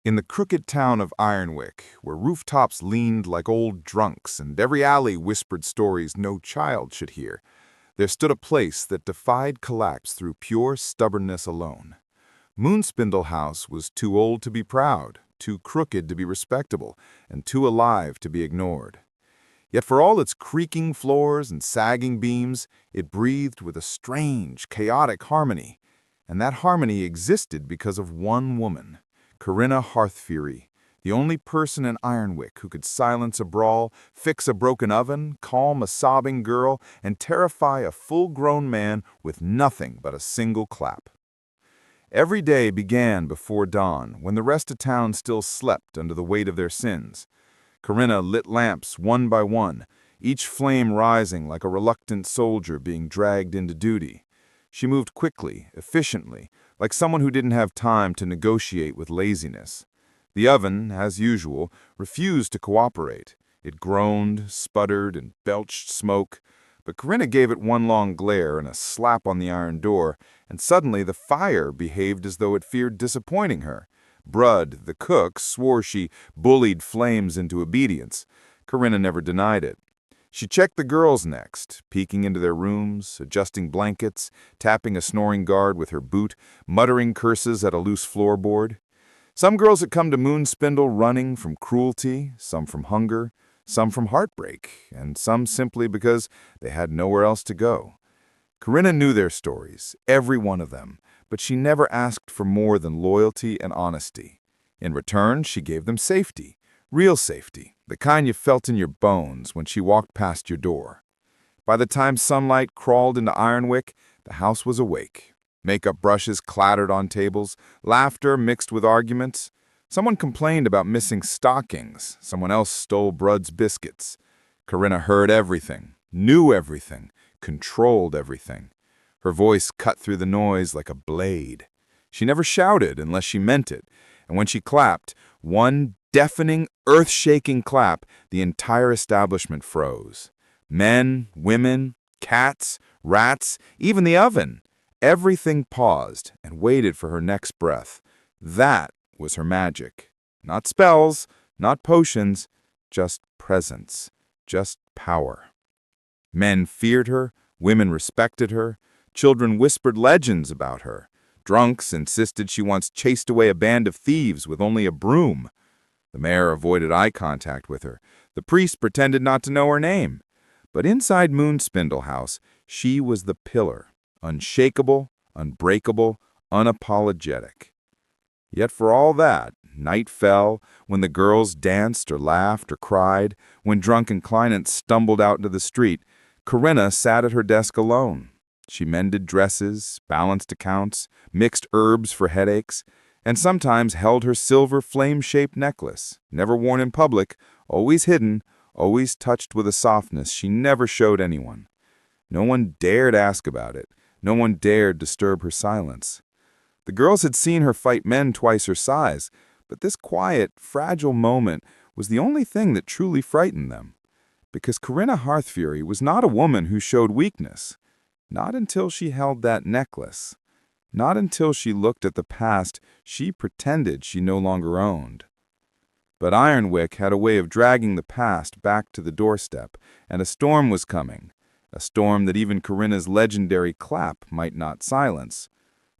In the crooked town of Ironwick, where rooftops leaned like old drunks and every alley whispered stories no child should hear, there stood a place that defied collapse through pure stubbornness alone. Moonspindle House was too old to be proud, too crooked to be respectable, and too alive to be ignored. Yet for all its creaking floors and sagging beams, it breathed with a strange, chaotic harmony. And that harmony existed because of one woman, Corinna Hearthfury, the only person in Ironwick who could silence a brawl, fix a broken oven, calm a sobbing girl, and terrify a full-grown man with nothing but a single clap. Every day began before dawn, when the rest of town still slept under the weight of their sins. Corinna lit lamps one by one, each flame rising like a reluctant soldier being dragged into duty. She moved quickly, efficiently, like someone who didn't have time to negotiate with laziness. The oven, as usual, refused to cooperate. It groaned, sputtered, and belched smoke. But Corinna gave it one long glare and a slap on the iron door, and suddenly the fire behaved as though it feared disappointing her. Brud, the cook, swore she bullied flames into obedience. Corinna never denied it. She checked the girls next, peeking into their rooms, adjusting blankets, tapping a snoring guard with her boot, muttering curses at a loose floorboard. Some girls had come to Moonspindle running from cruelty, some from hunger, some from heartbreak, and some simply because they had nowhere else to go. Corinna knew their stories, every one of them, but she never asked for more than loyalty and honesty. In return, she gave them safety, real safety, the kind you felt in your bones when she walked past your door. By the time sunlight crawled into Ironwick, the house was awake. Makeup brushes clattered on tables, laughter mixed with arguments. Someone complained about missing stockings, someone else stole Brud's biscuits. Corinna heard everything, knew everything, controlled everything. Her voice cut through the noise like a blade. She never shouted unless she meant it, and when she clapped, one deafening, earth-shaking clap, the entire establishment froze. Men, women, cats, rats, even the oven. Everything paused and waited for her next breath. That was her magic. Not spells, not potions, just presence, just power. Men feared her, women respected her, children whispered legends about her. Drunks insisted she once chased away a band of thieves with only a broom. The mayor avoided eye contact with her. The priest pretended not to know her name. But inside Moonspindle House, she was the pillar, unshakable, unbreakable, unapologetic. Yet for all that, night fell, when the girls danced or laughed or cried, when drunken clients stumbled out into the street, Corinna sat at her desk alone. She mended dresses, balanced accounts, mixed herbs for headaches, and sometimes held her silver flame-shaped necklace, never worn in public, always hidden, always touched with a softness she never showed anyone. No one dared ask about it. No one dared disturb her silence. The girls had seen her fight men twice her size, but this quiet, fragile moment was the only thing that truly frightened them. Because Corinna Hearthfury was not a woman who showed weakness. Not until she held that necklace. Not until she looked at the past she pretended she no longer owned. But Ironwick had a way of dragging the past back to the doorstep, and a storm was coming. A storm that even Corinna's legendary clap might not silence.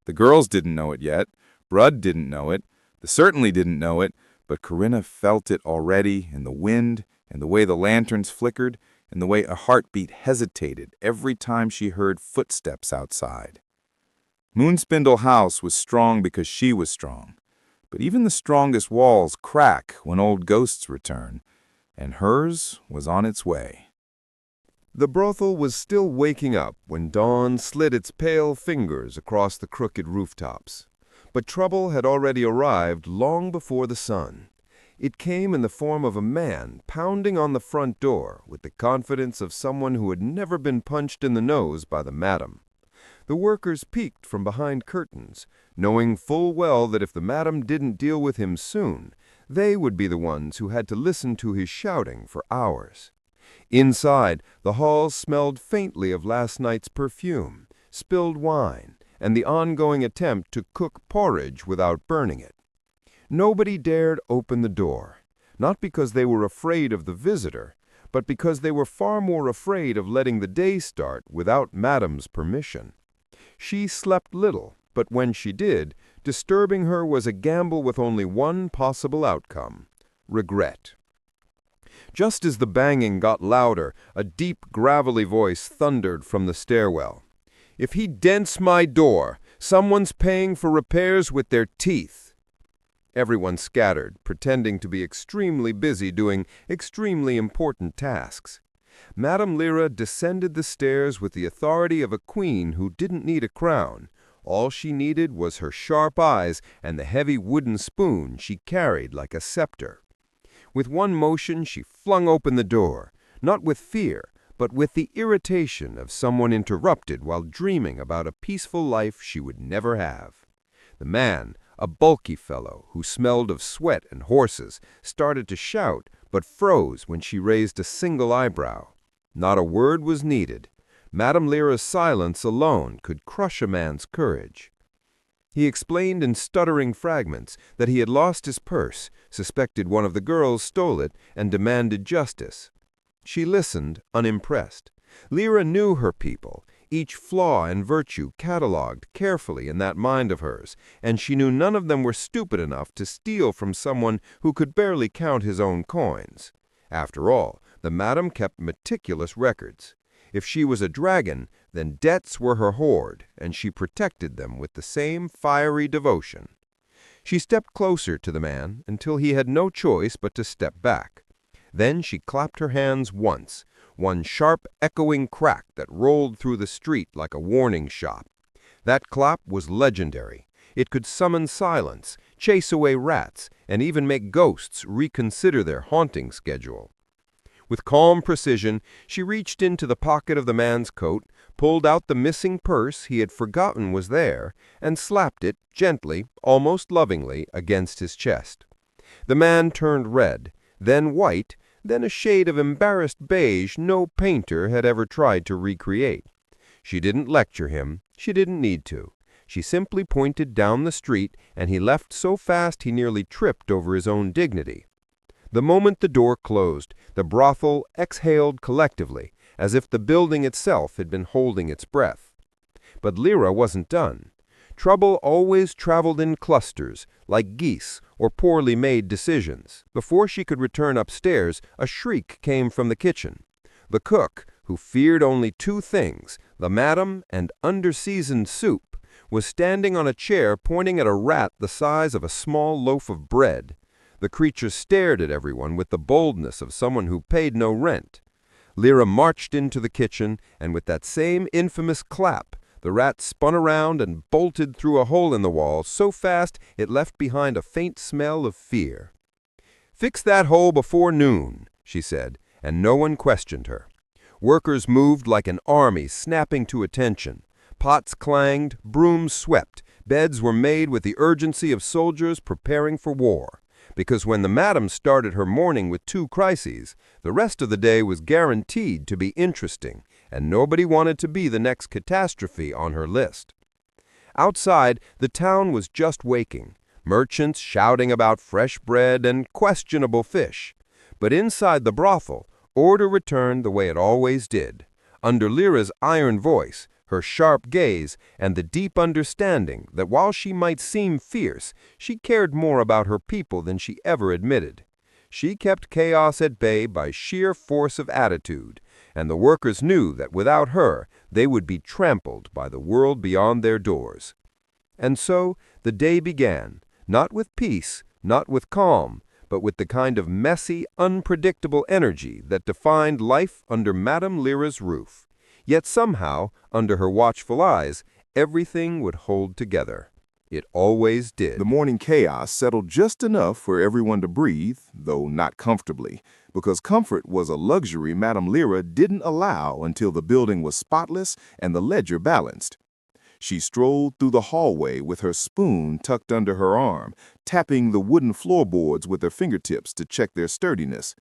The girls didn't know it yet. Brud didn't know it. They certainly didn't know it, but Corinna felt it already in the wind, in the way the lanterns flickered, in the way a heartbeat hesitated every time she heard footsteps outside. Moonspindle House was strong because she was strong, but even the strongest walls crack when old ghosts return, and hers was on its way. The brothel was still waking up when dawn slid its pale fingers across the crooked rooftops. But trouble had already arrived long before the sun. It came in the form of a man pounding on the front door with the confidence of someone who had never been punched in the nose by the madam. The workers peeked from behind curtains, knowing full well that if the madam didn't deal with him soon, they would be the ones who had to listen to his shouting for hours. Inside, the hall smelled faintly of last night's perfume, spilled wine, and the ongoing attempt to cook porridge without burning it. Nobody dared open the door, not because they were afraid of the visitor, but because they were far more afraid of letting the day start without Madam's permission. She slept little, but when she did, disturbing her was a gamble with only one possible outcome: regret. Just as the banging got louder, a deep, gravelly voice thundered from the stairwell. "If he dents my door, someone's paying for repairs with their teeth." Everyone scattered, pretending to be extremely busy doing extremely important tasks. Madame Lyra descended the stairs with the authority of a queen who didn't need a crown. All she needed was her sharp eyes and the heavy wooden spoon she carried like a scepter. With one motion she flung open the door, not with fear, but with the irritation of someone interrupted while dreaming about a peaceful life she would never have. The man, a bulky fellow who smelled of sweat and horses, started to shout, but froze when she raised a single eyebrow. Not a word was needed. Madame Lyra's silence alone could crush a man's courage. He explained in stuttering fragments that he had lost his purse, suspected one of the girls stole it, and demanded justice. She listened, unimpressed. Lyra knew her people, each flaw and virtue catalogued carefully in that mind of hers, and she knew none of them were stupid enough to steal from someone who could barely count his own coins. After all, the madam kept meticulous records. If she was a dragon, then debts were her hoard, and she protected them with the same fiery devotion. She stepped closer to the man until he had no choice but to step back. Then she clapped her hands once, one sharp, echoing crack that rolled through the street like a warning shot. That clap was legendary. It could summon silence, chase away rats, and even make ghosts reconsider their haunting schedule. With calm precision, she reached into the pocket of the man's coat, pulled out the missing purse he had forgotten was there, and slapped it gently, almost lovingly, against his chest. The man turned red, then white, then a shade of embarrassed beige no painter had ever tried to recreate. She didn't lecture him. She didn't need to. She simply pointed down the street, and he left so fast he nearly tripped over his own dignity. The moment the door closed, the brothel exhaled collectively, as if the building itself had been holding its breath. But Lyra wasn't done. Trouble always traveled in clusters, like geese or poorly made decisions. Before she could return upstairs, a shriek came from the kitchen. The cook, who feared only two things, the madam and under-seasoned soup, was standing on a chair pointing at a rat the size of a small loaf of bread. The creature stared at everyone with the boldness of someone who paid no rent. Lyra marched into the kitchen, and with that same infamous clap, the rat spun around and bolted through a hole in the wall so fast it left behind a faint smell of fear. "Fix that hole before noon," she said, and no one questioned her. Workers moved like an army snapping to attention. Pots clanged, brooms swept, beds were made with the urgency of soldiers preparing for war. Because when the madam started her morning with 2 crises, the rest of the day was guaranteed to be interesting, and nobody wanted to be the next catastrophe on her list. Outside, the town was just waking, merchants shouting about fresh bread and questionable fish. But inside the brothel, order returned the way it always did. Under Lyra's iron voice, her sharp gaze, and the deep understanding that while she might seem fierce, she cared more about her people than she ever admitted. She kept chaos at bay by sheer force of attitude, and the workers knew that without her, they would be trampled by the world beyond their doors. And so the day began, not with peace, not with calm, but with the kind of messy, unpredictable energy that defined life under Madame Lyra's roof. Yet somehow, under her watchful eyes, everything would hold together. It always did. The morning chaos settled just enough for everyone to breathe, though not comfortably, because comfort was a luxury Madame Lyra didn't allow until the building was spotless and the ledger balanced. She strolled through the hallway with her spoon tucked under her arm, tapping the wooden floorboards with her fingertips to check their sturdiness.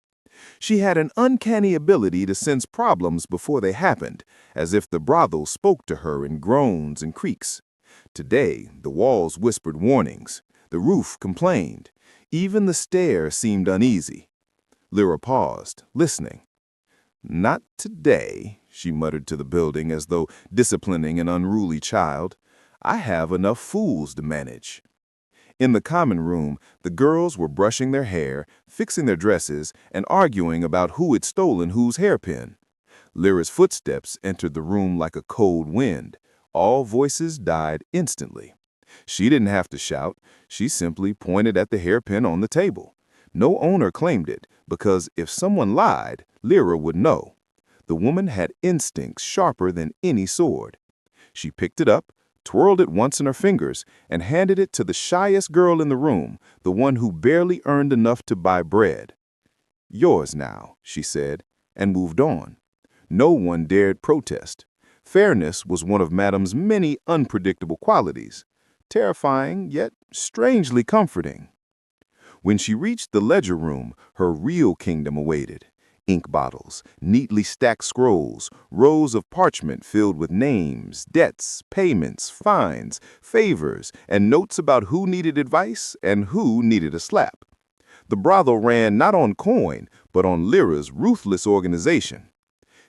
She had an uncanny ability to sense problems before they happened, as if the brothel spoke to her in groans and creaks. Today, the walls whispered warnings. The roof complained. Even the stair seemed uneasy. Lyra paused, listening. "Not today," she muttered to the building as though disciplining an unruly child. "I have enough fools to manage." In the common room, the girls were brushing their hair, fixing their dresses, and arguing about who had stolen whose hairpin. Lyra's footsteps entered the room like a cold wind. All voices died instantly. She didn't have to shout. She simply pointed at the hairpin on the table. No owner claimed it, because if someone lied, Lyra would know. The woman had instincts sharper than any sword. She picked it up, twirled it once in her fingers, and handed it to the shyest girl in the room, the one who barely earned enough to buy bread. "Yours now," she said, and moved on. No one dared protest. Fairness was one of Madame's many unpredictable qualities, terrifying yet strangely comforting. When she reached the ledger room, her real kingdom awaited. Ink bottles, neatly stacked scrolls, rows of parchment filled with names, debts, payments, fines, favors, and notes about who needed advice and who needed a slap. The brothel ran not on coin, but on Lyra's ruthless organization.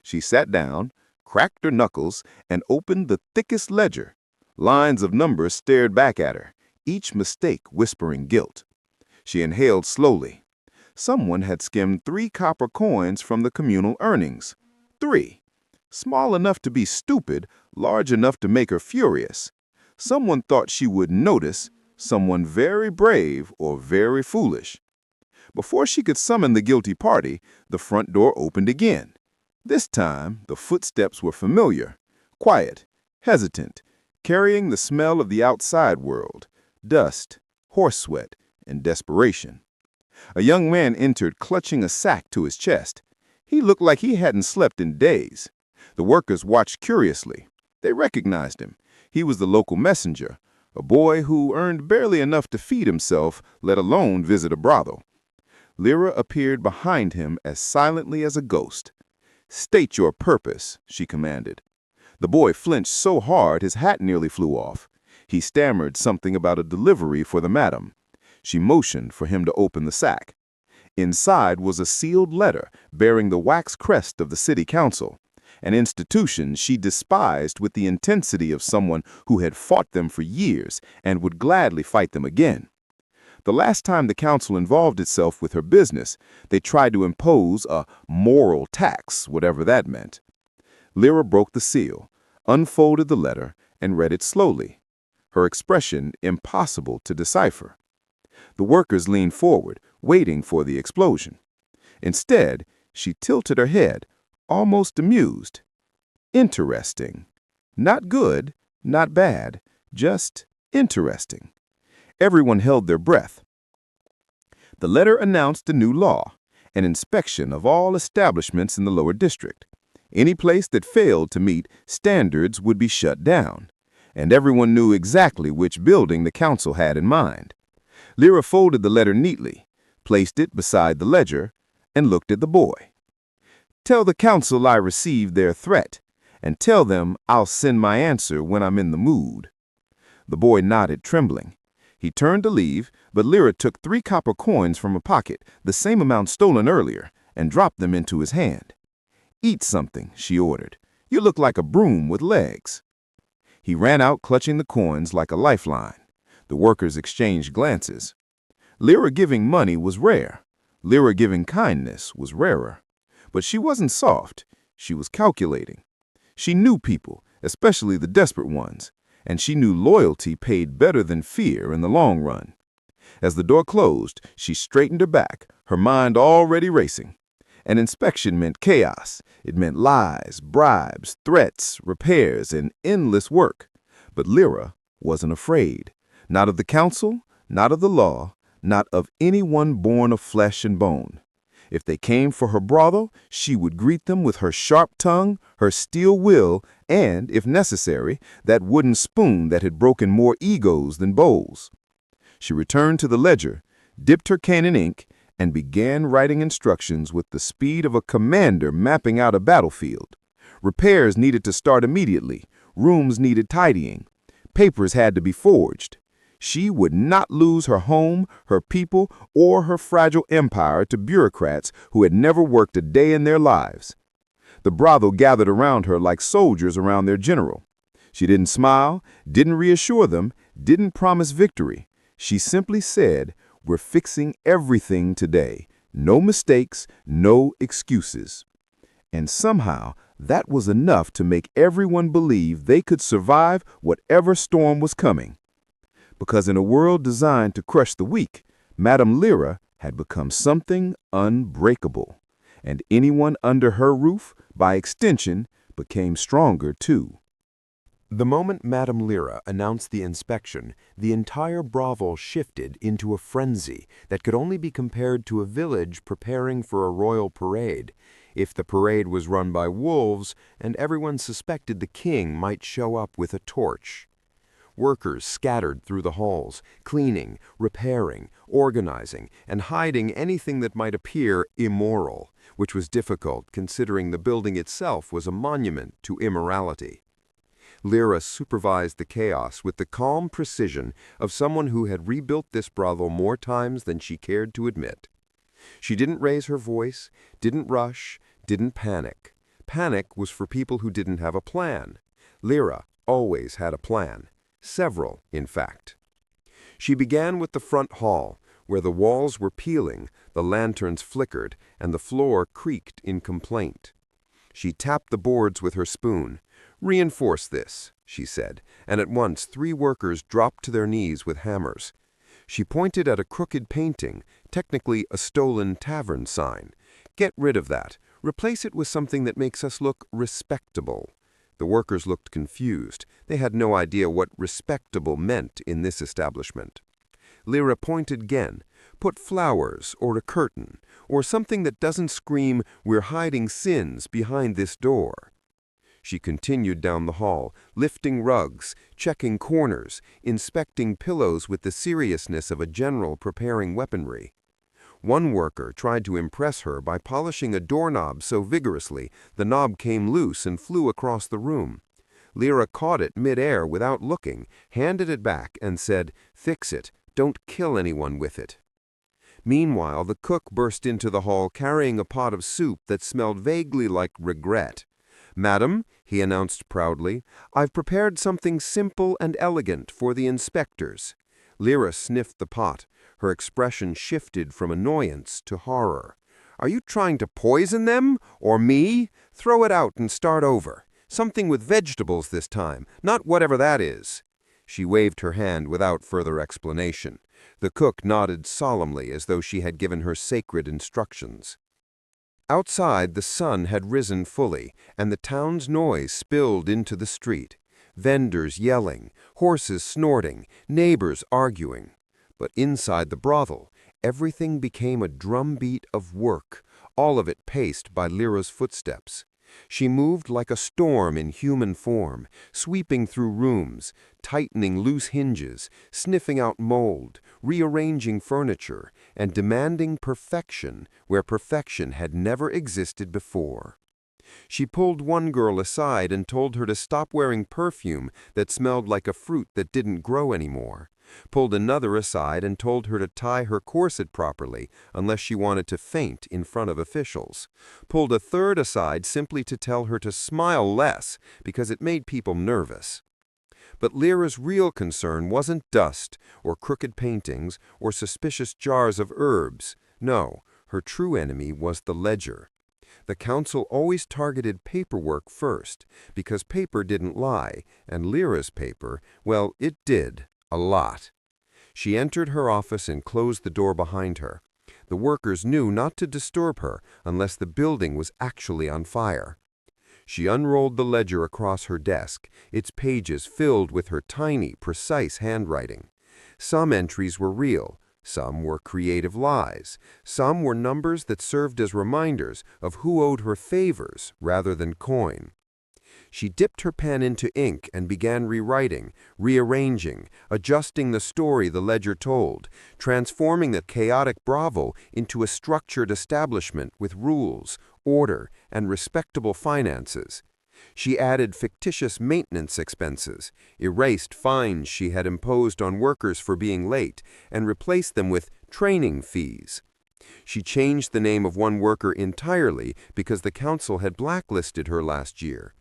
She sat down, cracked her knuckles, and opened the thickest ledger. Lines of numbers stared back at her, each mistake whispering guilt. She inhaled slowly. Someone had skimmed 3 copper coins from the communal earnings. 3. Small enough to be stupid, large enough to make her furious. Someone thought she would notice, someone very brave or very foolish. Before she could summon the guilty party, the front door opened again. This time, the footsteps were familiar, quiet, hesitant, carrying the smell of the outside world, dust, horse sweat, and desperation. A young man entered, clutching a sack to his chest. He looked like he hadn't slept in days. The workers watched curiously. They recognized him. He was the local messenger, a boy who earned barely enough to feed himself, let alone visit a brothel. Lyra appeared behind him as silently as a ghost. "State your purpose," she commanded. The boy flinched so hard his hat nearly flew off. He stammered something about a delivery for the madam. She motioned for him to open the sack. Inside was a sealed letter bearing the wax crest of the city council, an institution she despised with the intensity of someone who had fought them for years and would gladly fight them again. The last time the council involved itself with her business, they tried to impose a moral tax, whatever that meant. Lyra broke the seal, unfolded the letter, and read it slowly, her expression impossible to decipher. The workers leaned forward, waiting for the explosion. Instead, she tilted her head, almost amused. Interesting. Not good, not bad, just interesting. Everyone held their breath. The letter announced a new law, an inspection of all establishments in the lower district. Any place that failed to meet standards would be shut down, and everyone knew exactly which building the council had in mind. Lyra folded the letter neatly, placed it beside the ledger, and looked at the boy. "Tell the council I received their threat, and tell them I'll send my answer when I'm in the mood." The boy nodded, trembling. He turned to leave, but Lyra took 3 copper coins from a pocket, the same amount stolen earlier, and dropped them into his hand. "Eat something," she ordered. "You look like a broom with legs." He ran out clutching the coins like a lifeline. The workers exchanged glances. Lyra giving money was rare. Lyra giving kindness was rarer. But she wasn't soft. She was calculating. She knew people, especially the desperate ones, and she knew loyalty paid better than fear in the long run. As the door closed, she straightened her back, her mind already racing. An inspection meant chaos. It meant lies, bribes, threats, repairs, and endless work. But Lyra wasn't afraid. Not of the council, not of the law, not of anyone born of flesh and bone. If they came for her brothel, she would greet them with her sharp tongue, her steel will, and, if necessary, that wooden spoon that had broken more egos than bowls. She returned to the ledger, dipped her cane in ink, and began writing instructions with the speed of a commander mapping out a battlefield. Repairs needed to start immediately. Rooms needed tidying. Papers had to be forged. She would not lose her home, her people, or her fragile empire to bureaucrats who had never worked a day in their lives. The brothel gathered around her like soldiers around their general. She didn't smile, didn't reassure them, didn't promise victory. She simply said, "We're fixing everything today. No mistakes, no excuses." And somehow, that was enough to make everyone believe they could survive whatever storm was coming. Because in a world designed to crush the weak, Madame Lyra had become something unbreakable. And anyone under her roof, by extension, became stronger too. The moment Madame Lyra announced the inspection, the entire brothel shifted into a frenzy that could only be compared to a village preparing for a royal parade. If the parade was run by wolves, and everyone suspected the king might show up with a torch. Workers scattered through the halls, cleaning, repairing, organizing, and hiding anything that might appear immoral, which was difficult considering the building itself was a monument to immorality. Lyra supervised the chaos with the calm precision of someone who had rebuilt this brothel more times than she cared to admit. She didn't raise her voice, didn't rush, didn't panic. Panic was for people who didn't have a plan. Lyra always had a plan. Several, in fact. She began with the front hall, where the walls were peeling, the lanterns flickered, and the floor creaked in complaint. She tapped the boards with her spoon. "Reinforce this," she said, and at once 3 workers dropped to their knees with hammers. She pointed at a crooked painting, technically a stolen tavern sign. "Get rid of that. Replace it with something that makes us look respectable." The workers looked confused. They had no idea what respectable meant in this establishment. Lyra pointed again. "Put flowers or a curtain, or something that doesn't scream, 'We're hiding sins behind this door.'" She continued down the hall, lifting rugs, checking corners, inspecting pillows with the seriousness of a general preparing weaponry. One worker tried to impress her by polishing a doorknob so vigorously the knob came loose and flew across the room. Lyra caught it mid-air without looking, handed it back, and said, "Fix it. Don't kill anyone with it." Meanwhile, the cook burst into the hall carrying a pot of soup that smelled vaguely like regret. "Madam," he announced proudly, "I've prepared something simple and elegant for the inspectors." Lyra sniffed the pot. Her expression shifted from annoyance to horror. "Are you trying to poison them? Or me? Throw it out and start over. Something with vegetables this time, not whatever that is." She waved her hand without further explanation. The cook nodded solemnly as though she had given her sacred instructions. Outside, the sun had risen fully, and the town's noise spilled into the street. Vendors yelling, horses snorting, neighbors arguing. But inside the brothel, everything became a drumbeat of work, all of it paced by Lyra's footsteps. She moved like a storm in human form, sweeping through rooms, tightening loose hinges, sniffing out mold, rearranging furniture, and demanding perfection where perfection had never existed before. She pulled one girl aside and told her to stop wearing perfume that smelled like a fruit that didn't grow anymore. Pulled another aside and told her to tie her corset properly unless she wanted to faint in front of officials. Pulled a third aside simply to tell her to smile less because it made people nervous. But Lyra's real concern wasn't dust or crooked paintings or suspicious jars of herbs. No, her true enemy was the ledger. The council always targeted paperwork first because paper didn't lie, and Lyra's paper, well, it did. A lot. She entered her office and closed the door behind her. The workers knew not to disturb her unless the building was actually on fire. She unrolled the ledger across her desk, its pages filled with her tiny, precise handwriting. Some entries were real, some were creative lies, some were numbers that served as reminders of who owed her favors rather than coin. She dipped her pen into ink and began rewriting, rearranging, adjusting the story the ledger told, transforming the chaotic brothel into a structured establishment with rules, order, and respectable finances. She added fictitious maintenance expenses, erased fines she had imposed on workers for being late, and replaced them with training fees. She changed the name of one worker entirely because the council had blacklisted her last year.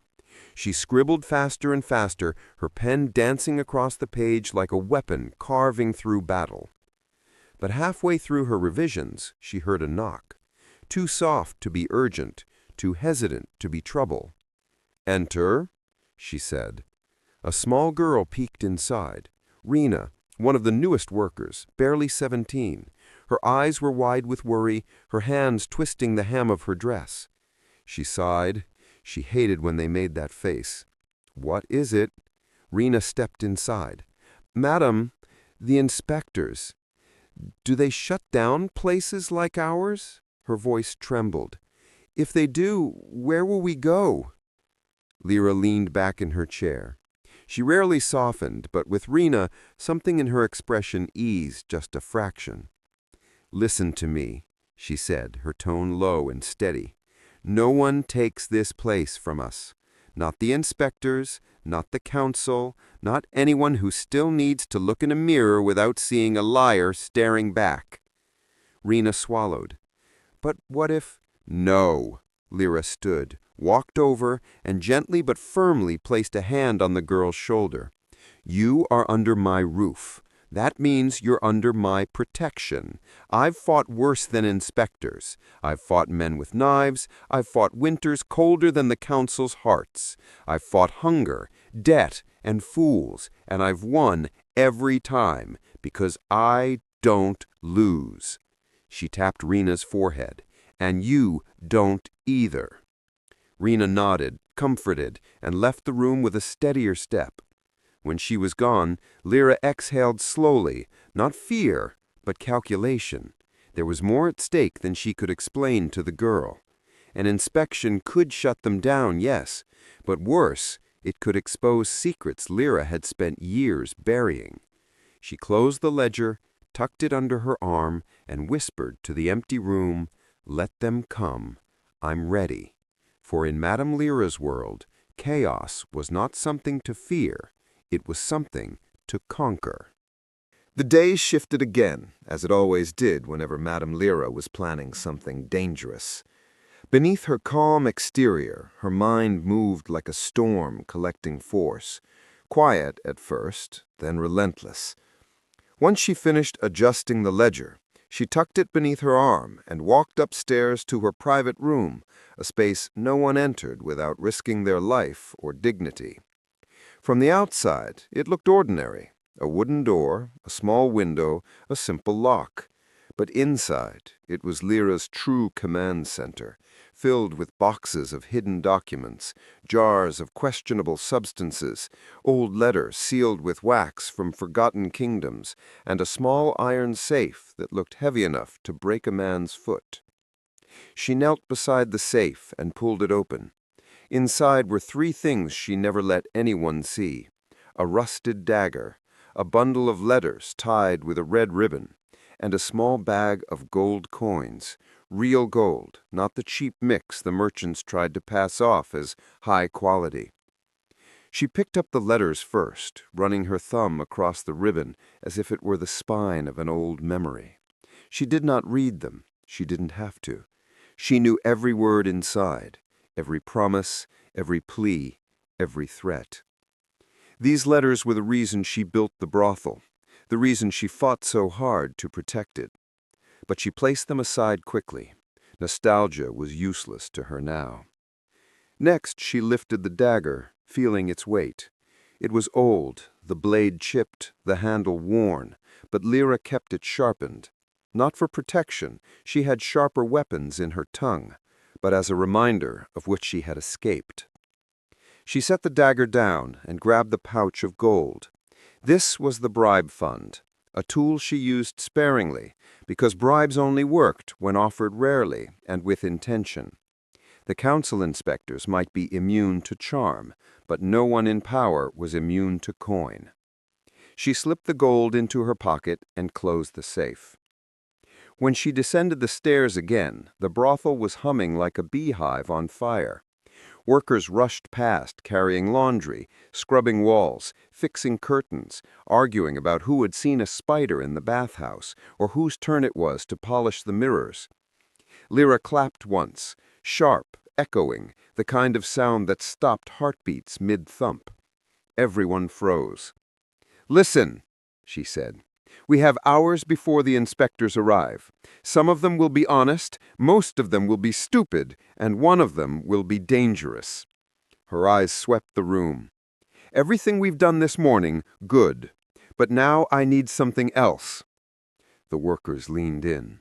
She scribbled faster and faster, her pen dancing across the page like a weapon carving through battle. But halfway through her revisions, she heard a knock. Too soft to be urgent, too hesitant to be trouble. "Enter," she said. A small girl peeked inside. Rena, one of the newest workers, barely 17. Her eyes were wide with worry, her hands twisting the hem of her dress. She sighed. She hated when they made that face. "What is it?" Rena stepped inside. "Madam, the inspectors. Do they shut down places like ours?" Her voice trembled. "If they do, where will we go?" Lyra leaned back in her chair. She rarely softened, but with Rena, something in her expression eased just a fraction. "Listen to me," she said, her tone low and steady. "No one takes this place from us. Not the inspectors, not the council, not anyone who still needs to look in a mirror without seeing a liar staring back." Rena swallowed. "But what if—" "No." Lyra stood, walked over, and gently but firmly placed a hand on the girl's shoulder. "You are under my roof. That means you're under my protection. I've fought worse than inspectors. I've fought men with knives. I've fought winters colder than the council's hearts. I've fought hunger, debt, and fools, and I've won every time, because I don't lose." She tapped Rena's forehead. "And you don't either." Rena nodded, comforted, and left the room with a steadier step. When she was gone, Lyra exhaled slowly, not fear, but calculation. There was more at stake than she could explain to the girl. An inspection could shut them down, yes, but worse, it could expose secrets Lyra had spent years burying. She closed the ledger, tucked it under her arm, and whispered to the empty room, "Let them come. I'm ready." For in Madame Lyra's world, chaos was not something to fear. It was something to conquer. The day shifted again, as it always did whenever Madame Lyra was planning something dangerous. Beneath her calm exterior, her mind moved like a storm collecting force, quiet at first, then relentless. Once she finished adjusting the ledger, she tucked it beneath her arm and walked upstairs to her private room, a space no one entered without risking their life or dignity. From the outside, it looked ordinary. A wooden door, a small window, a simple lock. But inside, it was Lyra's true command center, filled with boxes of hidden documents, jars of questionable substances, old letters sealed with wax from forgotten kingdoms, and a small iron safe that looked heavy enough to break a man's foot. She knelt beside the safe and pulled it open. Inside were three things she never let anyone see: a rusted dagger, a bundle of letters tied with a red ribbon, and a small bag of gold coins, real gold, not the cheap mix the merchants tried to pass off as high quality. She picked up the letters first, running her thumb across the ribbon as if it were the spine of an old memory. She did not read them. She didn't have to. She knew every word inside, every promise, every plea, every threat. These letters were the reason she built the brothel, the reason she fought so hard to protect it. But she placed them aside quickly. Nostalgia was useless to her now. Next, she lifted the dagger, feeling its weight. It was old, the blade chipped, the handle worn, but Lyra kept it sharpened. Not for protection, she had sharper weapons in her tongue, but as a reminder of which she had escaped. She set the dagger down and grabbed the pouch of gold. This was the bribe fund, a tool she used sparingly, because bribes only worked when offered rarely and with intention. The council inspectors might be immune to charm, but no one in power was immune to coin. She slipped the gold into her pocket and closed the safe. When she descended the stairs again, the brothel was humming like a beehive on fire. Workers rushed past, carrying laundry, scrubbing walls, fixing curtains, arguing about who had seen a spider in the bathhouse or whose turn it was to polish the mirrors. Lyra clapped once, sharp, echoing, the kind of sound that stopped heartbeats mid-thump. Everyone froze. "Listen," she said. "We have hours before the inspectors arrive. Some of them will be honest, most of them will be stupid, and one of them will be dangerous." Her eyes swept the room. "Everything we've done this morning, good. But now I need something else." The workers leaned in.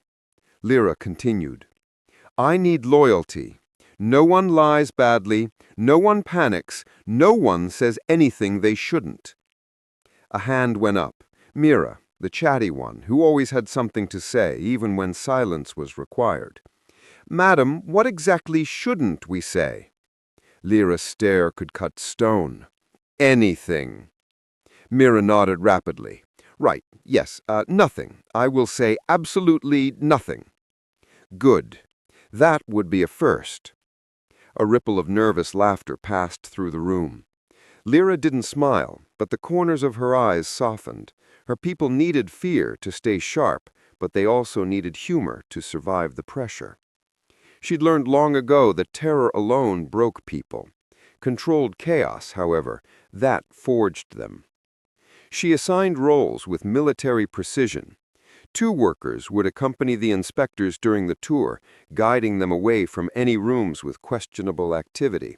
Lyra continued. "I need loyalty. No one lies badly, no one panics, no one says anything they shouldn't." A hand went up. Mira, the chatty one, who always had something to say, even when silence was required. "Madam, what exactly shouldn't we say?" Lyra's stare could cut stone. "Anything." Mira nodded rapidly. "Right, yes, nothing. I will say absolutely nothing." "Good. That would be a first." A ripple of nervous laughter passed through the room. Lyra didn't smile, but the corners of her eyes softened. Her people needed fear to stay sharp, but they also needed humor to survive the pressure. She'd learned long ago that terror alone broke people. Controlled chaos, however, that forged them. She assigned roles with military precision. 2 workers would accompany the inspectors during the tour, guiding them away from any rooms with questionable activity.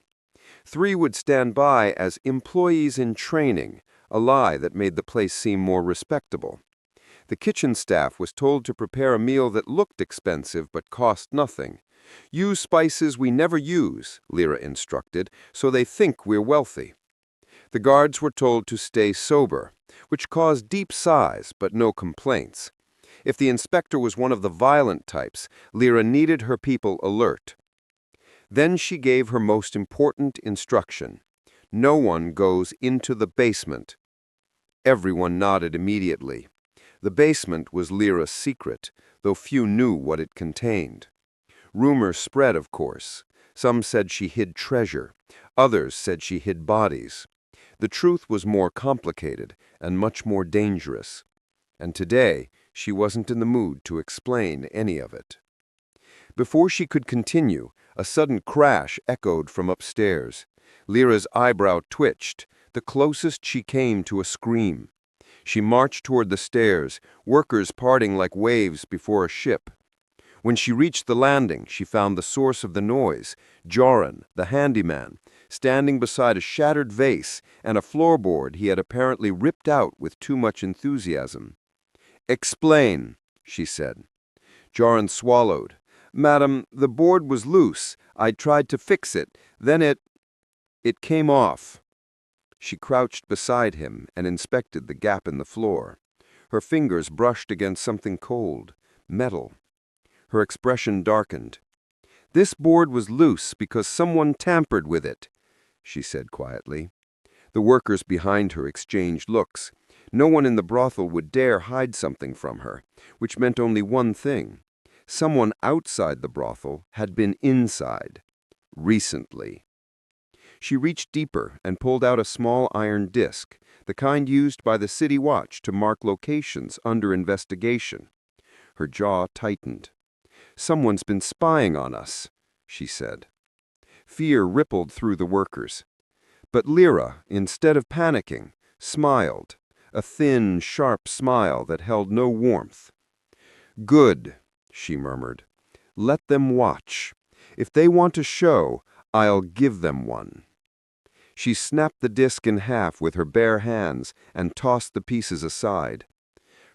3 would stand by as employees in training, a lie that made the place seem more respectable. The kitchen staff was told to prepare a meal that looked expensive but cost nothing. "Use spices we never use," Lyra instructed, "so they think we're wealthy." The guards were told to stay sober, which caused deep sighs but no complaints. If the inspector was one of the violent types, Lyra needed her people alert. Then she gave her most important instruction. No one goes into the basement. Everyone nodded immediately. The basement was Lyra's secret, though few knew what it contained. Rumors spread, of course. Some said she hid treasure. Others said she hid bodies. The truth was more complicated and much more dangerous. And today, she wasn't in the mood to explain any of it. Before she could continue, a sudden crash echoed from upstairs. Lyra's eyebrow twitched, the closest she came to a scream. She marched toward the stairs, workers parting like waves before a ship. When she reached the landing, she found the source of the noise, Joran, the handyman, standing beside a shattered vase and a floorboard he had apparently ripped out with too much enthusiasm. "Explain," she said. Joran swallowed. "Madam, the board was loose. I tried to fix it. Then it came off." She crouched beside him and inspected the gap in the floor. Her fingers brushed against something cold, metal. Her expression darkened. "This board was loose because someone tampered with it," she said quietly. The workers behind her exchanged looks. No one in the brothel would dare hide something from her, which meant only one thing. Someone outside the brothel had been inside. Recently. She reached deeper and pulled out a small iron disc, the kind used by the city watch to mark locations under investigation. Her jaw tightened. "Someone's been spying on us," she said. Fear rippled through the workers. But Lyra, instead of panicking, smiled, a thin, sharp smile that held no warmth. "Good," she murmured. "Let them watch. If they want a show, I'll give them one." She snapped the disc in half with her bare hands and tossed the pieces aside.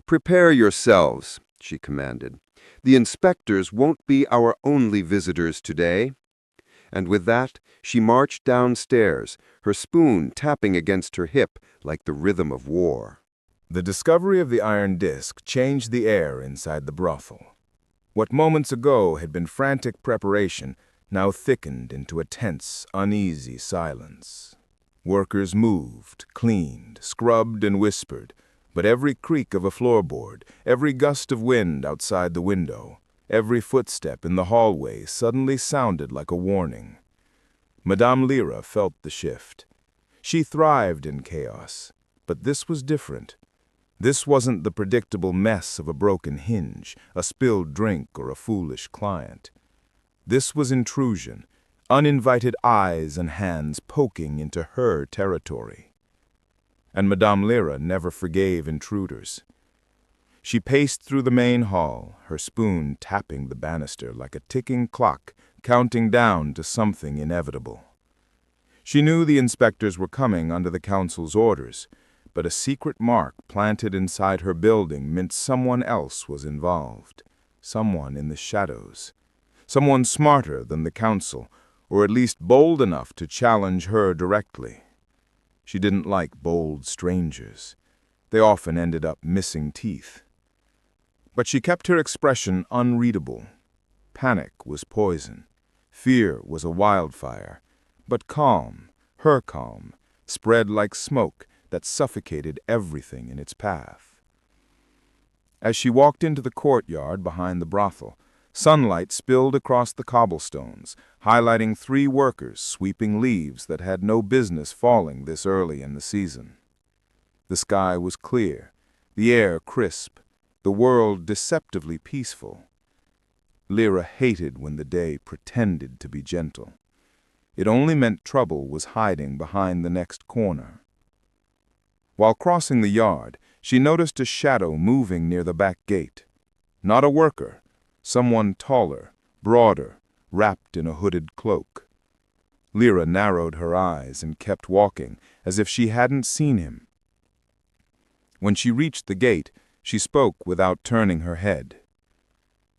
"Prepare yourselves," she commanded. "The inspectors won't be our only visitors today." And with that, she marched downstairs, her spoon tapping against her hip like the rhythm of war. The discovery of the iron disc changed the air inside the brothel. What moments ago had been frantic preparation now thickened into a tense, uneasy silence. Workers moved, cleaned, scrubbed, and whispered, but every creak of a floorboard, every gust of wind outside the window, every footstep in the hallway suddenly sounded like a warning. Madame Lyra felt the shift. She thrived in chaos, but this was different. This wasn't the predictable mess of a broken hinge, a spilled drink, or a foolish client. This was intrusion, uninvited eyes and hands poking into her territory. And Madame Lyra never forgave intruders. She paced through the main hall, her spoon tapping the banister like a ticking clock, counting down to something inevitable. She knew the inspectors were coming under the council's orders, but a secret mark planted inside her building meant someone else was involved, someone in the shadows, someone smarter than the council, or at least bold enough to challenge her directly. She didn't like bold strangers. They often ended up missing teeth. But she kept her expression unreadable. Panic was poison. Fear was a wildfire. But calm, her calm, spread like smoke that suffocated everything in its path. As she walked into the courtyard behind the brothel, sunlight spilled across the cobblestones, highlighting 3 workers sweeping leaves that had no business falling this early in the season. The sky was clear, the air crisp, the world deceptively peaceful. Lyra hated when the day pretended to be gentle. It only meant trouble was hiding behind the next corner. While crossing the yard, she noticed a shadow moving near the back gate. Not a worker, someone taller, broader, wrapped in a hooded cloak. Lyra narrowed her eyes and kept walking, as if she hadn't seen him. When she reached the gate, she spoke without turning her head.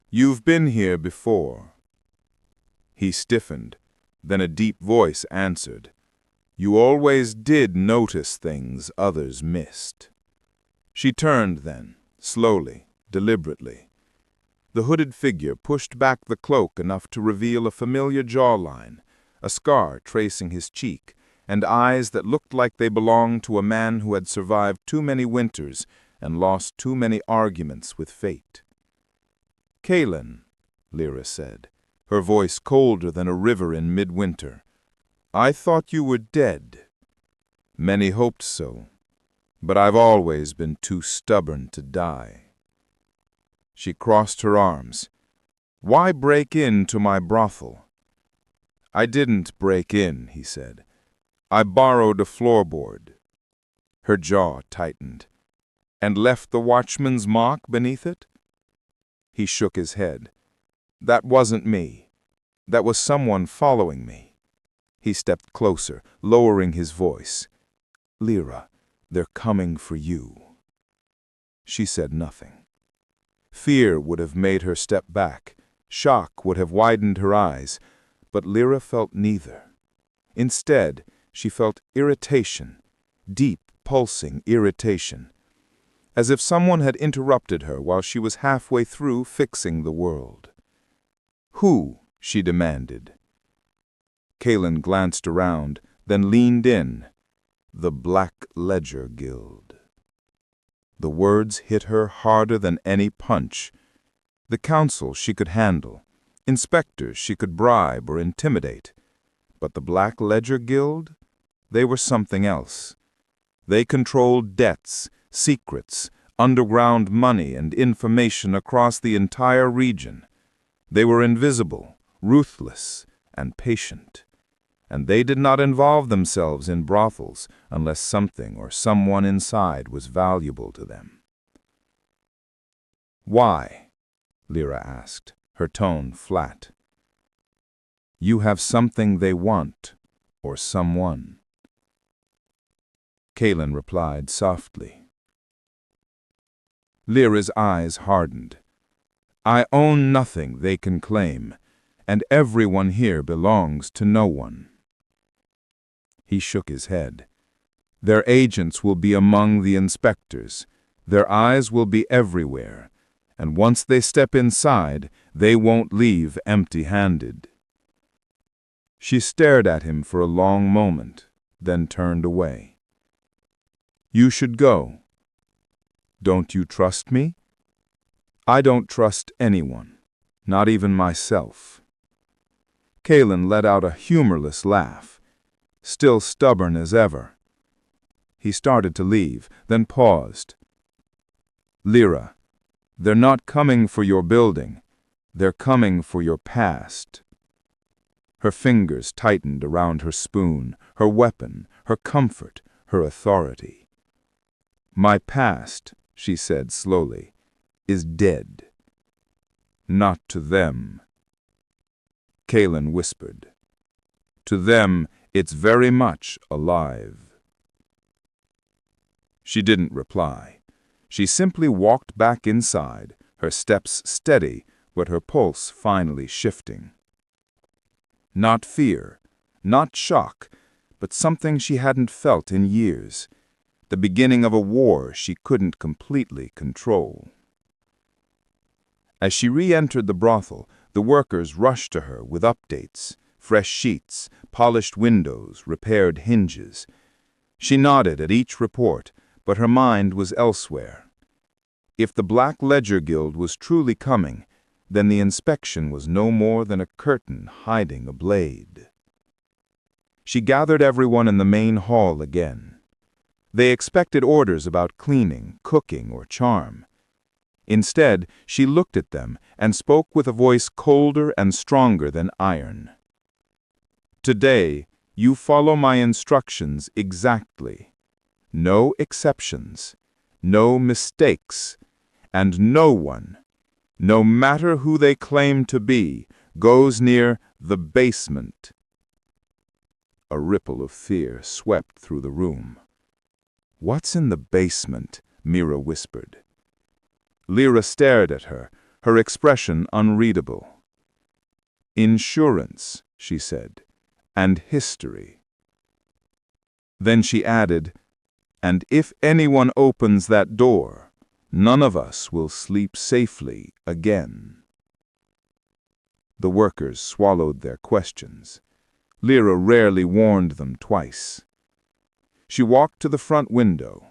"You've been here before." He stiffened. Then a deep voice answered, "You always did notice things others missed." She turned then, slowly, deliberately. The hooded figure pushed back the cloak enough to reveal a familiar jawline, a scar tracing his cheek, and eyes that looked like they belonged to a man who had survived too many winters and lost too many arguments with fate. "Kaylin," Lyra said, her voice colder than a river in midwinter, "I thought you were dead. Many hoped so, but I've always been too stubborn to die." She crossed her arms. "Why break into my brothel?" "I didn't break in," he said. "I borrowed a floorboard." Her jaw tightened. "And left the watchman's mark beneath it?" He shook his head. "That wasn't me. That was someone following me." He stepped closer, lowering his voice. "Lyra, they're coming for you." She said nothing. Fear would have made her step back. Shock would have widened her eyes. But Lyra felt neither. Instead, she felt irritation, deep, pulsing irritation, as if someone had interrupted her while she was halfway through fixing the world. "Who?" she demanded. Kaylin glanced around, then leaned in. "The Black Ledger Guild." The words hit her harder than any punch. The council she could handle. Inspectors she could bribe or intimidate. But the Black Ledger Guild? They were something else. They controlled debts, secrets, underground money, and information across the entire region. They were invisible, ruthless, and patient. And they did not involve themselves in brothels unless something or someone inside was valuable to them. "Why?" Lyra asked, her tone flat. "You have something they want, or someone." Kaylin replied softly. Lyra's eyes hardened. "I own nothing they can claim, and everyone here belongs to no one." He shook his head. "Their agents will be among the inspectors. Their eyes will be everywhere, and once they step inside, they won't leave empty-handed." She stared at him for a long moment, then turned away. "You should go." "Don't you trust me?" "I don't trust anyone, not even myself." Kalen let out a humorless laugh, still stubborn as ever. He started to leave, then paused. Lyra, they're not coming for your building. They're coming for your past. Her fingers tightened around her spoon, her weapon, her comfort, her authority. My past, she said slowly, is dead. Not to them. Kalen whispered. To them, it's very much alive. She didn't reply. She simply walked back inside, her steps steady, but her pulse finally shifting. Not fear, not shock, but something she hadn't felt in years. The beginning of a war she couldn't completely control. As she re-entered the brothel, the workers rushed to her with updates, fresh sheets, polished windows, repaired hinges. She nodded at each report, but her mind was elsewhere. If the Black Ledger Guild was truly coming, then the inspection was no more than a curtain hiding a blade. She gathered everyone in the main hall again. They expected orders about cleaning, cooking, or charm. Instead, she looked at them and spoke with a voice colder and stronger than iron. Today, you follow my instructions exactly. No exceptions, no mistakes, and no one, no matter who they claim to be, goes near the basement. A ripple of fear swept through the room. What's in the basement? Mira whispered. Lyra stared at her, her expression unreadable. Insurance, she said, and history. Then she added, and if anyone opens that door, none of us will sleep safely again. The workers swallowed their questions. Lyra rarely warned them twice. She walked to the front window.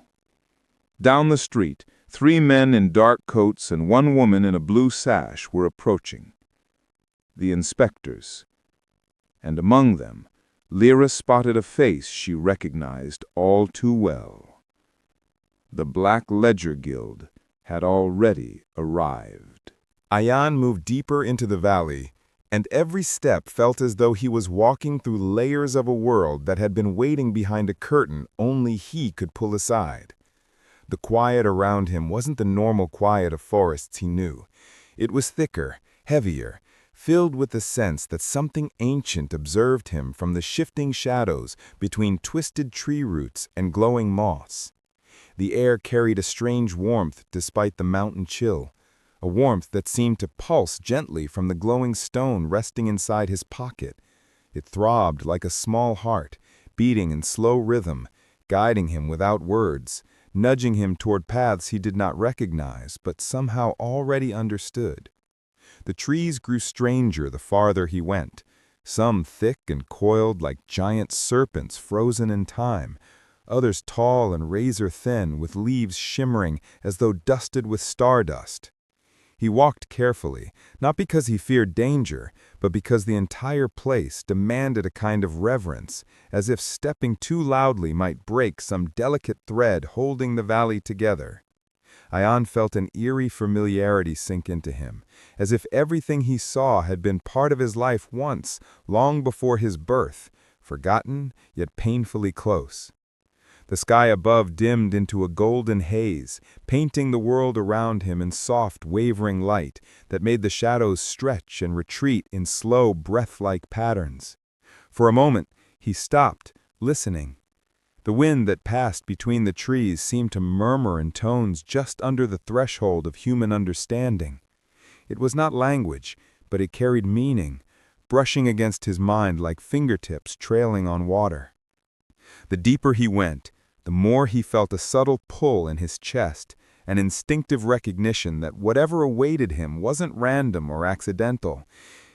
Down the street, 3 men in dark coats and 1 woman in a blue sash were approaching. The inspectors. And among them, Lyra spotted a face she recognized all too well. The Black Ledger Guild had already arrived. Ayaan moved deeper into the valley, and every step felt as though he was walking through layers of a world that had been waiting behind a curtain only he could pull aside. The quiet around him wasn't the normal quiet of forests he knew. It was thicker, heavier, filled with the sense that something ancient observed him from the shifting shadows between twisted tree roots and glowing moss. The air carried a strange warmth despite the mountain chill, a warmth that seemed to pulse gently from the glowing stone resting inside his pocket. It throbbed like a small heart, beating in slow rhythm, guiding him without words, nudging him toward paths he did not recognize but somehow already understood. The trees grew stranger the farther he went, some thick and coiled like giant serpents frozen in time, others tall and razor-thin with leaves shimmering as though dusted with stardust. He walked carefully, not because he feared danger, but because the entire place demanded a kind of reverence, as if stepping too loudly might break some delicate thread holding the valley together. Ayaan felt an eerie familiarity sink into him, as if everything he saw had been part of his life once, long before his birth, forgotten yet painfully close. The sky above dimmed into a golden haze, painting the world around him in soft, wavering light that made the shadows stretch and retreat in slow, breath-like patterns. For a moment, he stopped, listening. The wind that passed between the trees seemed to murmur in tones just under the threshold of human understanding. It was not language, but it carried meaning, brushing against his mind like fingertips trailing on water. The deeper he went, the more he felt a subtle pull in his chest, an instinctive recognition that whatever awaited him wasn't random or accidental.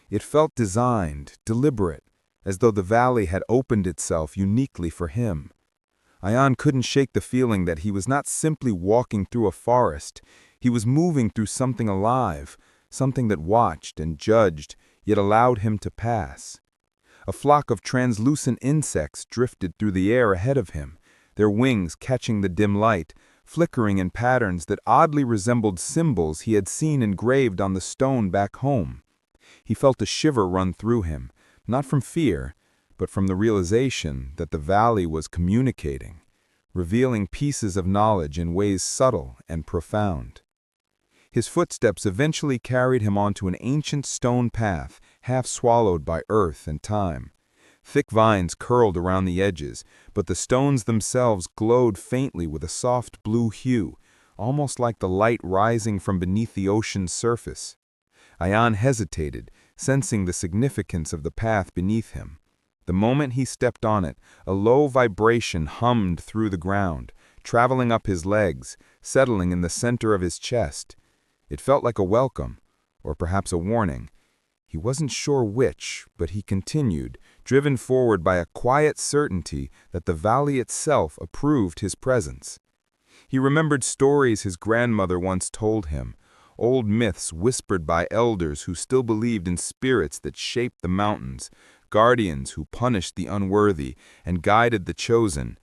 It felt designed, deliberate, as though the valley had opened itself uniquely for him. Ayaan couldn't shake the feeling that he was not simply walking through a forest. He was moving through something alive, something that watched and judged, yet allowed him to pass. A flock of translucent insects drifted through the air ahead of him, their wings catching the dim light, flickering in patterns that oddly resembled symbols he had seen engraved on the stone back home. He felt a shiver run through him, not from fear, but from the realization that the valley was communicating, revealing pieces of knowledge in ways subtle and profound. His footsteps eventually carried him onto an ancient stone path, half swallowed by earth and time. Thick vines curled around the edges, but the stones themselves glowed faintly with a soft blue hue, almost like the light rising from beneath the ocean's surface. Ayaan hesitated, sensing the significance of the path beneath him. The moment he stepped on it, a low vibration hummed through the ground, traveling up his legs, settling in the center of his chest. It felt like a welcome, or perhaps a warning. He wasn't sure which, but he continued, driven forward by a quiet certainty that the valley itself approved his presence. He remembered stories his grandmother once told him, old myths whispered by elders who still believed in spirits that shaped the mountains, guardians who punished the unworthy and guided the chosen.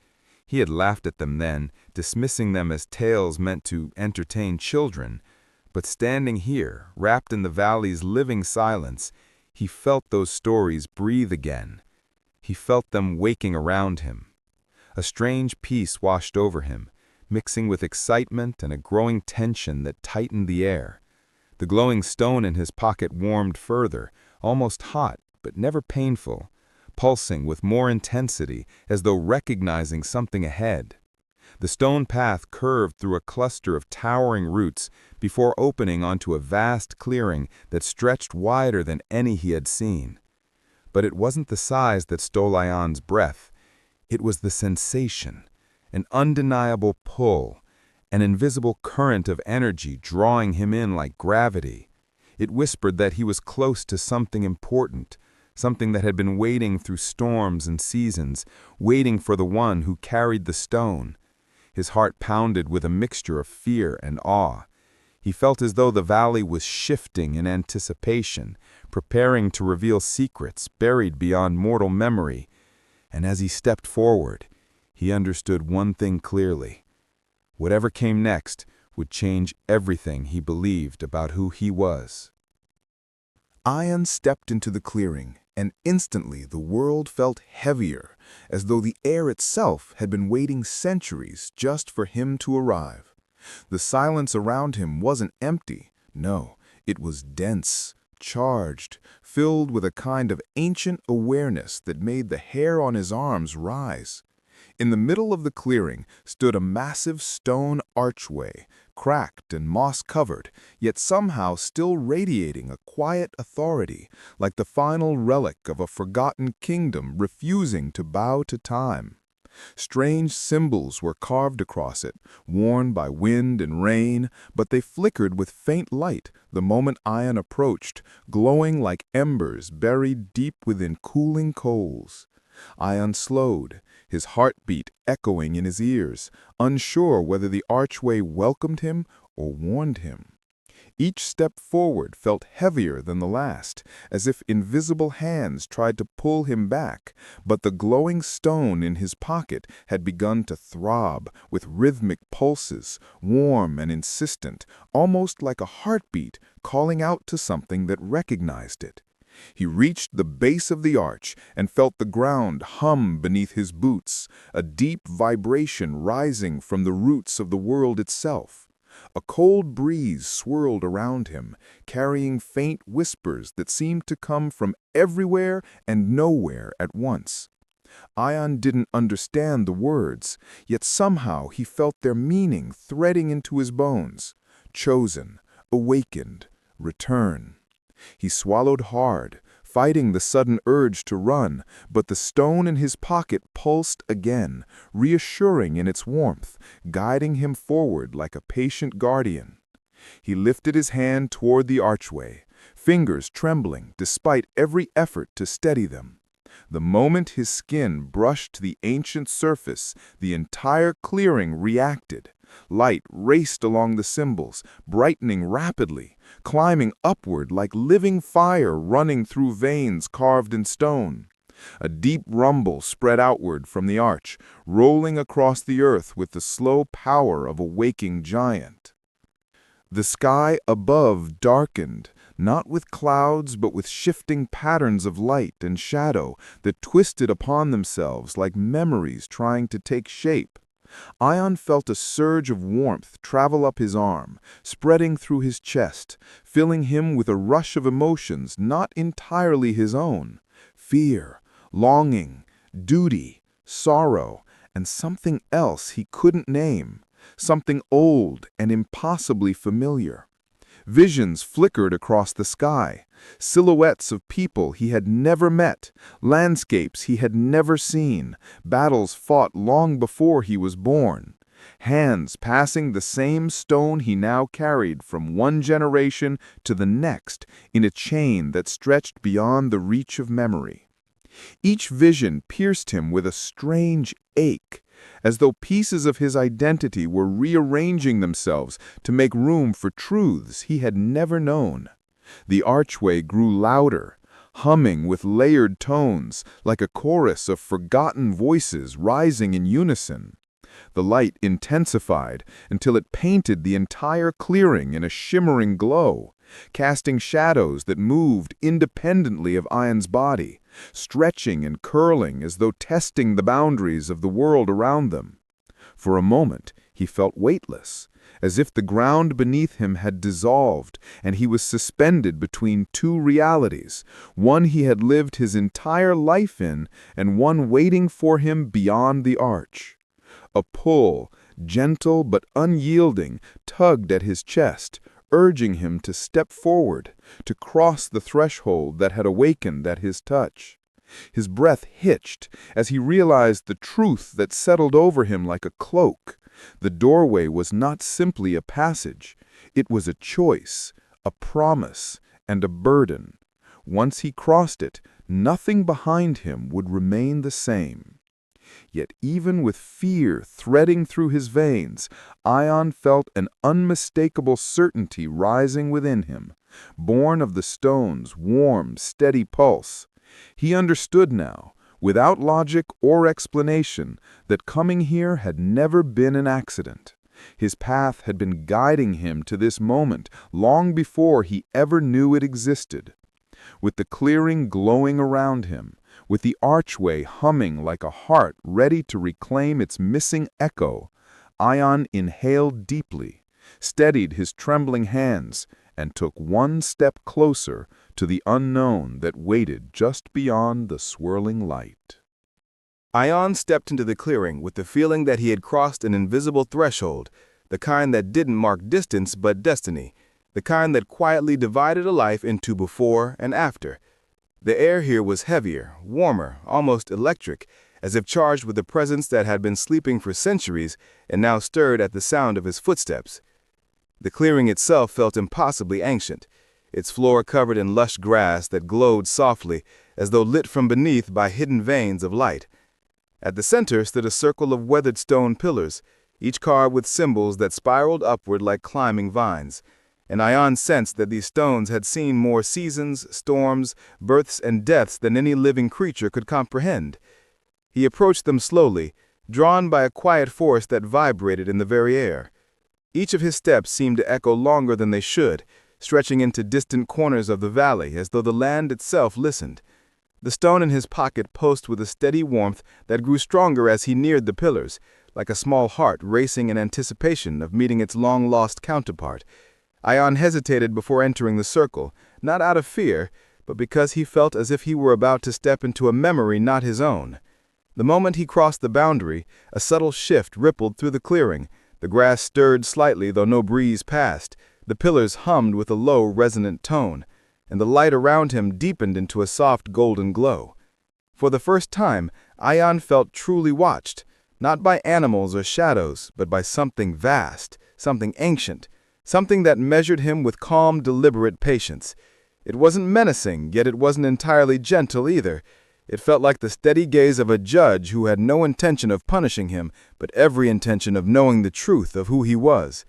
He had laughed at them then, dismissing them as tales meant to entertain children. But standing here, wrapped in the valley's living silence, he felt those stories breathe again. He felt them waking around him. A strange peace washed over him, mixing with excitement and a growing tension that tightened the air. The glowing stone in his pocket warmed further, almost hot, but never painful, pulsing with more intensity as though recognizing something ahead. The stone path curved through a cluster of towering roots before opening onto a vast clearing that stretched wider than any he had seen. But it wasn't the size that stole Ayaan's breath. It was the sensation, an undeniable pull, an invisible current of energy drawing him in like gravity. It whispered that he was close to something important, something that had been waiting through storms and seasons, waiting for the one who carried the stone. His heart pounded with a mixture of fear and awe. He felt as though the valley was shifting in anticipation, preparing to reveal secrets buried beyond mortal memory. And as he stepped forward, he understood one thing clearly. Whatever came next would change everything he believed about who he was. Ayaan stepped into the clearing, and instantly the world felt heavier, as though the air itself had been waiting centuries just for him to arrive. The silence around him wasn't empty. No, it was dense, charged, filled with a kind of ancient awareness that made the hair on his arms rise. In the middle of the clearing stood a massive stone archway, cracked and moss-covered, yet somehow still radiating a quiet authority, like the final relic of a forgotten kingdom refusing to bow to time. Strange symbols were carved across it, worn by wind and rain, but they flickered with faint light the moment Ayaan approached, glowing like embers buried deep within cooling coals. Ayaan slowed, his heartbeat echoing in his ears, unsure whether the archway welcomed him or warned him. Each step forward felt heavier than the last, as if invisible hands tried to pull him back, but the glowing stone in his pocket had begun to throb with rhythmic pulses, warm and insistent, almost like a heartbeat calling out to something that recognized it. He reached the base of the arch and felt the ground hum beneath his boots, a deep vibration rising from the roots of the world itself. A cold breeze swirled around him, carrying faint whispers that seemed to come from everywhere and nowhere at once. Ayaan didn't understand the words, yet somehow he felt their meaning threading into his bones. Chosen, awakened, return. He swallowed hard, fighting the sudden urge to run, but the stone in his pocket pulsed again, reassuring in its warmth, guiding him forward like a patient guardian. He lifted his hand toward the archway, fingers trembling despite every effort to steady them. The moment his skin brushed the ancient surface, the entire clearing reacted. Light raced along the symbols, brightening rapidly, climbing upward like living fire running through veins carved in stone. A deep rumble spread outward from the arch, rolling across the earth with the slow power of a waking giant. The sky above darkened, not with clouds but with shifting patterns of light and shadow that twisted upon themselves like memories trying to take shape. Ayaan felt a surge of warmth travel up his arm, spreading through his chest, filling him with a rush of emotions not entirely his own: fear, longing, duty, sorrow, and something else he couldn't name, something old and impossibly familiar. Visions flickered across the sky, silhouettes of people he had never met, landscapes he had never seen, battles fought long before he was born, hands passing the same stone he now carried from one generation to the next in a chain that stretched beyond the reach of memory. Each vision pierced him with a strange ache, as though pieces of his identity were rearranging themselves to make room for truths he had never known. The archway grew louder, humming with layered tones, like a chorus of forgotten voices rising in unison. The light intensified until it painted the entire clearing in a shimmering glow, casting shadows that moved independently of Ayaan's body, stretching and curling as though testing the boundaries of the world around them. For a moment, he felt weightless, as if the ground beneath him had dissolved and he was suspended between two realities, one he had lived his entire life in and one waiting for him beyond the arch. A pull, gentle but unyielding, tugged at his chest, urging him to step forward, to cross the threshold that had awakened at his touch. His breath hitched as he realized the truth that settled over him like a cloak. The doorway was not simply a passage. It was a choice, a promise, and a burden. Once he crossed it, nothing behind him would remain the same. Yet even with fear threading through his veins, Ayaan felt an unmistakable certainty rising within him, born of the stone's warm, steady pulse. He understood now, without logic or explanation, that coming here had never been an accident. His path had been guiding him to this moment long before he ever knew it existed. With the clearing glowing around him, with the archway humming like a heart ready to reclaim its missing echo, Ayaan inhaled deeply, steadied his trembling hands, and took one step closer to the unknown that waited just beyond the swirling light. Ayaan stepped into the clearing with the feeling that he had crossed an invisible threshold, the kind that didn't mark distance but destiny, the kind that quietly divided a life into before and after. The air here was heavier, warmer, almost electric, as if charged with a presence that had been sleeping for centuries and now stirred at the sound of his footsteps. The clearing itself felt impossibly ancient, its floor covered in lush grass that glowed softly, as though lit from beneath by hidden veins of light. At the center stood a circle of weathered stone pillars, each carved with symbols that spiraled upward like climbing vines. And Ayaan sensed that these stones had seen more seasons, storms, births, and deaths than any living creature could comprehend. He approached them slowly, drawn by a quiet force that vibrated in the very air. Each of his steps seemed to echo longer than they should, stretching into distant corners of the valley as though the land itself listened. The stone in his pocket pulsed with a steady warmth that grew stronger as he neared the pillars, like a small heart racing in anticipation of meeting its long-lost counterpart. Ayaan hesitated before entering the circle, not out of fear, but because he felt as if he were about to step into a memory not his own. The moment he crossed the boundary, a subtle shift rippled through the clearing. The grass stirred slightly though no breeze passed, the pillars hummed with a low, resonant tone, and the light around him deepened into a soft golden glow. For the first time, Ayaan felt truly watched, not by animals or shadows, but by something vast, something ancient, something that measured him with calm, deliberate patience. It wasn't menacing, yet it wasn't entirely gentle either. It felt like the steady gaze of a judge who had no intention of punishing him, but every intention of knowing the truth of who he was.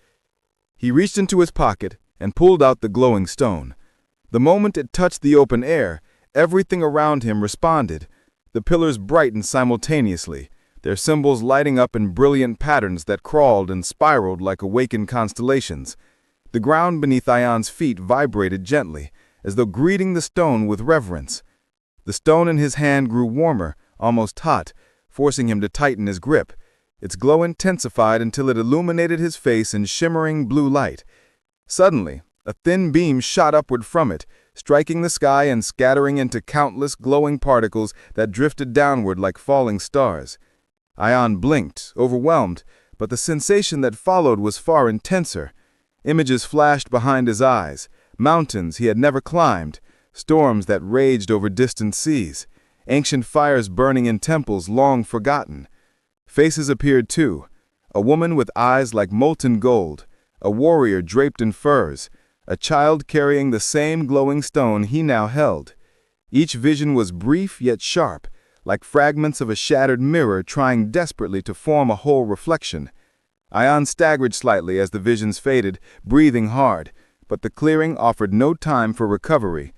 He reached into his pocket and pulled out the glowing stone. The moment it touched the open air, everything around him responded. The pillars brightened simultaneously, their symbols lighting up in brilliant patterns that crawled and spiraled like awakened constellations. The ground beneath Ayaan's feet vibrated gently, as though greeting the stone with reverence. The stone in his hand grew warmer, almost hot, forcing him to tighten his grip. Its glow intensified until it illuminated his face in shimmering blue light. Suddenly, a thin beam shot upward from it, striking the sky and scattering into countless glowing particles that drifted downward like falling stars. Ayaan blinked, overwhelmed, but the sensation that followed was far intenser. Images flashed behind his eyes, mountains he had never climbed, storms that raged over distant seas, ancient fires burning in temples long forgotten. Faces appeared too, a woman with eyes like molten gold, a warrior draped in furs, a child carrying the same glowing stone he now held. Each vision was brief yet sharp, like fragments of a shattered mirror trying desperately to form a whole reflection. Ayaan staggered slightly as the visions faded, breathing hard, but the clearing offered no time for recovery.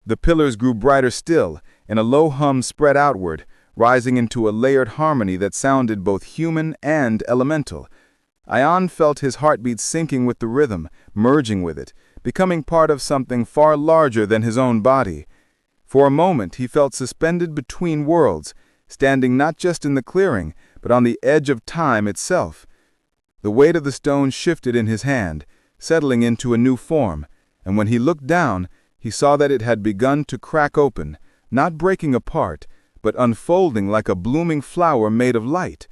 The pillars grew brighter still, and a low hum spread outward, rising into a layered harmony that sounded both human and elemental. Ayaan felt his heartbeat sinking with the rhythm, merging with it, becoming part of something far larger than his own body. For a moment he felt suspended between worlds, standing not just in the clearing, but on the edge of time itself. The weight of the stone shifted in his hand, settling into a new form, and when he looked down, he saw that it had begun to crack open, not breaking apart, but unfolding like a blooming flower made of light.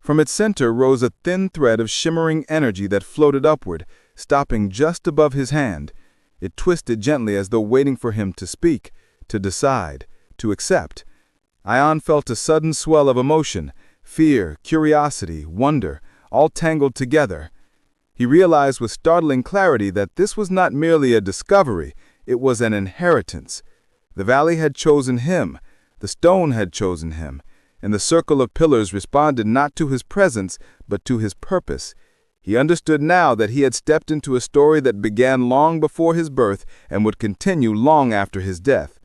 From its center rose a thin thread of shimmering energy that floated upward, stopping just above his hand. It twisted gently as though waiting for him to speak, to decide, to accept. Ayaan felt a sudden swell of emotion, fear, curiosity, wonder, all tangled together. He realized with startling clarity that this was not merely a discovery, it was an inheritance. The valley had chosen him, the stone had chosen him, and the circle of pillars responded not to his presence, but to his purpose. He understood now that he had stepped into a story that began long before his birth and would continue long after his death.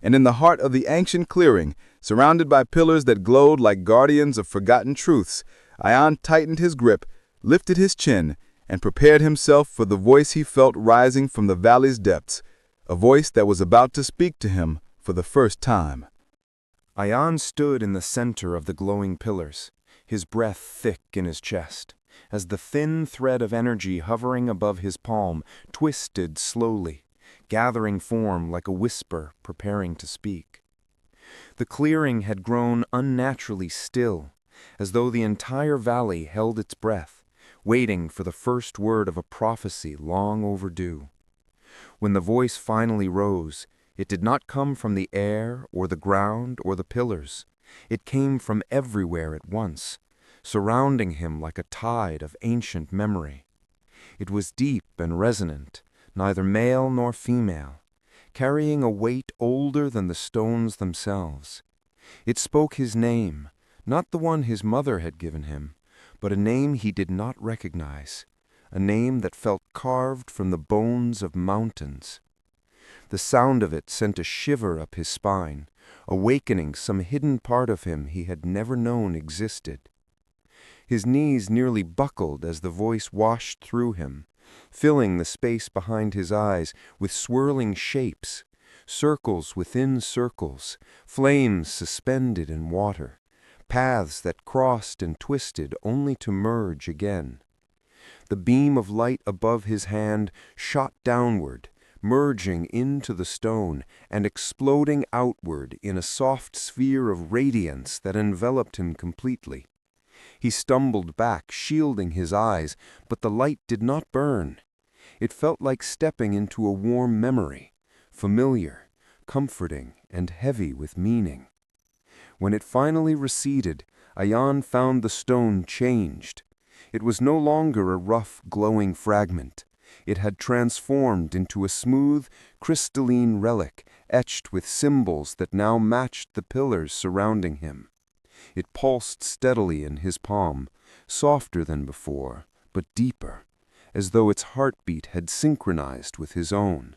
And in the heart of the ancient clearing, surrounded by pillars that glowed like guardians of forgotten truths, Ayaan tightened his grip, lifted his chin, and prepared himself for the voice he felt rising from the valley's depths, a voice that was about to speak to him for the first time. Ayaan stood in the center of the glowing pillars, his breath thick in his chest, as the thin thread of energy hovering above his palm twisted slowly, gathering form like a whisper preparing to speak. The clearing had grown unnaturally still, as though the entire valley held its breath, waiting for the first word of a prophecy long overdue. When the voice finally rose, it did not come from the air or the ground or the pillars. It came from everywhere at once, surrounding him like a tide of ancient memory. It was deep and resonant, neither male nor female, carrying a weight older than the stones themselves. It spoke his name, not the one his mother had given him, but a name he did not recognize, a name that felt carved from the bones of mountains. The sound of it sent a shiver up his spine, awakening some hidden part of him he had never known existed. His knees nearly buckled as the voice washed through him, filling the space behind his eyes with swirling shapes, circles within circles, flames suspended in water, paths that crossed and twisted only to merge again. The beam of light above his hand shot downward, merging into the stone and exploding outward in a soft sphere of radiance that enveloped him completely. He stumbled back, shielding his eyes, but the light did not burn. It felt like stepping into a warm memory, familiar, comforting, and heavy with meaning. When it finally receded, Ayaan found the stone changed. It was no longer a rough, glowing fragment. It had transformed into a smooth, crystalline relic, etched with symbols that now matched the pillars surrounding him. It pulsed steadily in his palm, softer than before, but deeper, as though its heartbeat had synchronized with his own.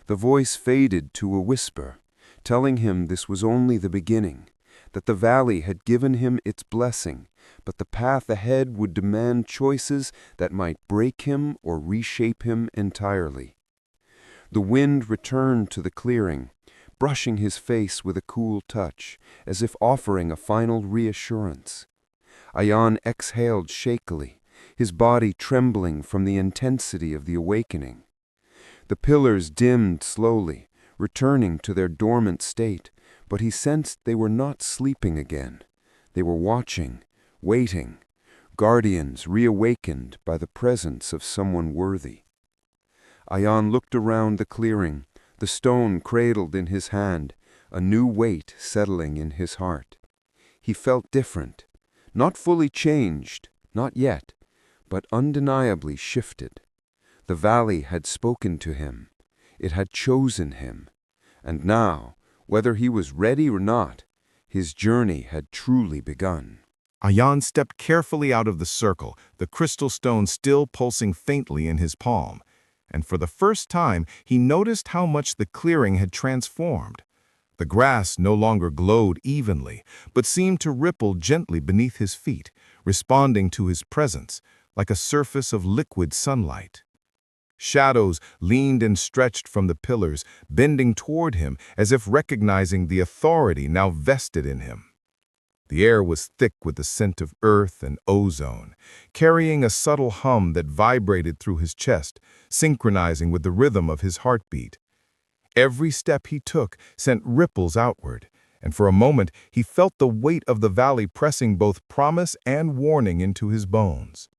The voice faded to a whisper, telling him this was only the beginning, that the valley had given him its blessing, but the path ahead would demand choices that might break him or reshape him entirely. The wind returned to the clearing, brushing his face with a cool touch, as if offering a final reassurance. Ayaan exhaled shakily, his body trembling from the intensity of the awakening. The pillars dimmed slowly, returning to their dormant state, but he sensed they were not sleeping again. They were watching, waiting, guardians reawakened by the presence of someone worthy. Ayaan looked around the clearing, the stone cradled in his hand, a new weight settling in his heart. He felt different, not fully changed, not yet, but undeniably shifted. The valley had spoken to him. It had chosen him. And now, whether he was ready or not, his journey had truly begun. Ayaan stepped carefully out of the circle, the crystal stone still pulsing faintly in his palm. And for the first time, he noticed how much the clearing had transformed. The grass no longer glowed evenly, but seemed to ripple gently beneath his feet, responding to his presence, like a surface of liquid sunlight. Shadows leaned and stretched from the pillars, bending toward him as if recognizing the authority now vested in him. The air was thick with the scent of earth and ozone, carrying a subtle hum that vibrated through his chest, synchronizing with the rhythm of his heartbeat. Every step he took sent ripples outward, and for a moment he felt the weight of the valley pressing both promise and warning into his bones.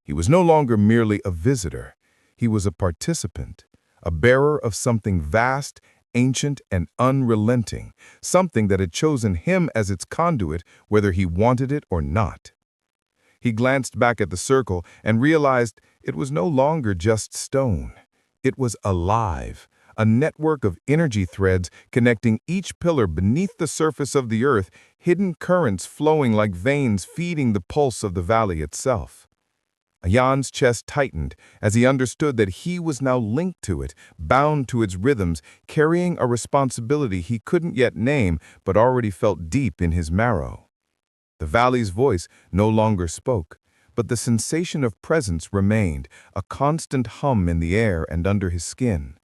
He was no longer merely a visitor. He was a participant, a bearer of something vast, ancient, and unrelenting, something that had chosen him as its conduit, whether he wanted it or not. He glanced back at the circle and realized it was no longer just stone. It was alive, a network of energy threads connecting each pillar beneath the surface of the earth, hidden currents flowing like veins feeding the pulse of the valley itself. Ayaan's chest tightened as he understood that he was now linked to it, bound to its rhythms, carrying a responsibility he couldn't yet name but already felt deep in his marrow. The valley's voice no longer spoke, but the sensation of presence remained, a constant hum in the air and under his skin.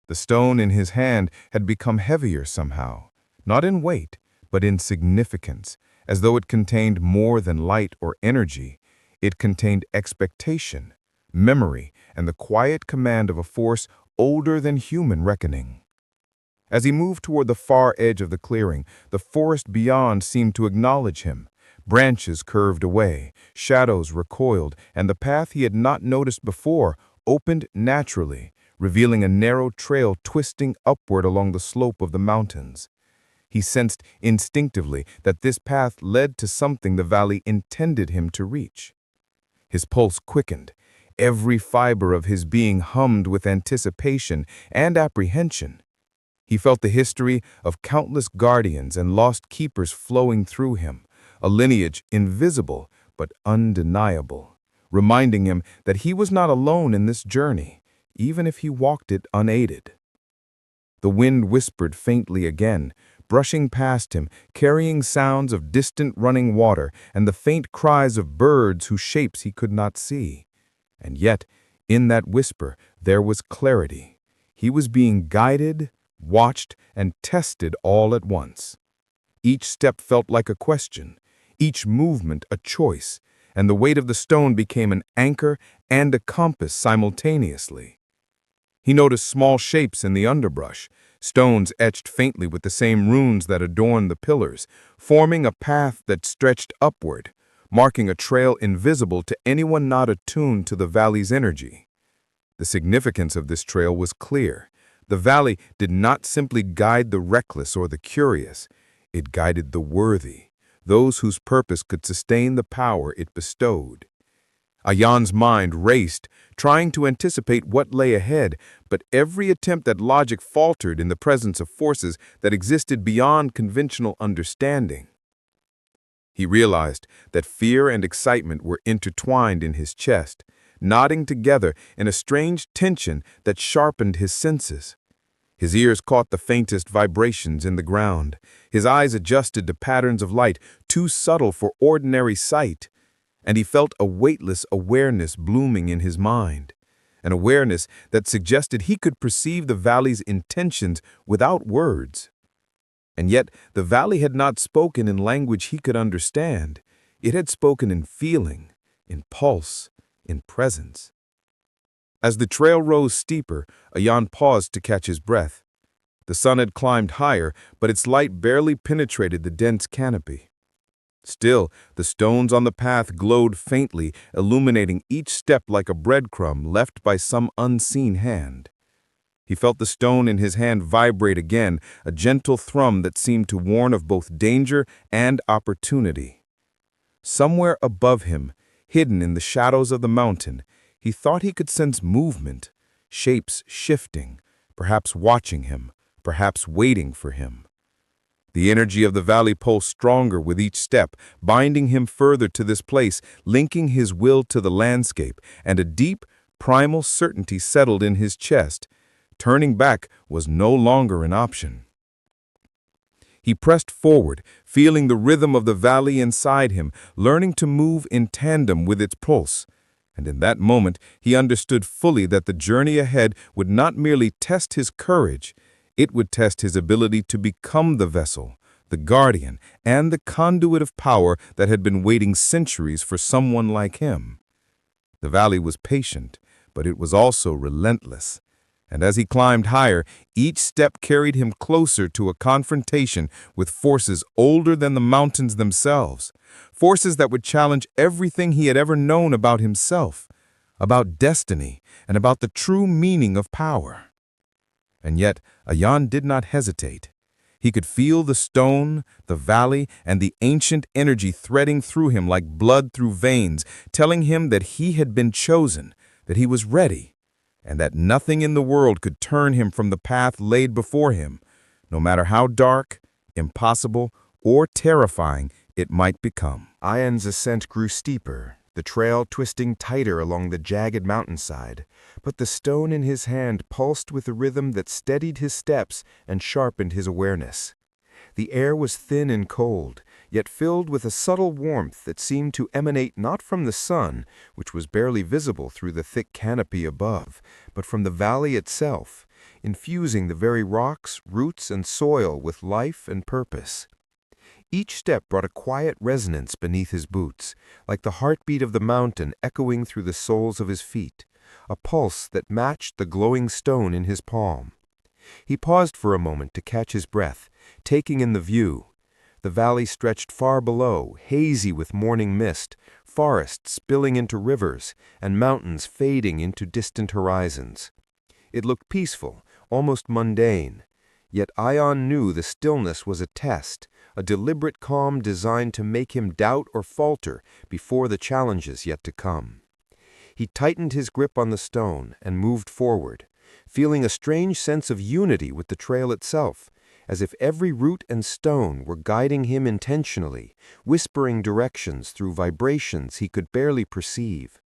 The stone in his hand had become heavier somehow, not in weight, but in significance, as though it contained more than light or energy. It contained expectation, memory, and the quiet command of a force older than human reckoning. As he moved toward the far edge of the clearing, the forest beyond seemed to acknowledge him. Branches curved away, shadows recoiled, and the path he had not noticed before opened naturally, revealing a narrow trail twisting upward along the slope of the mountains. He sensed instinctively that this path led to something the valley intended him to reach. His pulse quickened. Every fiber of his being hummed with anticipation and apprehension. He felt the history of countless guardians and lost keepers flowing through him, a lineage invisible but undeniable, reminding him that he was not alone in this journey, even if he walked it unaided. The wind whispered faintly again, brushing past him, carrying sounds of distant running water and the faint cries of birds whose shapes he could not see. And yet, in that whisper, there was clarity. He was being guided, watched, and tested all at once. Each step felt like a question, each movement a choice, and the weight of the stone became an anchor and a compass simultaneously. He noticed small shapes in the underbrush, stones etched faintly with the same runes that adorned the pillars, forming a path that stretched upward, marking a trail invisible to anyone not attuned to the valley's energy. The significance of this trail was clear. The valley did not simply guide the reckless or the curious. It guided the worthy, those whose purpose could sustain the power it bestowed. Ayaan's mind raced, trying to anticipate what lay ahead, but every attempt at logic faltered in the presence of forces that existed beyond conventional understanding. He realized that fear and excitement were intertwined in his chest, knotting together in a strange tension that sharpened his senses. His ears caught the faintest vibrations in the ground. His eyes adjusted to patterns of light too subtle for ordinary sight. And he felt a weightless awareness blooming in his mind, an awareness that suggested he could perceive the valley's intentions without words. And yet the valley had not spoken in language he could understand. It had spoken in feeling, in pulse, in presence. As the trail rose steeper, Ayaan paused to catch his breath. The sun had climbed higher, but its light barely penetrated the dense canopy. Still, the stones on the path glowed faintly, illuminating each step like a breadcrumb left by some unseen hand. He felt the stone in his hand vibrate again, a gentle thrum that seemed to warn of both danger and opportunity. Somewhere above him, hidden in the shadows of the mountain, he thought he could sense movement, shapes shifting, perhaps watching him, perhaps waiting for him. The energy of the valley pulsed stronger with each step, binding him further to this place, linking his will to the landscape, and a deep, primal certainty settled in his chest. Turning back was no longer an option. He pressed forward, feeling the rhythm of the valley inside him, learning to move in tandem with its pulse. And in that moment, he understood fully that the journey ahead would not merely test his courage, it would test his ability to become the vessel, the guardian, and the conduit of power that had been waiting centuries for someone like him. The valley was patient, but it was also relentless. And as he climbed higher, each step carried him closer to a confrontation with forces older than the mountains themselves, forces that would challenge everything he had ever known about himself, about destiny, and about the true meaning of power. And yet, Ayaan did not hesitate. He could feel the stone, the valley, and the ancient energy threading through him like blood through veins, telling him that he had been chosen, that he was ready, and that nothing in the world could turn him from the path laid before him, no matter how dark, impossible, or terrifying it might become. Ayaan's ascent grew steeper, the trail twisting tighter along the jagged mountainside, but the stone in his hand pulsed with a rhythm that steadied his steps and sharpened his awareness. The air was thin and cold, yet filled with a subtle warmth that seemed to emanate not from the sun, which was barely visible through the thick canopy above, but from the valley itself, infusing the very rocks, roots, and soil with life and purpose. Each step brought a quiet resonance beneath his boots, like the heartbeat of the mountain echoing through the soles of his feet, a pulse that matched the glowing stone in his palm. He paused for a moment to catch his breath, taking in the view. The valley stretched far below, hazy with morning mist, forests spilling into rivers, and mountains fading into distant horizons. It looked peaceful, almost mundane. Yet Ayaan knew the stillness was a test, a deliberate calm designed to make him doubt or falter before the challenges yet to come. He tightened his grip on the stone and moved forward, feeling a strange sense of unity with the trail itself, as if every root and stone were guiding him intentionally, whispering directions through vibrations he could barely perceive.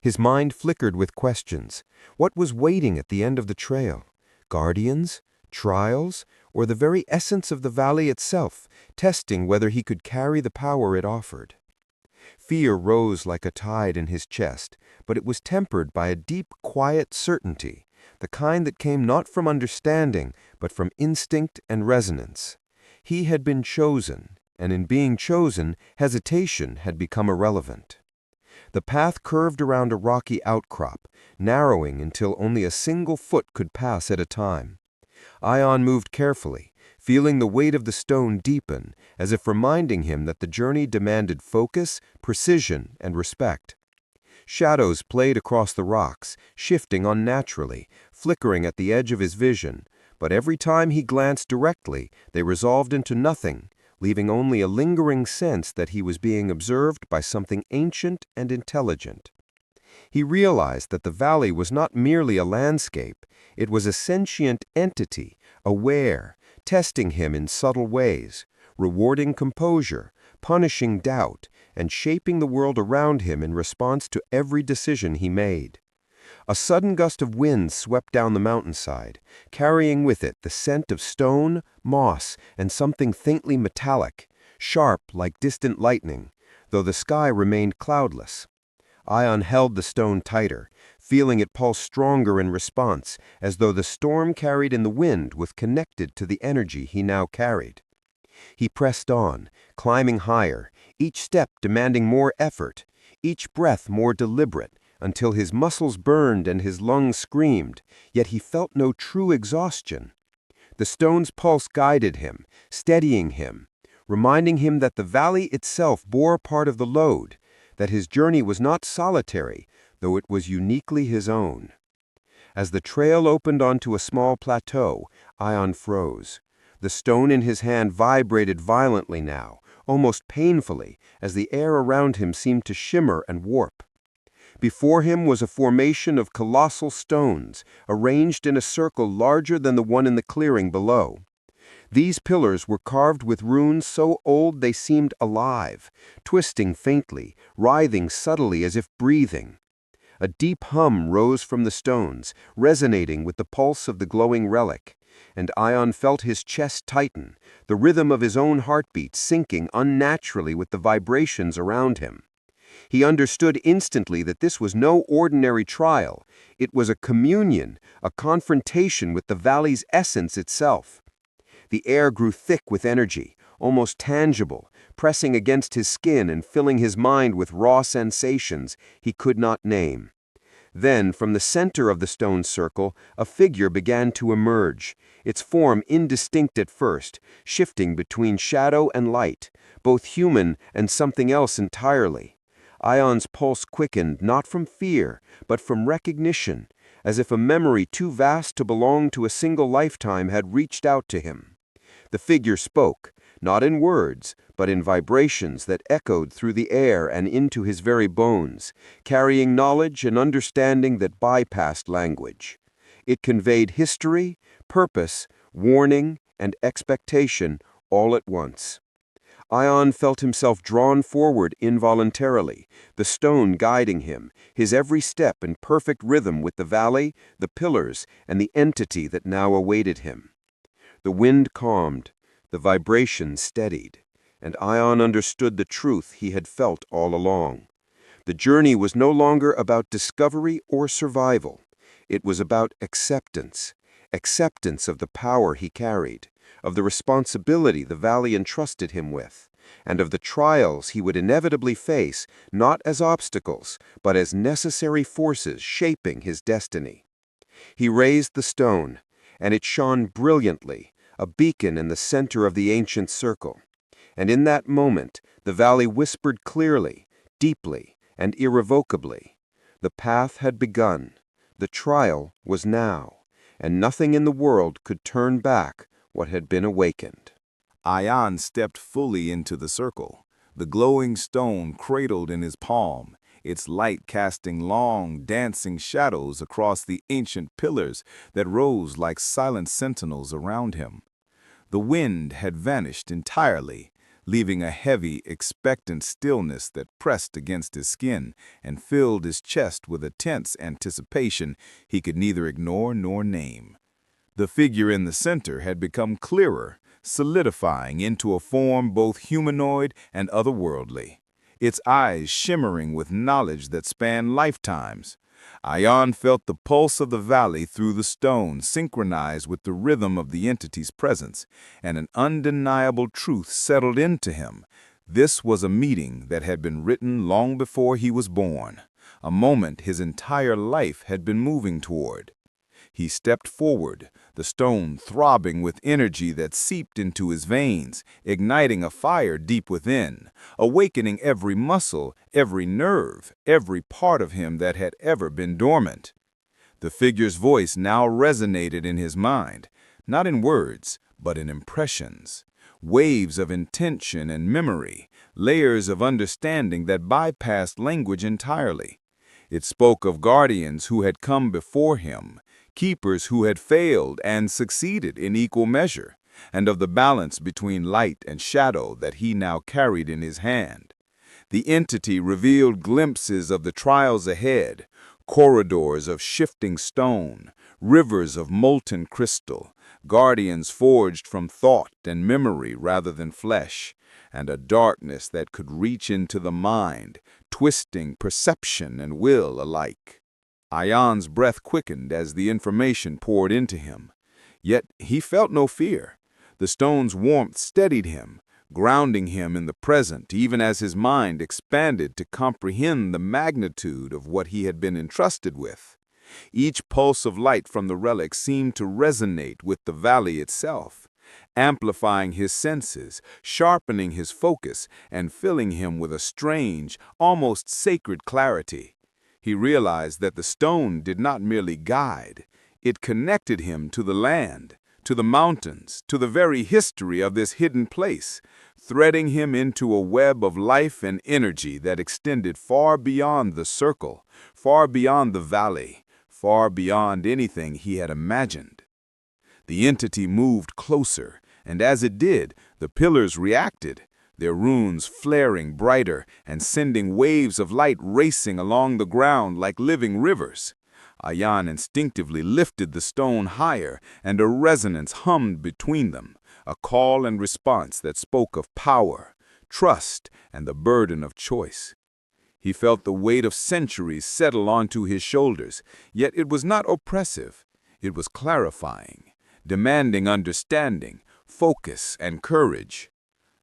His mind flickered with questions. What was waiting at the end of the trail? Guardians? Trials? Or the very essence of the valley itself, testing whether he could carry the power it offered? Fear rose like a tide in his chest, but it was tempered by a deep, quiet certainty, the kind that came not from understanding, but from instinct and resonance. He had been chosen, and in being chosen, hesitation had become irrelevant. The path curved around a rocky outcrop, narrowing until only a single foot could pass at a time. Ayaan moved carefully, feeling the weight of the stone deepen, as if reminding him that the journey demanded focus, precision, and respect. Shadows played across the rocks, shifting unnaturally, flickering at the edge of his vision, but every time he glanced directly, they resolved into nothing, leaving only a lingering sense that he was being observed by something ancient and intelligent. He realized that the valley was not merely a landscape, it was a sentient entity, aware, testing him in subtle ways, rewarding composure, punishing doubt, and shaping the world around him in response to every decision he made. A sudden gust of wind swept down the mountainside, carrying with it the scent of stone, moss, and something faintly metallic, sharp like distant lightning, though the sky remained cloudless. Ayaan held the stone tighter, feeling it pulse stronger in response, as though the storm carried in the wind was connected to the energy he now carried. He pressed on, climbing higher, each step demanding more effort, each breath more deliberate, until his muscles burned and his lungs screamed, yet he felt no true exhaustion. The stone's pulse guided him, steadying him, reminding him that the valley itself bore a part of the load, that his journey was not solitary, though it was uniquely his own. As the trail opened onto a small plateau, Ayaan froze. The stone in his hand vibrated violently now, almost painfully, as the air around him seemed to shimmer and warp. Before him was a formation of colossal stones, arranged in a circle larger than the one in the clearing below. These pillars were carved with runes so old they seemed alive, twisting faintly, writhing subtly as if breathing. A deep hum rose from the stones, resonating with the pulse of the glowing relic, and Ayaan felt his chest tighten, the rhythm of his own heartbeat syncing unnaturally with the vibrations around him. He understood instantly that this was no ordinary trial. It was a communion, a confrontation with the valley's essence itself. The air grew thick with energy, almost tangible, pressing against his skin and filling his mind with raw sensations he could not name. Then, from the center of the stone circle, a figure began to emerge, its form indistinct at first, shifting between shadow and light, both human and something else entirely. Ayaan's pulse quickened not from fear, but from recognition, as if a memory too vast to belong to a single lifetime had reached out to him. The figure spoke, not in words, but in vibrations that echoed through the air and into his very bones, carrying knowledge and understanding that bypassed language. It conveyed history, purpose, warning, and expectation all at once. Ayaan felt himself drawn forward involuntarily, the stone guiding him, his every step in perfect rhythm with the valley, the pillars, and the entity that now awaited him. The wind calmed, the vibration steadied, and Ayaan understood the truth he had felt all along. The journey was no longer about discovery or survival. It was about acceptance, acceptance of the power he carried, of the responsibility the valley entrusted him with, and of the trials he would inevitably face not as obstacles, but as necessary forces shaping his destiny. He raised the stone, and it shone brilliantly, a beacon in the center of the ancient circle. And in that moment, the valley whispered clearly, deeply, and irrevocably. The path had begun. The trial was now, and nothing in the world could turn back what had been awakened. Ayaan stepped fully into the circle, the glowing stone cradled in his palm, its light casting long, dancing shadows across the ancient pillars that rose like silent sentinels around him. The wind had vanished entirely, leaving a heavy, expectant stillness that pressed against his skin and filled his chest with a tense anticipation he could neither ignore nor name. The figure in the center had become clearer, solidifying into a form both humanoid and otherworldly, its eyes shimmering with knowledge that spanned lifetimes. Ayaan felt the pulse of the valley through the stone synchronized with the rhythm of the entity's presence, and an undeniable truth settled into him. This was a meeting that had been written long before he was born, a moment his entire life had been moving toward. He stepped forward, the stone throbbing with energy that seeped into his veins, igniting a fire deep within, awakening every muscle, every nerve, every part of him that had ever been dormant. The figure's voice now resonated in his mind, not in words, but in impressions, waves of intention and memory, layers of understanding that bypassed language entirely. It spoke of guardians who had come before him, keepers who had failed and succeeded in equal measure, and of the balance between light and shadow that he now carried in his hand. The entity revealed glimpses of the trials ahead, Corridors of shifting stone, rivers of molten crystal, guardians forged from thought and memory rather than flesh, and a darkness that could reach into the mind, twisting perception and will alike. Ayaan's breath quickened as the information poured into him. Yet he felt no fear. The stone's warmth steadied him, grounding him in the present even as his mind expanded to comprehend the magnitude of what he had been entrusted with. Each pulse of light from the relic seemed to resonate with the valley itself, amplifying his senses, sharpening his focus, and filling him with a strange, almost sacred clarity. He realized that the stone did not merely guide, it connected him to the land, to the mountains, to the very history of this hidden place, threading him into a web of life and energy that extended far beyond the circle, far beyond the valley, far beyond anything he had imagined. The entity moved closer, and as it did, the pillars reacted, their runes flaring brighter and sending waves of light racing along the ground like living rivers. Ayaan instinctively lifted the stone higher, and a resonance hummed between them, a call and response that spoke of power, trust, and the burden of choice. He felt the weight of centuries settle onto his shoulders, yet it was not oppressive. It was clarifying, demanding understanding, focus, and courage.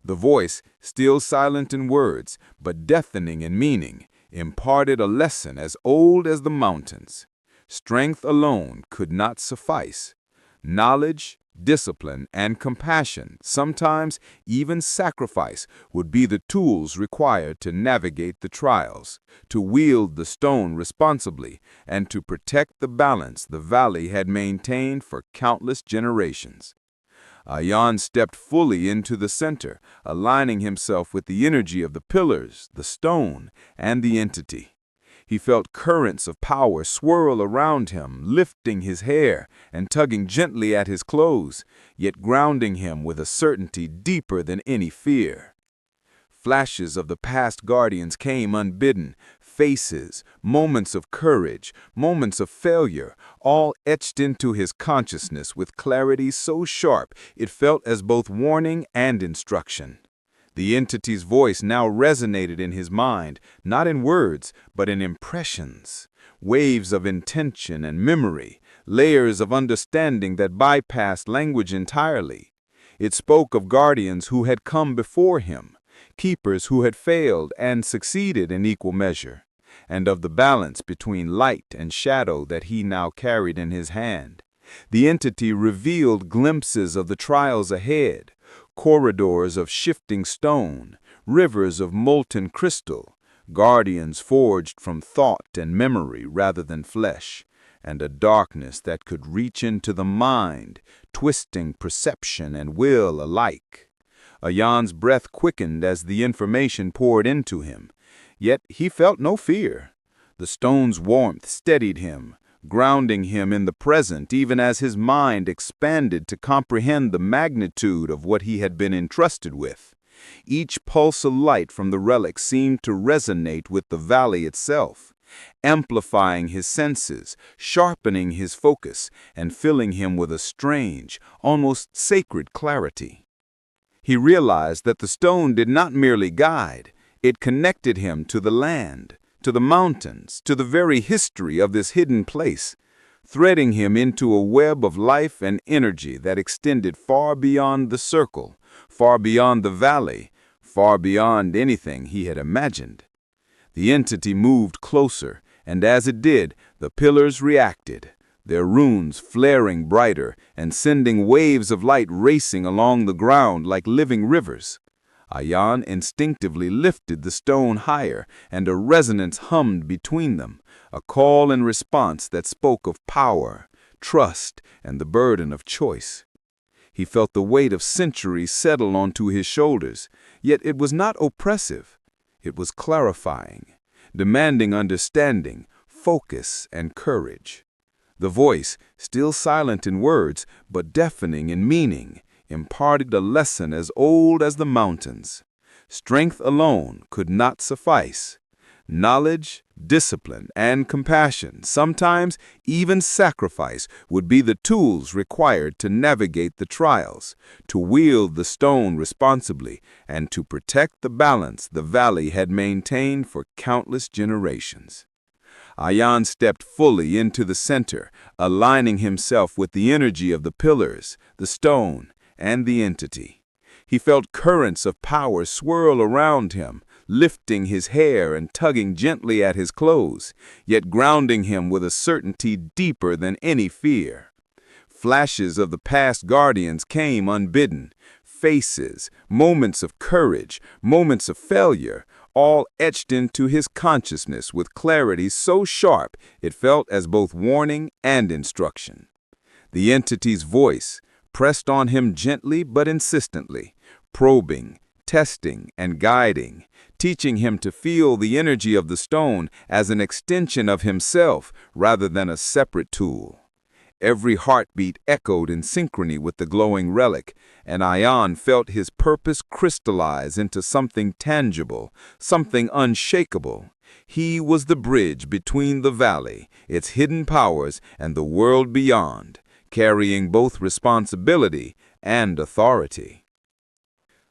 The voice, still silent in words, but deafening in meaning, imparted a lesson as old as the mountains. Strength alone could not suffice. Knowledge, discipline, and compassion, sometimes even sacrifice, would be the tools required to navigate the trials, to wield the stone responsibly, and to protect the balance the valley had maintained for countless generations. Ayaan stepped fully into the center, aligning himself with the energy of the pillars, the stone, and the entity. He felt currents of power swirl around him, lifting his hair and tugging gently at his clothes, yet grounding him with a certainty deeper than any fear. Flashes of the past guardians came unbidden, faces, moments of courage, moments of failure, all etched into his consciousness with clarity so sharp it felt as both warning and instruction. The entity's voice now resonated in his mind, not in words, but in impressions, waves of intention and memory, layers of understanding that bypassed language entirely. It spoke of guardians who had come before him, keepers who had failed and succeeded in equal measure, and of the balance between light and shadow that he now carried in his hand. The entity revealed glimpses of the trials ahead, corridors of shifting stone, rivers of molten crystal, guardians forged from thought and memory rather than flesh, and a darkness that could reach into the mind, twisting perception and will alike. Ayaan's breath quickened as the information poured into him, yet he felt no fear. The stone's warmth steadied him, grounding him in the present even as his mind expanded to comprehend the magnitude of what he had been entrusted with. Each pulse of light from the relic seemed to resonate with the valley itself, amplifying his senses, sharpening his focus, and filling him with a strange, almost sacred clarity. He realized that the stone did not merely guide, it connected him to the land, to the mountains, to the very history of this hidden place, threading him into a web of life and energy that extended far beyond the circle, far beyond the valley, far beyond anything he had imagined. The entity moved closer, and as it did, the pillars reacted, their runes flaring brighter and sending waves of light racing along the ground like living rivers. Ayaan instinctively lifted the stone higher, and a resonance hummed between them, a call and response that spoke of power, trust, and the burden of choice. He felt the weight of centuries settle onto his shoulders, yet it was not oppressive. It was clarifying, demanding understanding, focus, and courage. The voice, still silent in words, but deafening in meaning, imparted a lesson as old as the mountains. Strength alone could not suffice. Knowledge, discipline, and compassion, sometimes even sacrifice, would be the tools required to navigate the trials, to wield the stone responsibly, and to protect the balance the valley had maintained for countless generations. Ayaan stepped fully into the center, aligning himself with the energy of the pillars, the stone, and the entity. He felt currents of power swirl around him, lifting his hair and tugging gently at his clothes, yet grounding him with a certainty deeper than any fear. Flashes of the past guardians came unbidden, faces, moments of courage, moments of failure, all etched into his consciousness with clarity so sharp it felt as both warning and instruction. The entity's voice pressed on him gently but insistently, probing, testing, and guiding, teaching him to feel the energy of the stone as an extension of himself rather than a separate tool. Every heartbeat echoed in synchrony with the glowing relic, and Ayaan felt his purpose crystallize into something tangible, something unshakable. He was the bridge between the valley, its hidden powers, and the world beyond, carrying both responsibility and authority.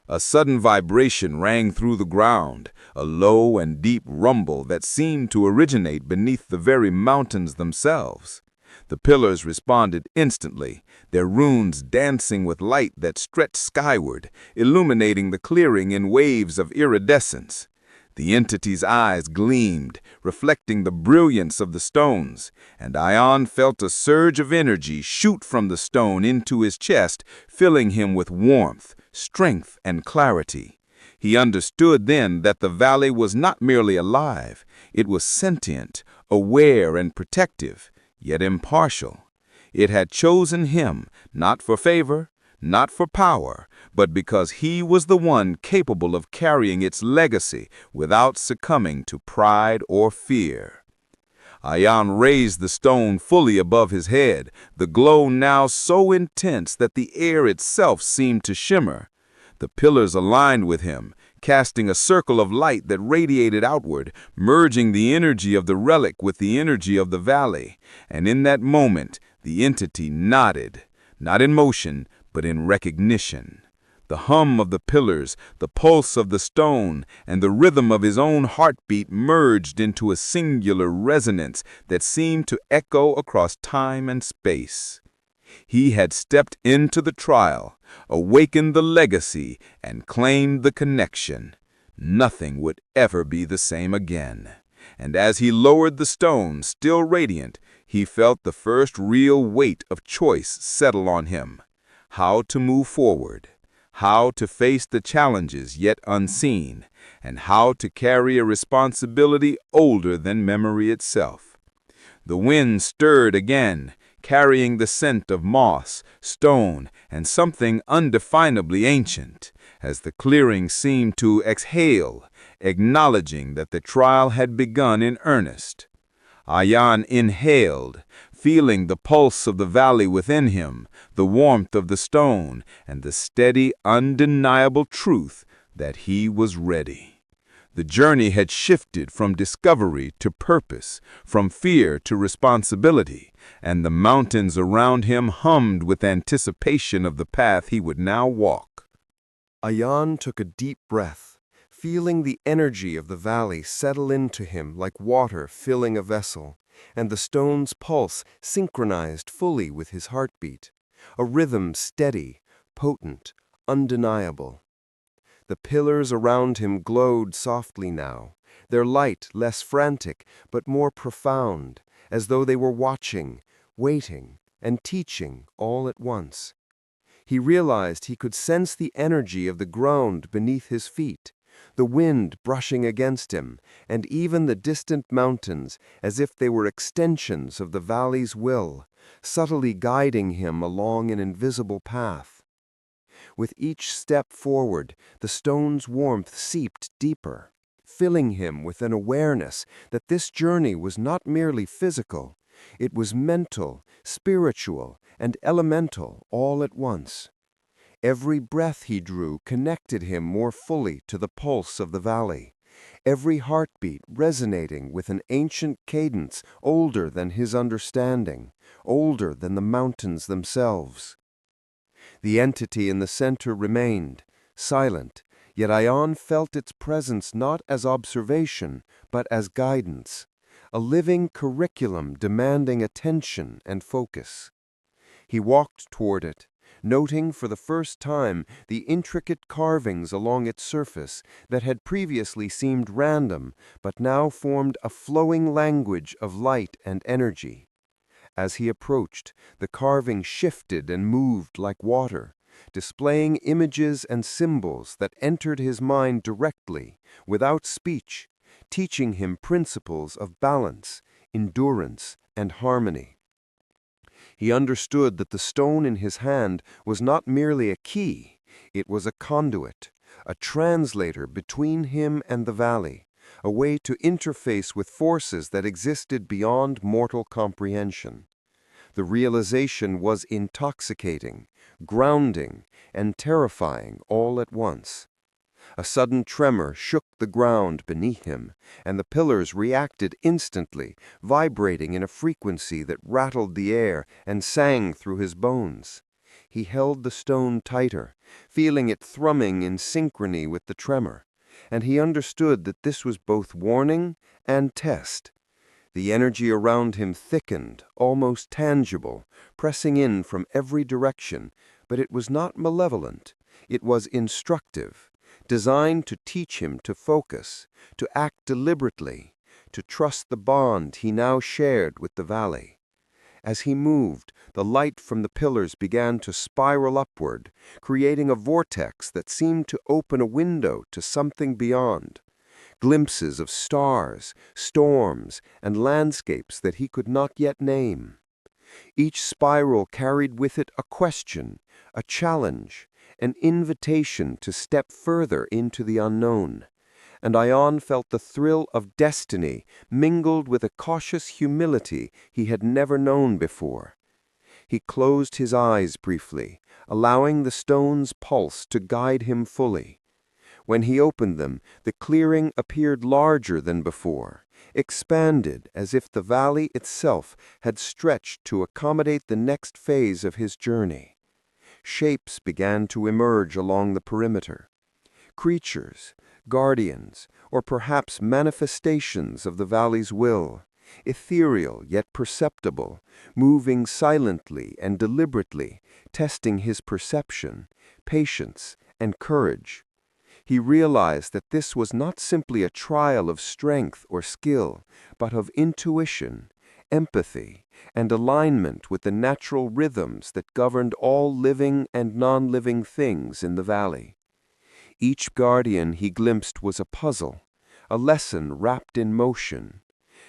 A sudden vibration rang through the ground, a low and deep rumble that seemed to originate beneath the very mountains themselves. The pillars responded instantly, their runes dancing with light that stretched skyward, illuminating the clearing in waves of iridescence. The entity's eyes gleamed, reflecting the brilliance of the stones, and Ayaan felt a surge of energy shoot from the stone into his chest, filling him with warmth, strength, and clarity. He understood then that the valley was not merely alive, it was sentient, aware, and protective, yet impartial. It had chosen him, not for favor, not for power, but because he was the one capable of carrying its legacy without succumbing to pride or fear. Ayaan raised the stone fully above his head, the glow now so intense that the air itself seemed to shimmer. The pillars aligned with him, casting a circle of light that radiated outward, merging the energy of the relic with the energy of the valley. And in that moment, the entity nodded, not in motion, but in recognition. The hum of the pillars, the pulse of the stone, and the rhythm of his own heartbeat merged into a singular resonance that seemed to echo across time and space. He had stepped into the trial, awakened the legacy, and claimed the connection. Nothing would ever be the same again. And as he lowered the stone, still radiant, he felt the first real weight of choice settle on him. How to move forward, how to face the challenges yet unseen, and how to carry a responsibility older than memory itself. The wind stirred again, carrying the scent of moss, stone, and something undefinably ancient, as the clearing seemed to exhale, acknowledging that the trial had begun in earnest. Ayaan inhaled, feeling the pulse of the valley within him, the warmth of the stone, and the steady, undeniable truth that he was ready. The journey had shifted from discovery to purpose, from fear to responsibility, and the mountains around him hummed with anticipation of the path he would now walk. Ayaan took a deep breath, feeling the energy of the valley settle into him like water filling a vessel, and the stone's pulse synchronized fully with his heartbeat, a rhythm steady, potent, undeniable. The pillars around him glowed softly now, their light less frantic but more profound, as though they were watching, waiting, and teaching all at once. He realized he could sense the energy of the ground beneath his feet, the wind brushing against him, and even the distant mountains as if they were extensions of the valley's will, subtly guiding him along an invisible path. With each step forward, the stone's warmth seeped deeper, filling him with an awareness that this journey was not merely physical, it was mental, spiritual, and elemental all at once. Every breath he drew connected him more fully to the pulse of the valley, every heartbeat resonating with an ancient cadence older than his understanding, older than the mountains themselves. The entity in the center remained, silent, yet Ayaan felt its presence not as observation, but as guidance, a living curriculum demanding attention and focus. He walked toward it, noting for the first time the intricate carvings along its surface that had previously seemed random, but now formed a flowing language of light and energy. As he approached, the carving shifted and moved like water, displaying images and symbols that entered his mind directly, without speech, teaching him principles of balance, endurance, and harmony. He understood that the stone in his hand was not merely a key, it was a conduit, a translator between him and the valley, a way to interface with forces that existed beyond mortal comprehension. The realization was intoxicating, grounding, and terrifying all at once. A sudden tremor shook the ground beneath him, and the pillars reacted instantly, vibrating in a frequency that rattled the air and sang through his bones. He held the stone tighter, feeling it thrumming in synchrony with the tremor, and he understood that this was both warning and test. The energy around him thickened, almost tangible, pressing in from every direction, but it was not malevolent. It was instructive, designed to teach him to focus, to act deliberately, to trust the bond he now shared with the valley. As he moved, the light from the pillars began to spiral upward, creating a vortex that seemed to open a window to something beyond. Glimpses of stars, storms, and landscapes that he could not yet name. Each spiral carried with it a question, a challenge, an invitation to step further into the unknown. And Ayaan felt the thrill of destiny mingled with a cautious humility he had never known before. He closed his eyes briefly, allowing the stone's pulse to guide him fully. When he opened them, the clearing appeared larger than before, expanded as if the valley itself had stretched to accommodate the next phase of his journey. Shapes began to emerge along the perimeter. Creatures, guardians, or perhaps manifestations of the valley's will, ethereal yet perceptible, moving silently and deliberately, testing his perception, patience, and courage. He realized that this was not simply a trial of strength or skill, but of intuition, empathy, and alignment with the natural rhythms that governed all living and non-living things in the valley. Each guardian he glimpsed was a puzzle, a lesson wrapped in motion,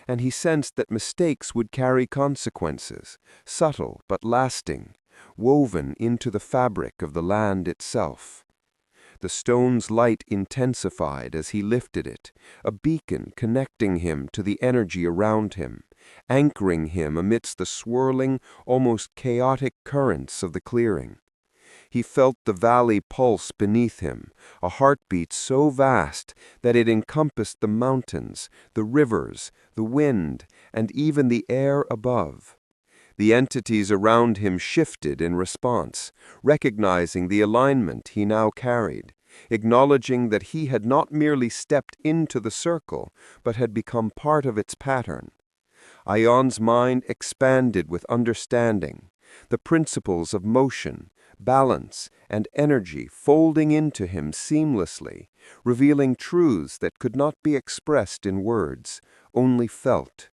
and he sensed that mistakes would carry consequences, subtle but lasting, woven into the fabric of the land itself. The stone's light intensified as he lifted it, a beacon connecting him to the energy around him, anchoring him amidst the swirling, almost chaotic currents of the clearing. He felt the valley pulse beneath him, a heartbeat so vast that it encompassed the mountains, the rivers, the wind, and even the air above. The entities around him shifted in response, recognizing the alignment he now carried, acknowledging that he had not merely stepped into the circle, but had become part of its pattern. Ayaan's mind expanded with understanding, the principles of motion, balance, and energy folding into him seamlessly, revealing truths that could not be expressed in words, only felt.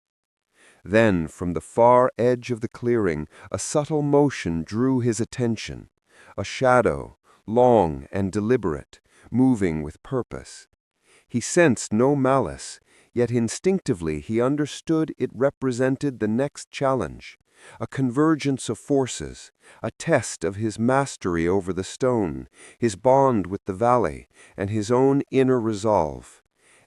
Then, from the far edge of the clearing, a subtle motion drew his attention, a shadow, long and deliberate, moving with purpose. He sensed no malice, yet instinctively he understood it represented the next challenge, a convergence of forces, a test of his mastery over the stone, his bond with the valley, and his own inner resolve.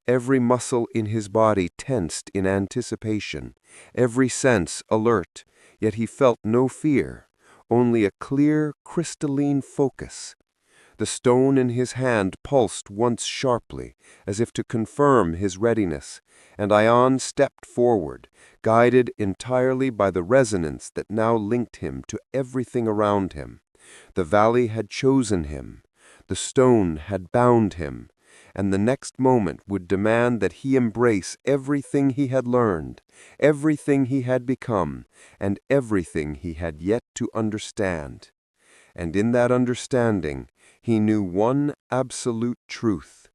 Every muscle in his body tensed in anticipation, every sense alert, yet he felt no fear, only a clear, crystalline focus. The stone in his hand pulsed once sharply, as if to confirm his readiness, and Ayaan stepped forward, guided entirely by the resonance that now linked him to everything around him. The valley had chosen him. The stone had bound him, and the next moment would demand that he embrace everything he had learned, everything he had become, and everything he had yet to understand. And in that understanding, he knew one absolute truth.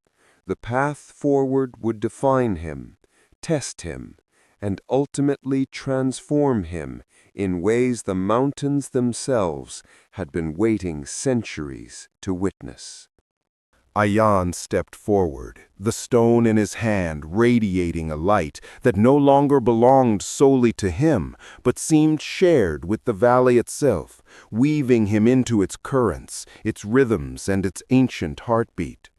The path forward would define him, test him, and ultimately transform him in ways the mountains themselves had been waiting centuries to witness. Ayaan stepped forward, the stone in his hand radiating a light that no longer belonged solely to him, but seemed shared with the valley itself, weaving him into its currents, its rhythms, and its ancient heartbeat.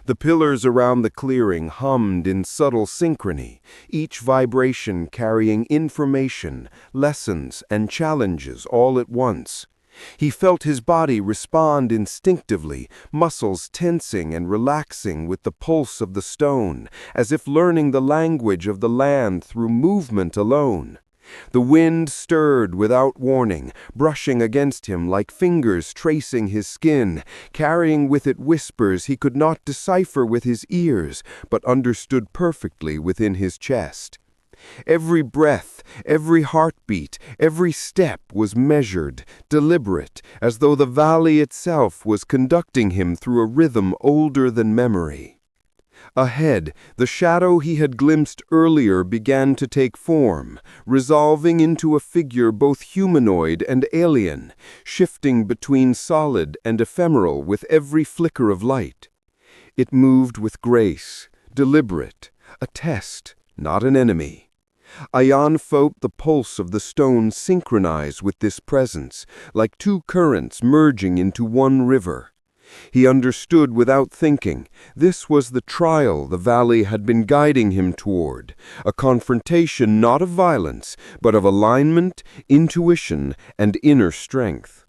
The pillars around the clearing hummed in subtle synchrony, each vibration carrying information, lessons, and challenges all at once. He felt his body respond instinctively, muscles tensing and relaxing with the pulse of the stone, as if learning the language of the land through movement alone. The wind stirred without warning, brushing against him like fingers tracing his skin, carrying with it whispers he could not decipher with his ears, but understood perfectly within his chest. Every breath, every heartbeat, every step was measured, deliberate, as though the valley itself was conducting him through a rhythm older than memory. Ahead, the shadow he had glimpsed earlier began to take form, resolving into a figure both humanoid and alien, shifting between solid and ephemeral with every flicker of light. It moved with grace, deliberate, a test, not an enemy. Ayaan felt the pulse of the stone synchronize with this presence, like two currents merging into one river. He understood without thinking. This was the trial the valley had been guiding him toward, a confrontation not of violence, but of alignment, intuition, and inner strength.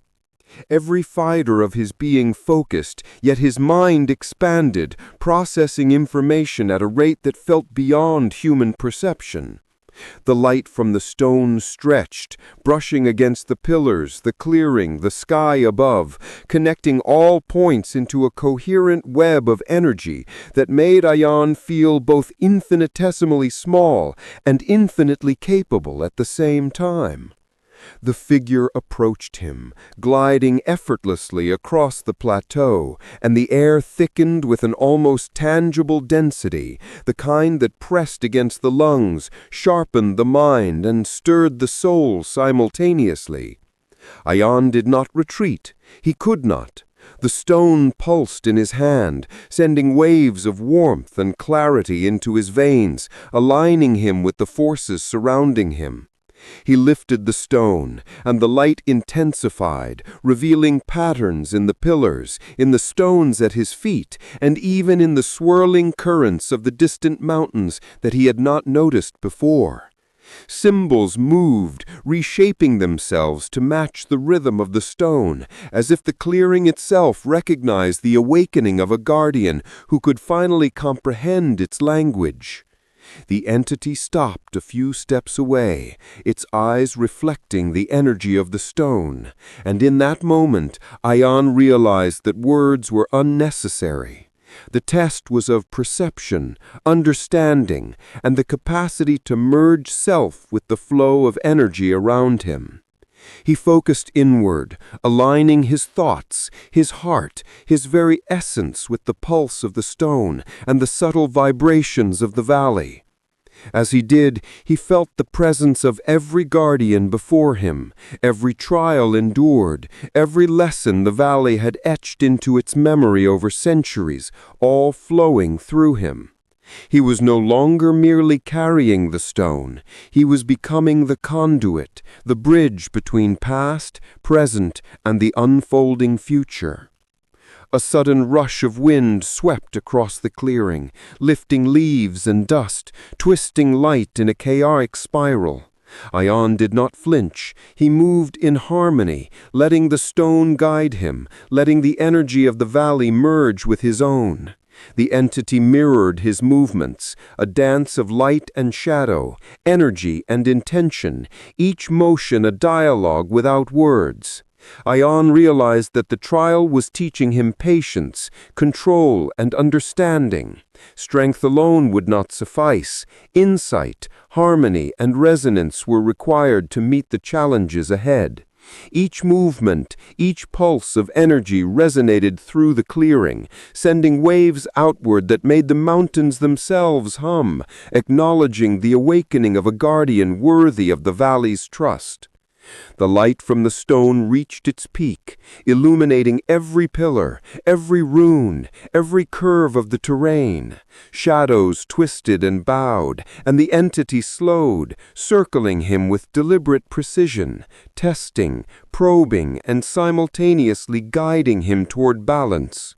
Every fiber of his being focused, yet his mind expanded, processing information at a rate that felt beyond human perception. The light from the stone stretched, brushing against the pillars, the clearing, the sky above, connecting all points into a coherent web of energy that made Ayaan feel both infinitesimally small and infinitely capable at the same time. The figure approached him, gliding effortlessly across the plateau, and the air thickened with an almost tangible density, the kind that pressed against the lungs, sharpened the mind, and stirred the soul simultaneously. Ayaan did not retreat. He could not. The stone pulsed in his hand, sending waves of warmth and clarity into his veins, aligning him with the forces surrounding him. He lifted the stone, and the light intensified, revealing patterns in the pillars, in the stones at his feet, and even in the swirling currents of the distant mountains that he had not noticed before. Symbols moved, reshaping themselves to match the rhythm of the stone, as if the clearing itself recognized the awakening of a guardian who could finally comprehend its language. The entity stopped a few steps away, its eyes reflecting the energy of the stone, and in that moment Ayaan realized that words were unnecessary. The test was of perception, understanding, and the capacity to merge self with the flow of energy around him. He focused inward, aligning his thoughts, his heart, his very essence with the pulse of the stone and the subtle vibrations of the valley. As he did, he felt the presence of every guardian before him, every trial endured, every lesson the valley had etched into its memory over centuries, all flowing through him. He was no longer merely carrying the stone. He was becoming the conduit, the bridge between past, present, and the unfolding future. A sudden rush of wind swept across the clearing, lifting leaves and dust, twisting light in a chaotic spiral. Ayaan did not flinch. He moved in harmony, letting the stone guide him, letting the energy of the valley merge with his own. The entity mirrored his movements, a dance of light and shadow, energy and intention, each motion a dialogue without words. Ayaan realized that the trial was teaching him patience, control, and understanding. Strength alone would not suffice. Insight, harmony, and resonance were required to meet the challenges ahead. Each movement, each pulse of energy resonated through the clearing, sending waves outward that made the mountains themselves hum, acknowledging the awakening of a guardian worthy of the valley's trust. The light from the stone reached its peak, illuminating every pillar, every rune, every curve of the terrain. Shadows twisted and bowed, and the entity slowed, circling him with deliberate precision, testing, probing, and simultaneously guiding him toward balance.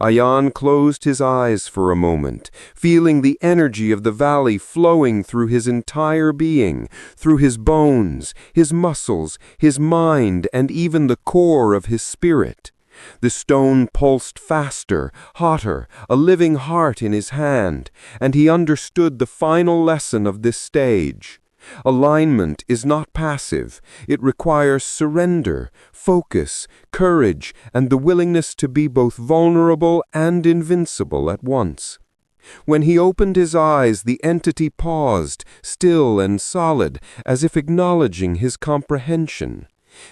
Ayaan closed his eyes for a moment, feeling the energy of the valley flowing through his entire being, through his bones, his muscles, his mind, and even the core of his spirit. The stone pulsed faster, hotter, a living heart in his hand, and he understood the final lesson of this stage. Alignment is not passive. It requires surrender, focus, courage, and the willingness to be both vulnerable and invincible at once. When he opened his eyes, the entity paused, still and solid, as if acknowledging his comprehension.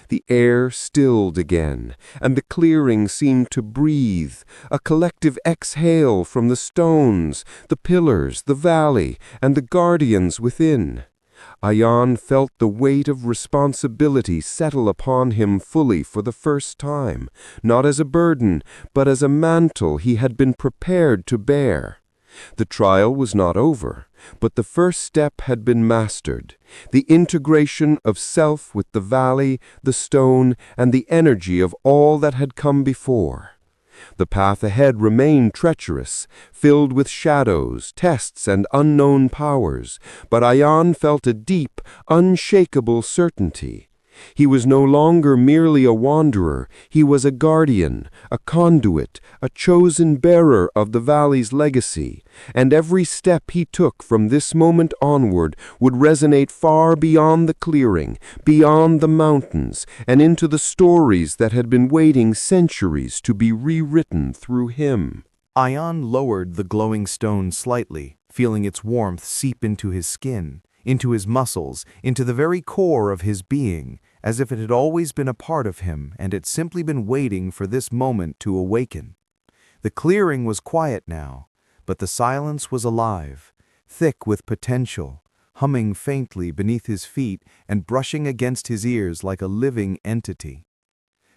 The air stilled again, and the clearing seemed to breathe, a collective exhale from the stones, the pillars, the valley, and the guardians within. Ayaan felt the weight of responsibility settle upon him fully for the first time, not as a burden, but as a mantle he had been prepared to bear. The trial was not over, but the first step had been mastered, the integration of self with the valley, the stone, and the energy of all that had come before. The path ahead remained treacherous, filled with shadows, tests, and unknown powers, but Ayaan felt a deep, unshakable certainty. He was no longer merely a wanderer, he was a guardian, a conduit, a chosen bearer of the valley's legacy, and every step he took from this moment onward would resonate far beyond the clearing, beyond the mountains, and into the stories that had been waiting centuries to be rewritten through him. Ayaan lowered the glowing stone slightly, feeling its warmth seep into his skin, into his muscles, into the very core of his being, as if it had always been a part of him and had simply been waiting for this moment to awaken. The clearing was quiet now, but the silence was alive, thick with potential, humming faintly beneath his feet and brushing against his ears like a living entity.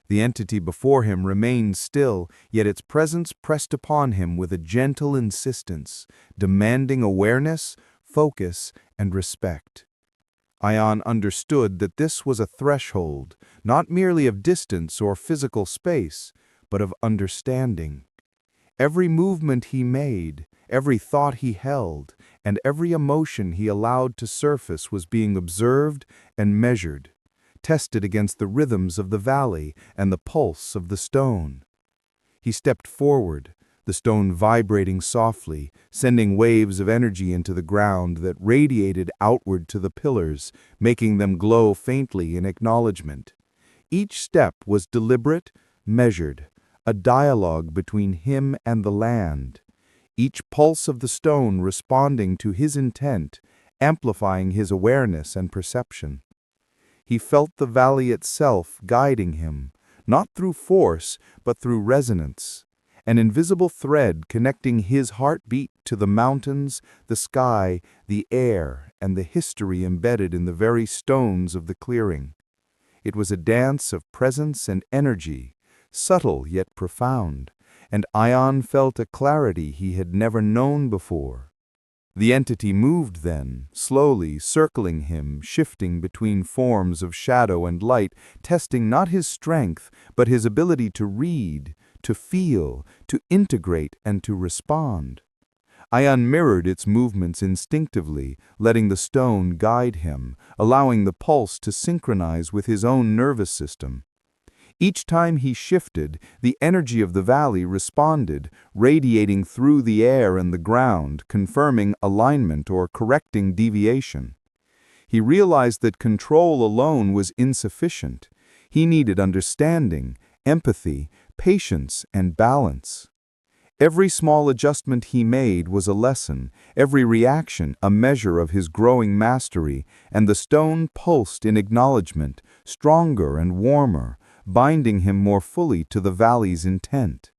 The entity before him remained still, yet its presence pressed upon him with a gentle insistence, demanding awareness, focus, and respect. Ayaan understood that this was a threshold, not merely of distance or physical space, but of understanding. Every movement he made, every thought he held, and every emotion he allowed to surface was being observed and measured, tested against the rhythms of the valley and the pulse of the stone. He stepped forward, the stone vibrating softly, sending waves of energy into the ground that radiated outward to the pillars, making them glow faintly in acknowledgement. Each step was deliberate, measured, a dialogue between him and the land. Each pulse of the stone responding to his intent, amplifying his awareness and perception. He felt the valley itself guiding him, not through force, but through resonance. An invisible thread connecting his heartbeat to the mountains, the sky, the air, and the history embedded in the very stones of the clearing. It was a dance of presence and energy, subtle yet profound, and Ayaan felt a clarity he had never known before. The entity moved then, slowly circling him, shifting between forms of shadow and light, testing not his strength, but his ability to read, to feel, to integrate, and to respond. Ayaan mirrored its movements instinctively, letting the stone guide him, allowing the pulse to synchronize with his own nervous system. Each time he shifted, the energy of the valley responded, radiating through the air and the ground, confirming alignment or correcting deviation. He realized that control alone was insufficient. He needed understanding, empathy, patience, and balance. Every small adjustment he made was a lesson, every reaction a measure of his growing mastery, and the stone pulsed in acknowledgement, stronger and warmer, binding him more fully to the valley's intent.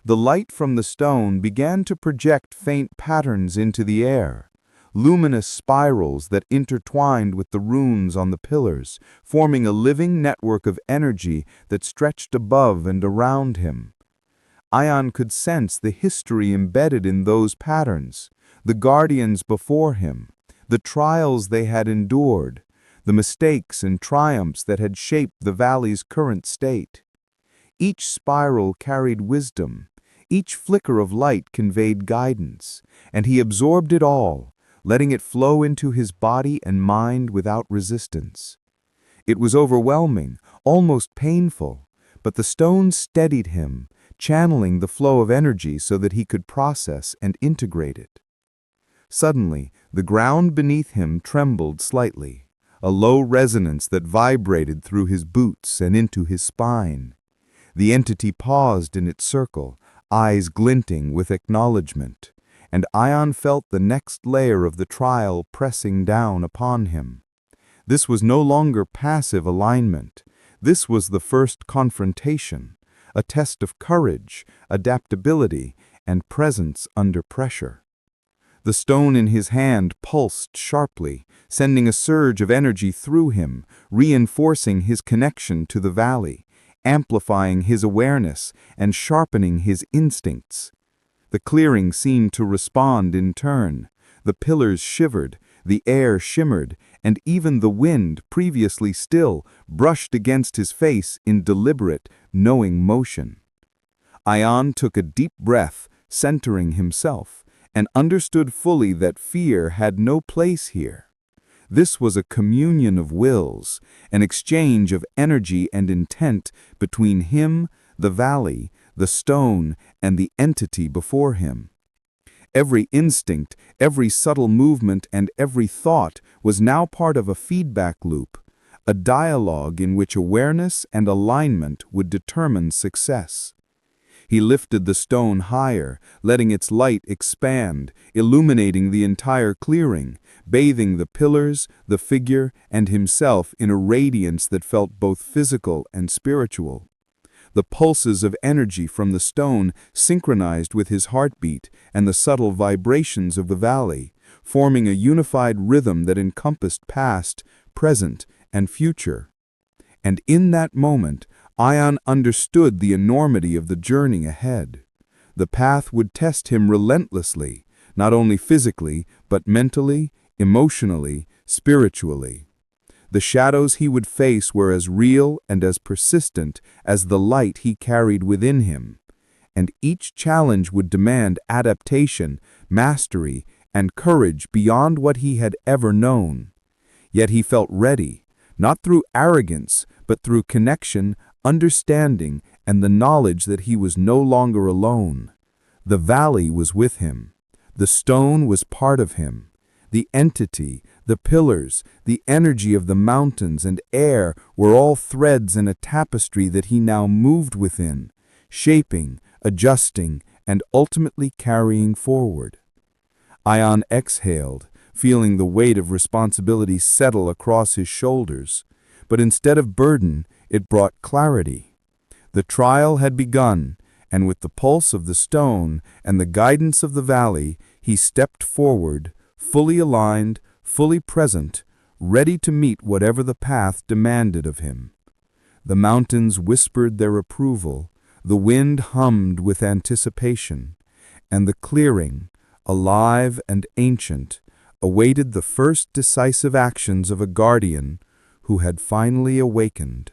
The light from the stone began to project faint patterns into the air, luminous spirals that intertwined with the runes on the pillars, forming a living network of energy that stretched above and around him. Ayaan could sense the history embedded in those patterns, the guardians before him, the trials they had endured, the mistakes and triumphs that had shaped the valley's current state. Each spiral carried wisdom, each flicker of light conveyed guidance, and he absorbed it all, letting it flow into his body and mind without resistance. It was overwhelming, almost painful, but the stone steadied him, channeling the flow of energy so that he could process and integrate it. Suddenly, the ground beneath him trembled slightly, a low resonance that vibrated through his boots and into his spine. The entity paused in its circle, eyes glinting with acknowledgement, and Ayaan felt the next layer of the trial pressing down upon him. This was no longer passive alignment. This was the first confrontation, a test of courage, adaptability, and presence under pressure. The stone in his hand pulsed sharply, sending a surge of energy through him, reinforcing his connection to the valley, amplifying his awareness, and sharpening his instincts. The clearing seemed to respond in turn. The pillars shivered, the air shimmered, and even the wind, previously still, brushed against his face in deliberate, knowing motion. Ayaan took a deep breath, centering himself, and understood fully that fear had no place here. This was a communion of wills, an exchange of energy and intent between him, the valley, the stone, and the entity before him. Every instinct, every subtle movement, and every thought was now part of a feedback loop, a dialogue in which awareness and alignment would determine success. He lifted the stone higher, letting its light expand, illuminating the entire clearing, bathing the pillars, the figure, and himself in a radiance that felt both physical and spiritual. The pulses of energy from the stone synchronized with his heartbeat and the subtle vibrations of the valley, forming a unified rhythm that encompassed past, present, and future. And in that moment, Ayaan understood the enormity of the journey ahead. The path would test him relentlessly, not only physically, but mentally, emotionally, spiritually. The shadows he would face were as real and as persistent as the light he carried within him, and each challenge would demand adaptation, mastery, and courage beyond what he had ever known. Yet he felt ready, not through arrogance, but through connection, understanding, and the knowledge that he was no longer alone. The valley was with him. The stone was part of him. The entity, the pillars, the energy of the mountains and air were all threads in a tapestry that he now moved within, shaping, adjusting, and ultimately carrying forward. Ayaan exhaled, feeling the weight of responsibility settle across his shoulders, but instead of burden, it brought clarity. The trial had begun, and with the pulse of the stone and the guidance of the valley, he stepped forward, fully aligned, fully present, ready to meet whatever the path demanded of him. The mountains whispered their approval, the wind hummed with anticipation, and the clearing, alive and ancient, awaited the first decisive actions of a guardian who had finally awakened.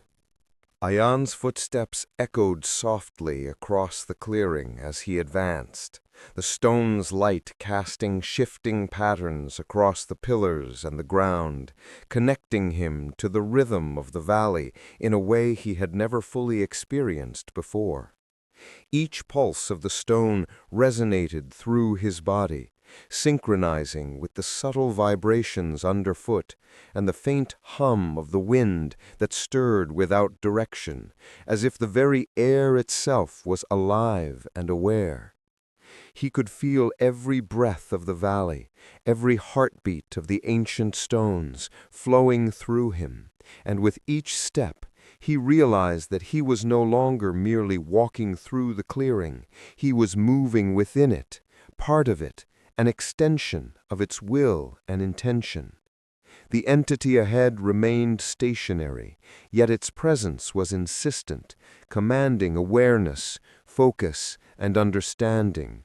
Ayaan's footsteps echoed softly across the clearing as he advanced, the stone's light casting shifting patterns across the pillars and the ground, connecting him to the rhythm of the valley in a way he had never fully experienced before. Each pulse of the stone resonated through his body, synchronizing with the subtle vibrations underfoot and the faint hum of the wind that stirred without direction, as if the very air itself was alive and aware. He could feel every breath of the valley, every heartbeat of the ancient stones flowing through him, and with each step, he realized that he was no longer merely walking through the clearing. He was moving within it, part of it, an extension of its will and intention. The entity ahead remained stationary, yet its presence was insistent, commanding awareness, focus, and understanding.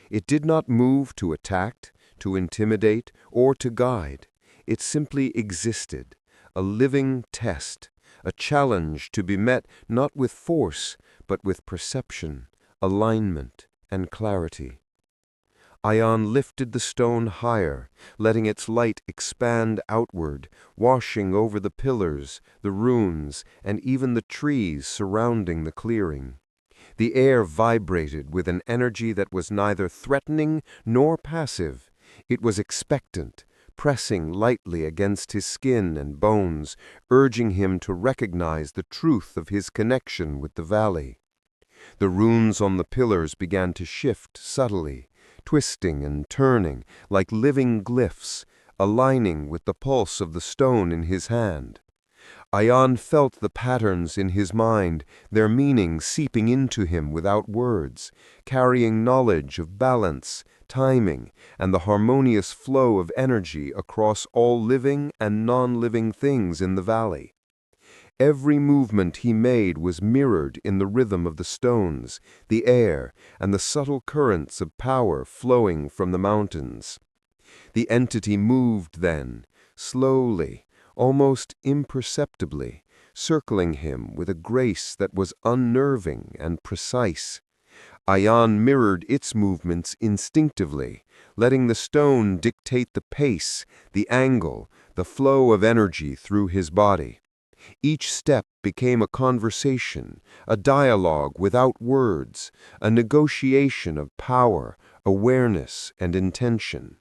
It did not move to attack, to intimidate, or to guide. It simply existed, a living test, a challenge to be met not with force, but with perception, alignment, and clarity. Ayaan lifted the stone higher, letting its light expand outward, washing over the pillars, the runes, and even the trees surrounding the clearing. The air vibrated with an energy that was neither threatening nor passive. It was expectant, pressing lightly against his skin and bones, urging him to recognize the truth of his connection with the valley. The runes on the pillars began to shift subtly, twisting and turning like living glyphs, aligning with the pulse of the stone in his hand. Ayaan felt the patterns in his mind, their meaning seeping into him without words, carrying knowledge of balance, timing, and the harmonious flow of energy across all living and non-living things in the valley. Every movement he made was mirrored in the rhythm of the stones, the air, and the subtle currents of power flowing from the mountains. The entity moved then, slowly, almost imperceptibly, circling him with a grace that was unnerving and precise. Ayaan mirrored its movements instinctively, letting the stone dictate the pace, the angle, the flow of energy through his body. Each step became a conversation, a dialogue without words, a negotiation of power, awareness, and intention.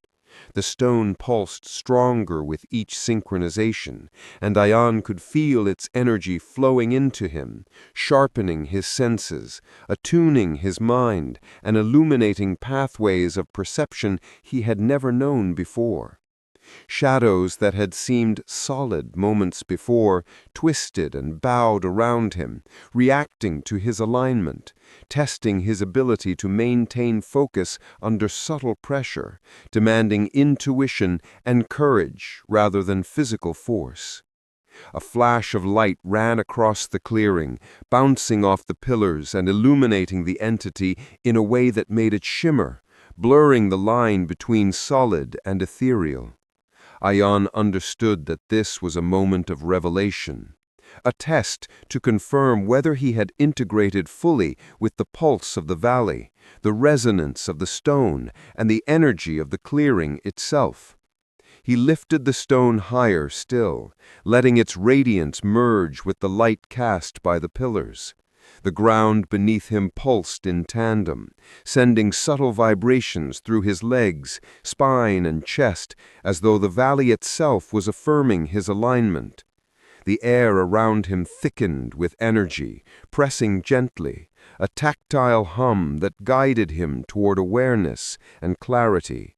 The stone pulsed stronger with each synchronization, and Ayaan could feel its energy flowing into him, sharpening his senses, attuning his mind, and illuminating pathways of perception he had never known before. Shadows that had seemed solid moments before twisted and bowed around him, reacting to his alignment, testing his ability to maintain focus under subtle pressure, demanding intuition and courage rather than physical force. A flash of light ran across the clearing, bouncing off the pillars and illuminating the entity in a way that made it shimmer, blurring the line between solid and ethereal. Ayaan understood that this was a moment of revelation, a test to confirm whether he had integrated fully with the pulse of the valley, the resonance of the stone, and the energy of the clearing itself. He lifted the stone higher still, letting its radiance merge with the light cast by the pillars. The ground beneath him pulsed in tandem, sending subtle vibrations through his legs, spine, and chest, as though the valley itself was affirming his alignment. The air around him thickened with energy, pressing gently, a tactile hum that guided him toward awareness and clarity.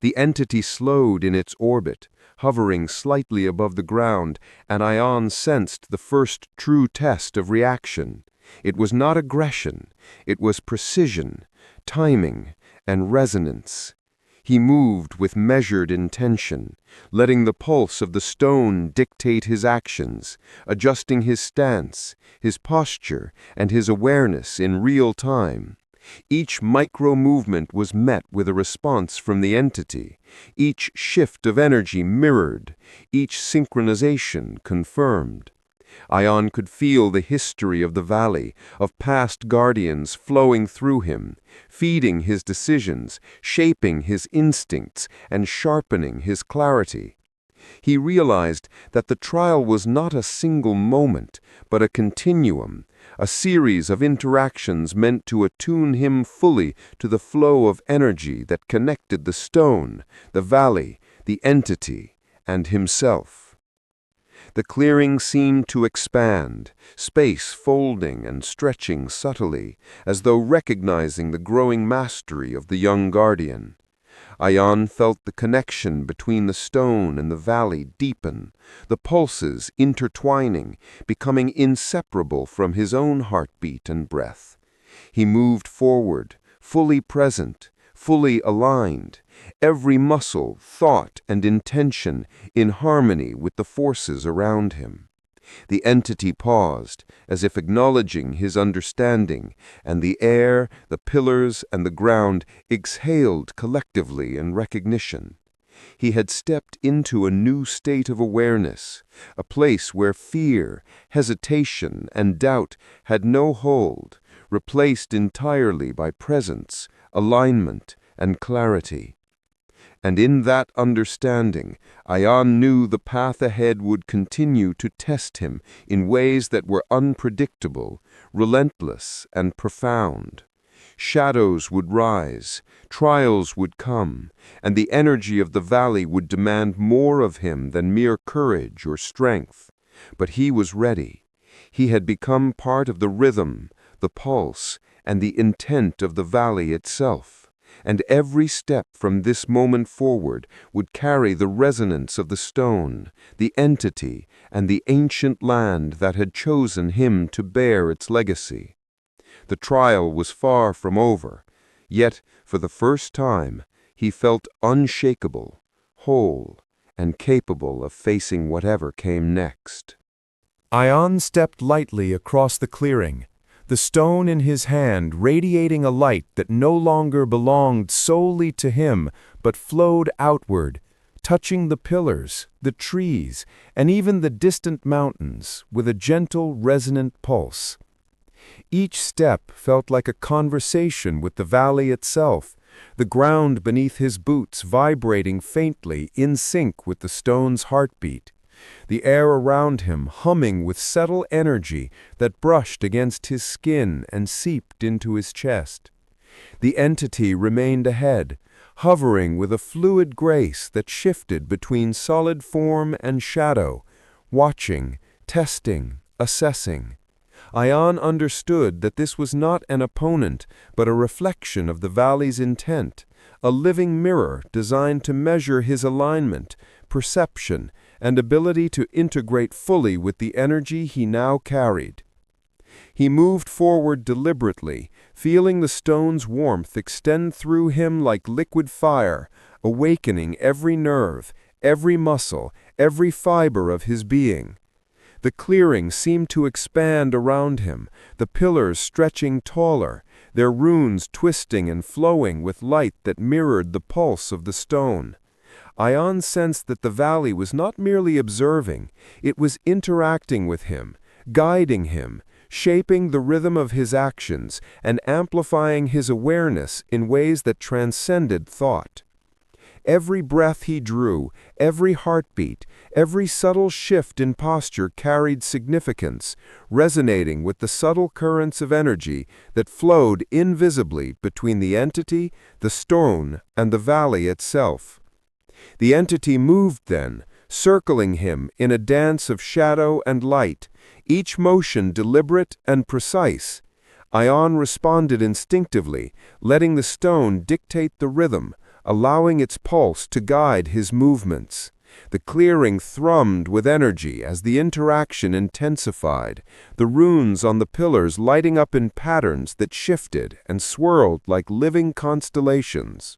The entity slowed in its orbit, hovering slightly above the ground, and Ayaan sensed the first true test of reaction. It was not aggression, it was precision, timing, and resonance. He moved with measured intention, letting the pulse of the stone dictate his actions, adjusting his stance, his posture, and his awareness in real time. Each micro-movement was met with a response from the entity, each shift of energy mirrored, each synchronization confirmed. Ayaan could feel the history of the valley, of past guardians flowing through him, feeding his decisions, shaping his instincts, and sharpening his clarity. He realized that the trial was not a single moment, but a continuum, a series of interactions meant to attune him fully to the flow of energy that connected the stone, the valley, the entity, and himself. The clearing seemed to expand, space folding and stretching subtly, as though recognizing the growing mastery of the young guardian. Ayaan felt the connection between the stone and the valley deepen, the pulses intertwining, becoming inseparable from his own heartbeat and breath. He moved forward, fully present, fully aligned, every muscle, thought, and intention in harmony with the forces around him. The entity paused, as if acknowledging his understanding, and the air, the pillars, and the ground exhaled collectively in recognition. He had stepped into a new state of awareness, a place where fear, hesitation, and doubt had no hold, replaced entirely by presence, alignment, and clarity. And in that understanding, Ayaan knew the path ahead would continue to test him in ways that were unpredictable, relentless, and profound. Shadows would rise, trials would come, and the energy of the valley would demand more of him than mere courage or strength. But he was ready. He had become part of the rhythm, the pulse, and the intent of the valley itself, and every step from this moment forward would carry the resonance of the stone, the entity, and the ancient land that had chosen him to bear its legacy. The trial was far from over, yet, for the first time, he felt unshakable, whole, and capable of facing whatever came next. Ayaan stepped lightly across the clearing, the stone in his hand radiating a light that no longer belonged solely to him, but flowed outward, touching the pillars, the trees, and even the distant mountains with a gentle, resonant pulse. Each step felt like a conversation with the valley itself, the ground beneath his boots vibrating faintly in sync with the stone's heartbeat, the air around him humming with subtle energy that brushed against his skin and seeped into his chest. The entity remained ahead, hovering with a fluid grace that shifted between solid form and shadow, watching, testing, assessing. Ayaan understood that this was not an opponent, but a reflection of the valley's intent, a living mirror designed to measure his alignment, perception, and ability to integrate fully with the energy he now carried. He moved forward deliberately, feeling the stone's warmth extend through him like liquid fire, awakening every nerve, every muscle, every fiber of his being. The clearing seemed to expand around him, the pillars stretching taller, their runes twisting and flowing with light that mirrored the pulse of the stone. Ayaan sensed that the valley was not merely observing, it was interacting with him, guiding him, shaping the rhythm of his actions, and amplifying his awareness in ways that transcended thought. Every breath he drew, every heartbeat, every subtle shift in posture carried significance, resonating with the subtle currents of energy that flowed invisibly between the entity, the stone, and the valley itself. The entity moved then, circling him in a dance of shadow and light, each motion deliberate and precise. Ayaan responded instinctively, letting the stone dictate the rhythm, allowing its pulse to guide his movements. The clearing thrummed with energy as the interaction intensified, the runes on the pillars lighting up in patterns that shifted and swirled like living constellations.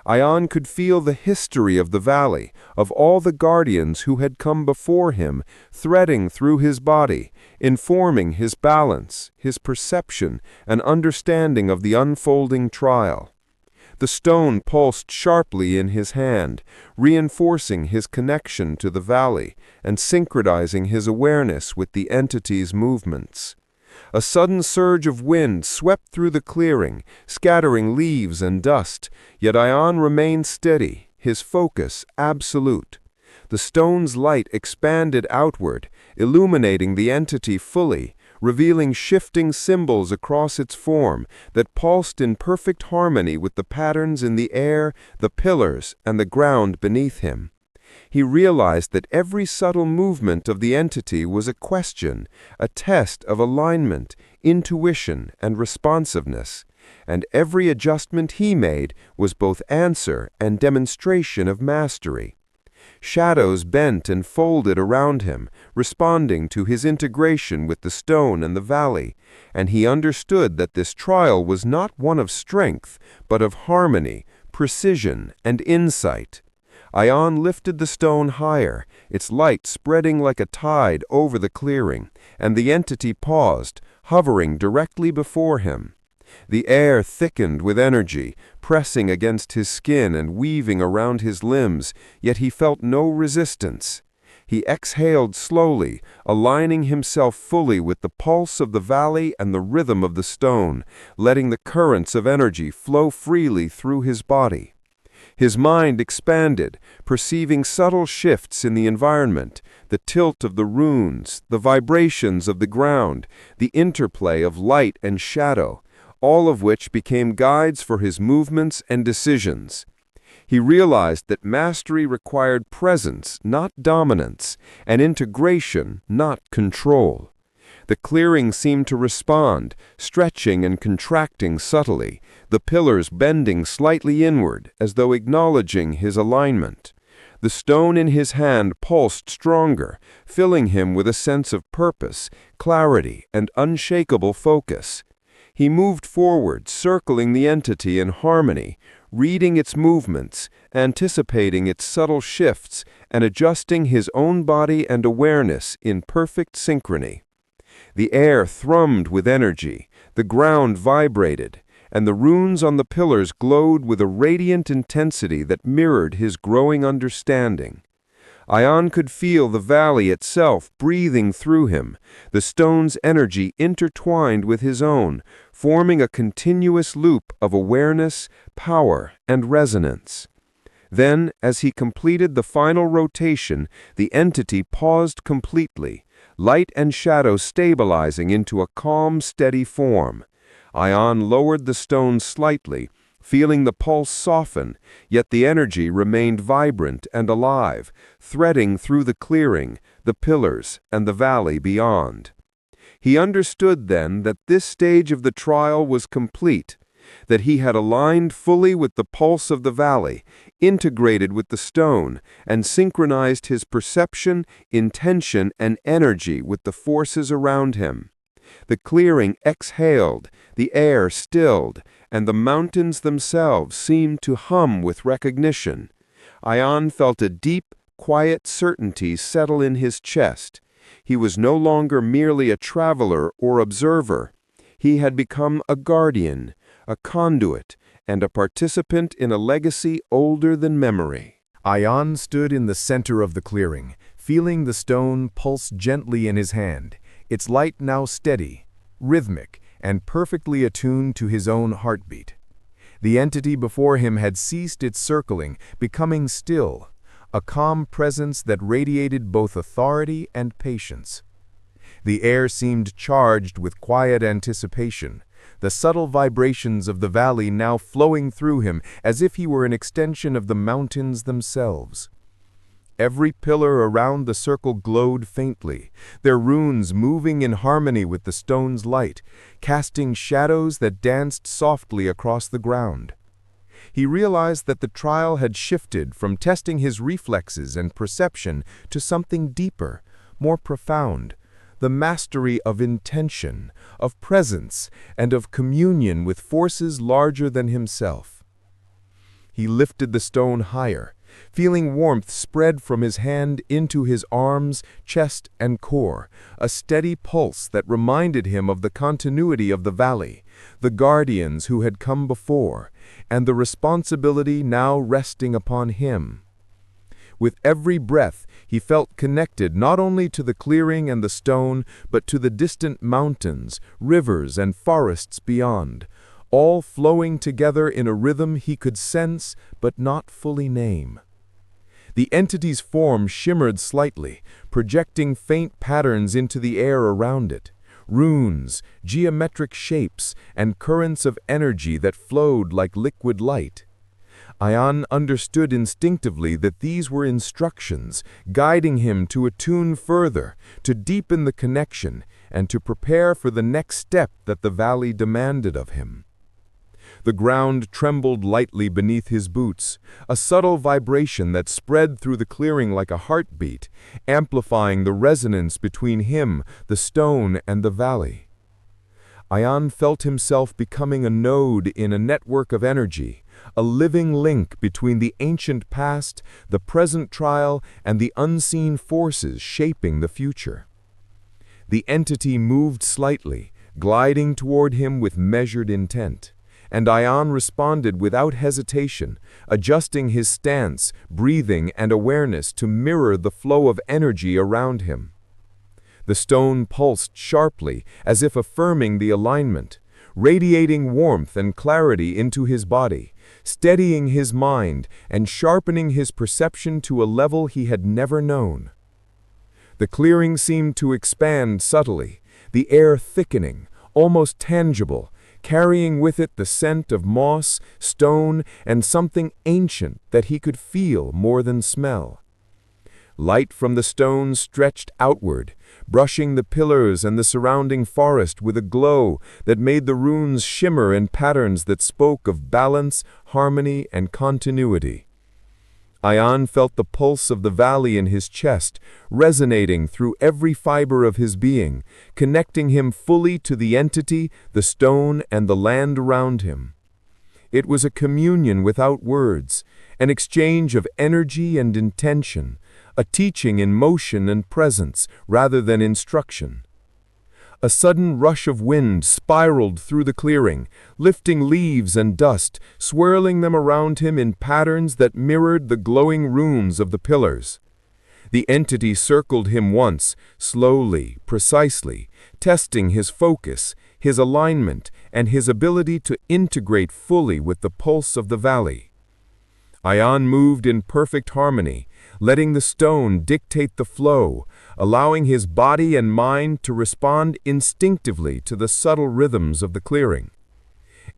Ayaan could feel the history of the valley, of all the guardians who had come before him, threading through his body, informing his balance, his perception, and understanding of the unfolding trial. The stone pulsed sharply in his hand, reinforcing his connection to the valley and synchronizing his awareness with the entity's movements. A sudden surge of wind swept through the clearing, scattering leaves and dust, yet Ayaan remained steady, his focus absolute. The stone's light expanded outward, illuminating the entity fully, revealing shifting symbols across its form that pulsed in perfect harmony with the patterns in the air, the pillars, and the ground beneath him. He realized that every subtle movement of the entity was a question, a test of alignment, intuition, and responsiveness, and every adjustment he made was both answer and demonstration of mastery. Shadows bent and folded around him, responding to his integration with the stone and the valley, and he understood that this trial was not one of strength, but of harmony, precision, and insight. Ayaan lifted the stone higher, its light spreading like a tide over the clearing, and the entity paused, hovering directly before him. The air thickened with energy, pressing against his skin and weaving around his limbs, yet he felt no resistance. He exhaled slowly, aligning himself fully with the pulse of the valley and the rhythm of the stone, letting the currents of energy flow freely through his body. His mind expanded, perceiving subtle shifts in the environment, the tilt of the runes, the vibrations of the ground, the interplay of light and shadow, all of which became guides for his movements and decisions. He realized that mastery required presence, not dominance, and integration, not control. The clearing seemed to respond, stretching and contracting subtly, the pillars bending slightly inward as though acknowledging his alignment. The stone in his hand pulsed stronger, filling him with a sense of purpose, clarity, and unshakable focus. He moved forward, circling the entity in harmony, reading its movements, anticipating its subtle shifts, and adjusting his own body and awareness in perfect synchrony. The air thrummed with energy, the ground vibrated, and the runes on the pillars glowed with a radiant intensity that mirrored his growing understanding. Ayaan could feel the valley itself breathing through him, the stone's energy intertwined with his own, forming a continuous loop of awareness, power, and resonance. Then, as he completed the final rotation, the entity paused completely, light and shadow stabilizing into a calm, steady form. Ayaan lowered the stone slightly, feeling the pulse soften, yet the energy remained vibrant and alive, threading through the clearing, the pillars, and the valley beyond. He understood then that this stage of the trial was complete, that he had aligned fully with the pulse of the valley, integrated with the stone, and synchronized his perception, intention, and energy with the forces around him. The clearing exhaled, the air stilled, and the mountains themselves seemed to hum with recognition. Ayaan felt a deep, quiet certainty settle in his chest. He was no longer merely a traveler or observer. He had become a guardian, a conduit, and a participant in a legacy older than memory. Ayaan stood in the center of the clearing, feeling the stone pulse gently in his hand, its light now steady, rhythmic, and perfectly attuned to his own heartbeat. The entity before him had ceased its circling, becoming still, a calm presence that radiated both authority and patience. The air seemed charged with quiet anticipation, the subtle vibrations of the valley now flowing through him as if he were an extension of the mountains themselves. Every pillar around the circle glowed faintly, their runes moving in harmony with the stone's light, casting shadows that danced softly across the ground. He realized that the trial had shifted from testing his reflexes and perception to something deeper, more profound, the mastery of intention, of presence, and of communion with forces larger than himself. He lifted the stone higher, feeling warmth spread from his hand into his arms, chest, and core, a steady pulse that reminded him of the continuity of the valley, the guardians who had come before, and the responsibility now resting upon him. With every breath, he felt connected not only to the clearing and the stone, but to the distant mountains, rivers, and forests beyond, all flowing together in a rhythm he could sense but not fully name. The entity's form shimmered slightly, projecting faint patterns into the air around it, runes, geometric shapes, and currents of energy that flowed like liquid light. Ayaan understood instinctively that these were instructions, guiding him to attune further, to deepen the connection, and to prepare for the next step that the valley demanded of him. The ground trembled lightly beneath his boots, a subtle vibration that spread through the clearing like a heartbeat, amplifying the resonance between him, the stone, and the valley. Ayaan felt himself becoming a node in a network of energy, a living link between the ancient past, the present trial, and the unseen forces shaping the future. The entity moved slightly, gliding toward him with measured intent, and Ayaan responded without hesitation, adjusting his stance, breathing, and awareness to mirror the flow of energy around him. The stone pulsed sharply, as if affirming the alignment, radiating warmth and clarity into his body, steadying his mind and sharpening his perception to a level he had never known. The clearing seemed to expand subtly, the air thickening, almost tangible, carrying with it the scent of moss, stone, and something ancient that he could feel more than smell. Light from the stones stretched outward, brushing the pillars and the surrounding forest with a glow that made the runes shimmer in patterns that spoke of balance, harmony, and continuity. Ayaan felt the pulse of the valley in his chest, resonating through every fiber of his being, connecting him fully to the entity, the stone, and the land around him. It was a communion without words, an exchange of energy and intention, a teaching in motion and presence rather than instruction. A sudden rush of wind spiraled through the clearing, lifting leaves and dust, swirling them around him in patterns that mirrored the glowing runes of the pillars. The entity circled him once, slowly, precisely, testing his focus, his alignment, and his ability to integrate fully with the pulse of the valley. Ayaan moved in perfect harmony, letting the stone dictate the flow, allowing his body and mind to respond instinctively to the subtle rhythms of the clearing.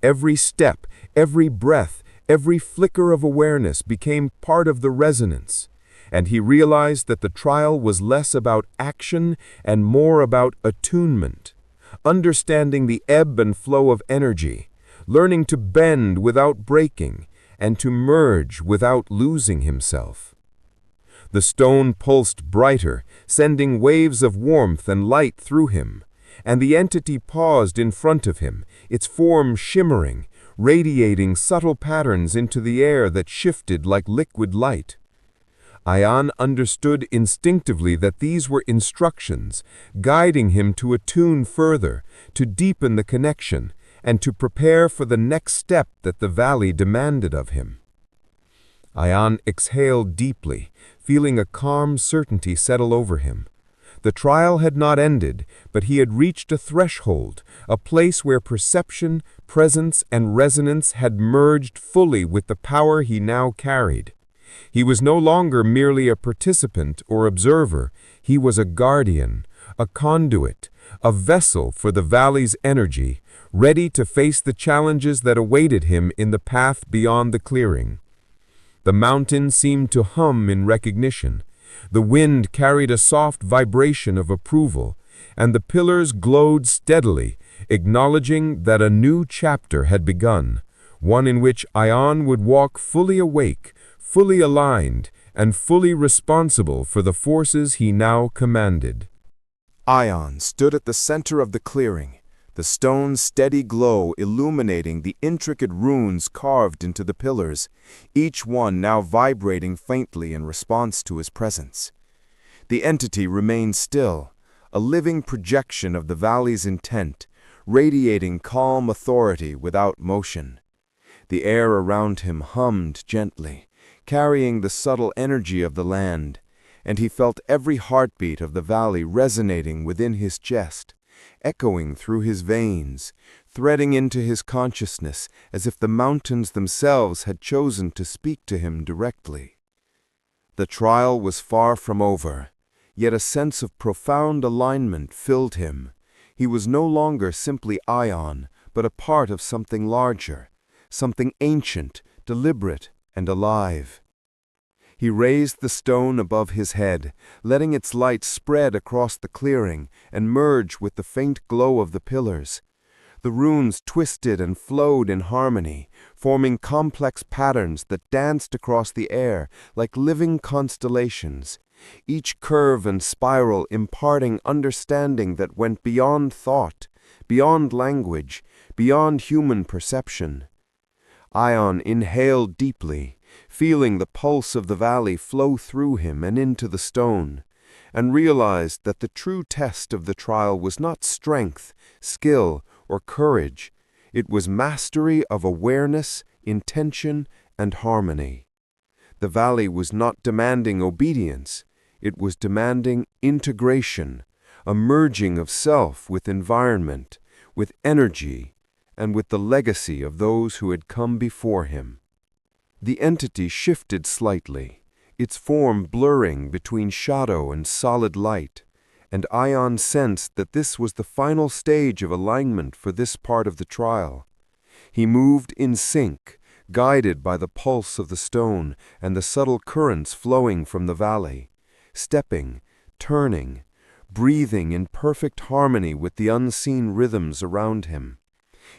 Every step, every breath, every flicker of awareness became part of the resonance, and he realized that the trial was less about action and more about attunement, understanding the ebb and flow of energy, learning to bend without breaking, and to merge without losing himself. The stone pulsed brighter, sending waves of warmth and light through him, and the entity paused in front of him, its form shimmering, radiating subtle patterns into the air that shifted like liquid light. Ayaan understood instinctively that these were instructions, guiding him to attune further, to deepen the connection, and to prepare for the next step that the valley demanded of him. Ayaan exhaled deeply, feeling a calm certainty settle over him. The trial had not ended, but he had reached a threshold, a place where perception, presence, and resonance had merged fully with the power he now carried. He was no longer merely a participant or observer, he was a guardian, a conduit, a vessel for the valley's energy, ready to face the challenges that awaited him in the path beyond the clearing. The mountain seemed to hum in recognition, the wind carried a soft vibration of approval, and the pillars glowed steadily, acknowledging that a new chapter had begun, one in which Ayaan would walk fully awake, fully aligned, and fully responsible for the forces he now commanded. Ayaan stood at the center of the clearing, the stone's steady glow illuminating the intricate runes carved into the pillars, each one now vibrating faintly in response to his presence. The entity remained still, a living projection of the valley's intent, radiating calm authority without motion. The air around him hummed gently, carrying the subtle energy of the land, and he felt every heartbeat of the valley resonating within his chest, echoing through his veins, threading into his consciousness as if the mountains themselves had chosen to speak to him directly. The trial was far from over, yet a sense of profound alignment filled him. He was no longer simply Ayaan, but a part of something larger, something ancient, deliberate, and alive. He raised the stone above his head, letting its light spread across the clearing and merge with the faint glow of the pillars. The runes twisted and flowed in harmony, forming complex patterns that danced across the air like living constellations, each curve and spiral imparting understanding that went beyond thought, beyond language, beyond human perception. Ayaan inhaled deeply, feeling the pulse of the valley flow through him and into the stone, and realized that the true test of the trial was not strength, skill, or courage. It was mastery of awareness, intention, and harmony. The valley was not demanding obedience, it was demanding integration, a merging of self with environment, with energy, and with the legacy of those who had come before him. The entity shifted slightly, its form blurring between shadow and solid light, and Ayaan sensed that this was the final stage of alignment for this part of the trial. He moved in sync, guided by the pulse of the stone and the subtle currents flowing from the valley, stepping, turning, breathing in perfect harmony with the unseen rhythms around him.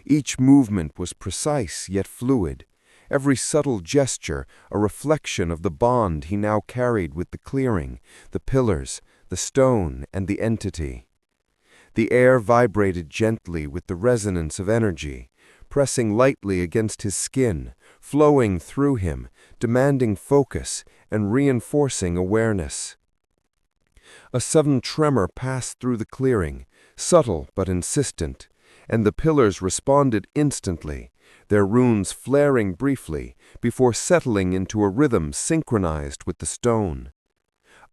Each movement was precise yet fluid, every subtle gesture a reflection of the bond he now carried with the clearing, the pillars, the stone, and the entity. The air vibrated gently with the resonance of energy, pressing lightly against his skin, flowing through him, demanding focus and reinforcing awareness. A sudden tremor passed through the clearing, subtle but insistent, and the pillars responded instantly, their runes flaring briefly before settling into a rhythm synchronized with the stone.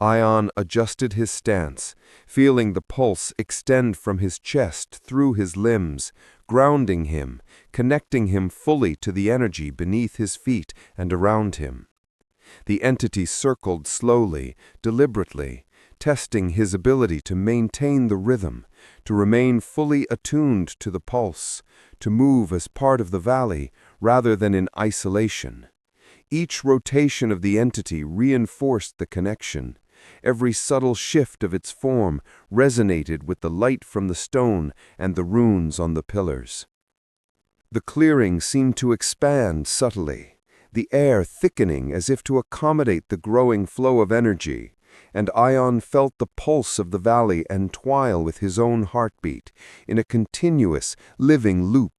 Ayaan adjusted his stance, feeling the pulse extend from his chest through his limbs, grounding him, connecting him fully to the energy beneath his feet and around him. The entity circled slowly, deliberately, testing his ability to maintain the rhythm, to remain fully attuned to the pulse, to move as part of the valley rather than in isolation. Each rotation of the entity reinforced the connection. Every subtle shift of its form resonated with the light from the stone and the runes on the pillars. The clearing seemed to expand subtly, the air thickening as if to accommodate the growing flow of energy, and Ayaan felt the pulse of the valley entwine with his own heartbeat in a continuous, living loop.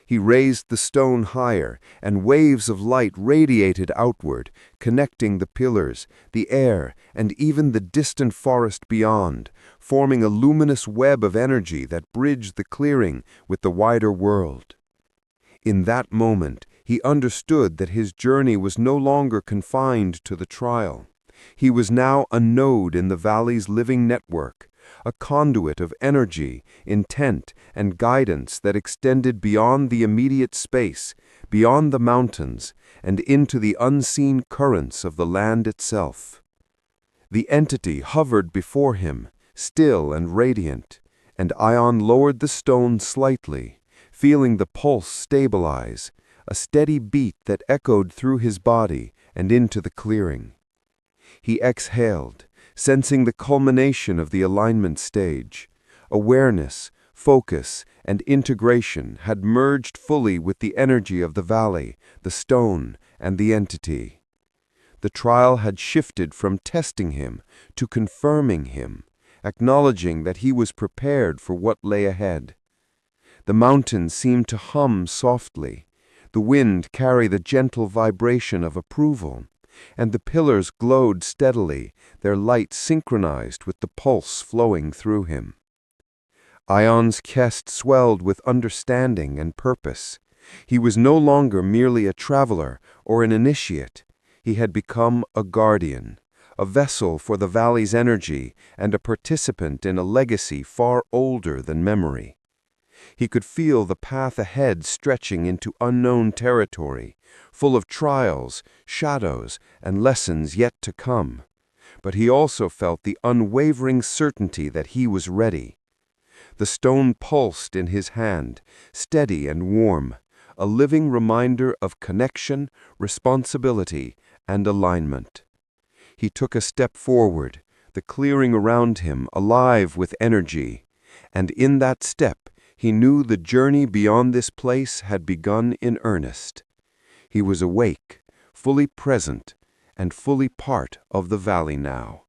He raised the stone higher, and waves of light radiated outward, connecting the pillars, the air, and even the distant forest beyond, forming a luminous web of energy that bridged the clearing with the wider world. In that moment, he understood that his journey was no longer confined to the trial. He was now a node in the valley's living network, a conduit of energy, intent, and guidance that extended beyond the immediate space, beyond the mountains, and into the unseen currents of the land itself. The entity hovered before him, still and radiant, and Ayaan lowered the stone slightly, feeling the pulse stabilize, a steady beat that echoed through his body and into the clearing. He exhaled, sensing the culmination of the alignment stage. Awareness, focus, and integration had merged fully with the energy of the valley, the stone, and the entity. The trial had shifted from testing him to confirming him, acknowledging that he was prepared for what lay ahead. The mountains seemed to hum softly, the wind carry the gentle vibration of approval, and the pillars glowed steadily, their light synchronized with the pulse flowing through him. Ayaan's chest swelled with understanding and purpose. He was no longer merely a traveler or an initiate. He had become a guardian, a vessel for the valley's energy and a participant in a legacy far older than memory. He could feel the path ahead stretching into unknown territory, full of trials, shadows, and lessons yet to come. But he also felt the unwavering certainty that he was ready. The stone pulsed in his hand, steady and warm, a living reminder of connection, responsibility, and alignment. He took a step forward, the clearing around him alive with energy, and in that step he knew the journey beyond this place had begun in earnest. He was awake, fully present, and fully part of the valley now,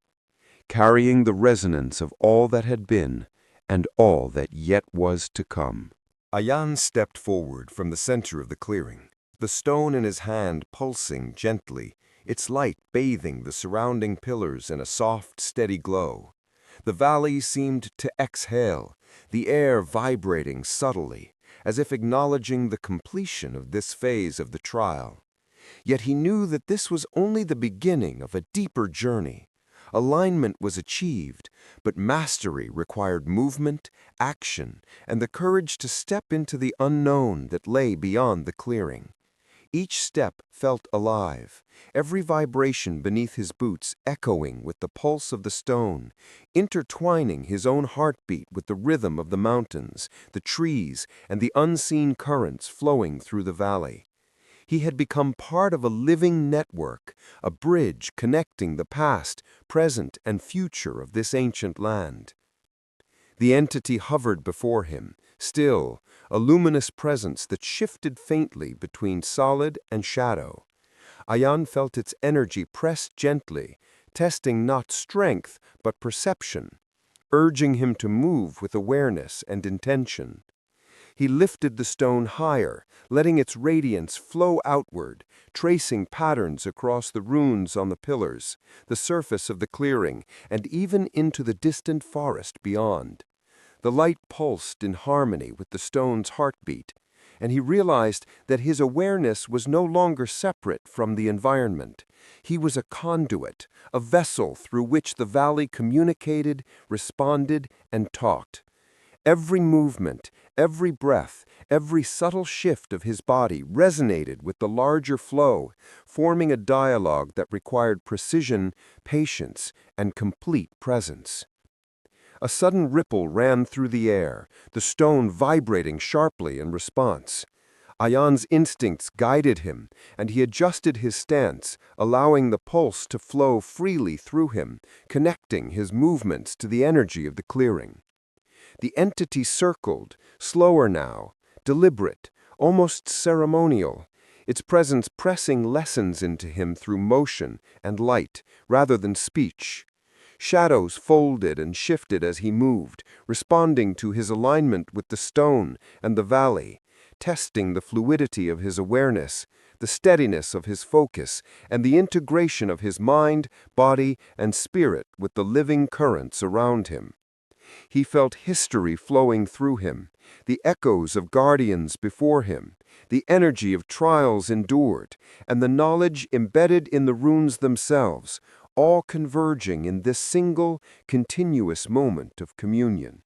carrying the resonance of all that had been and all that yet was to come. Ayaan stepped forward from the center of the clearing, the stone in his hand pulsing gently, its light bathing the surrounding pillars in a soft, steady glow. The valley seemed to exhale, the air vibrating subtly, as if acknowledging the completion of this phase of the trial. Yet he knew that this was only the beginning of a deeper journey. Alignment was achieved, but mastery required movement, action, and the courage to step into the unknown that lay beyond the clearing. Each step felt alive, every vibration beneath his boots echoing with the pulse of the stone, intertwining his own heartbeat with the rhythm of the mountains, the trees, and the unseen currents flowing through the valley. He had become part of a living network, a bridge connecting the past, present, and future of this ancient land. The entity hovered before him, still, a luminous presence that shifted faintly between solid and shadow. Ayaan felt its energy press gently, testing not strength but perception, urging him to move with awareness and intention. He lifted the stone higher, letting its radiance flow outward, tracing patterns across the runes on the pillars, the surface of the clearing, and even into the distant forest beyond. The light pulsed in harmony with the stone's heartbeat, and he realized that his awareness was no longer separate from the environment. He was a conduit, a vessel through which the valley communicated, responded, and talked. Every movement, every breath, every subtle shift of his body resonated with the larger flow, forming a dialogue that required precision, patience, and complete presence. A sudden ripple ran through the air, the stone vibrating sharply in response. Ayaan's instincts guided him, and he adjusted his stance, allowing the pulse to flow freely through him, connecting his movements to the energy of the clearing. The entity circled, slower now, deliberate, almost ceremonial, its presence pressing lessons into him through motion and light rather than speech. Shadows folded and shifted as he moved, responding to his alignment with the stone and the valley, testing the fluidity of his awareness, the steadiness of his focus, and the integration of his mind, body, and spirit with the living currents around him. He felt history flowing through him, the echoes of guardians before him, the energy of trials endured, and the knowledge embedded in the runes themselves, all converging in this single, continuous moment of communion.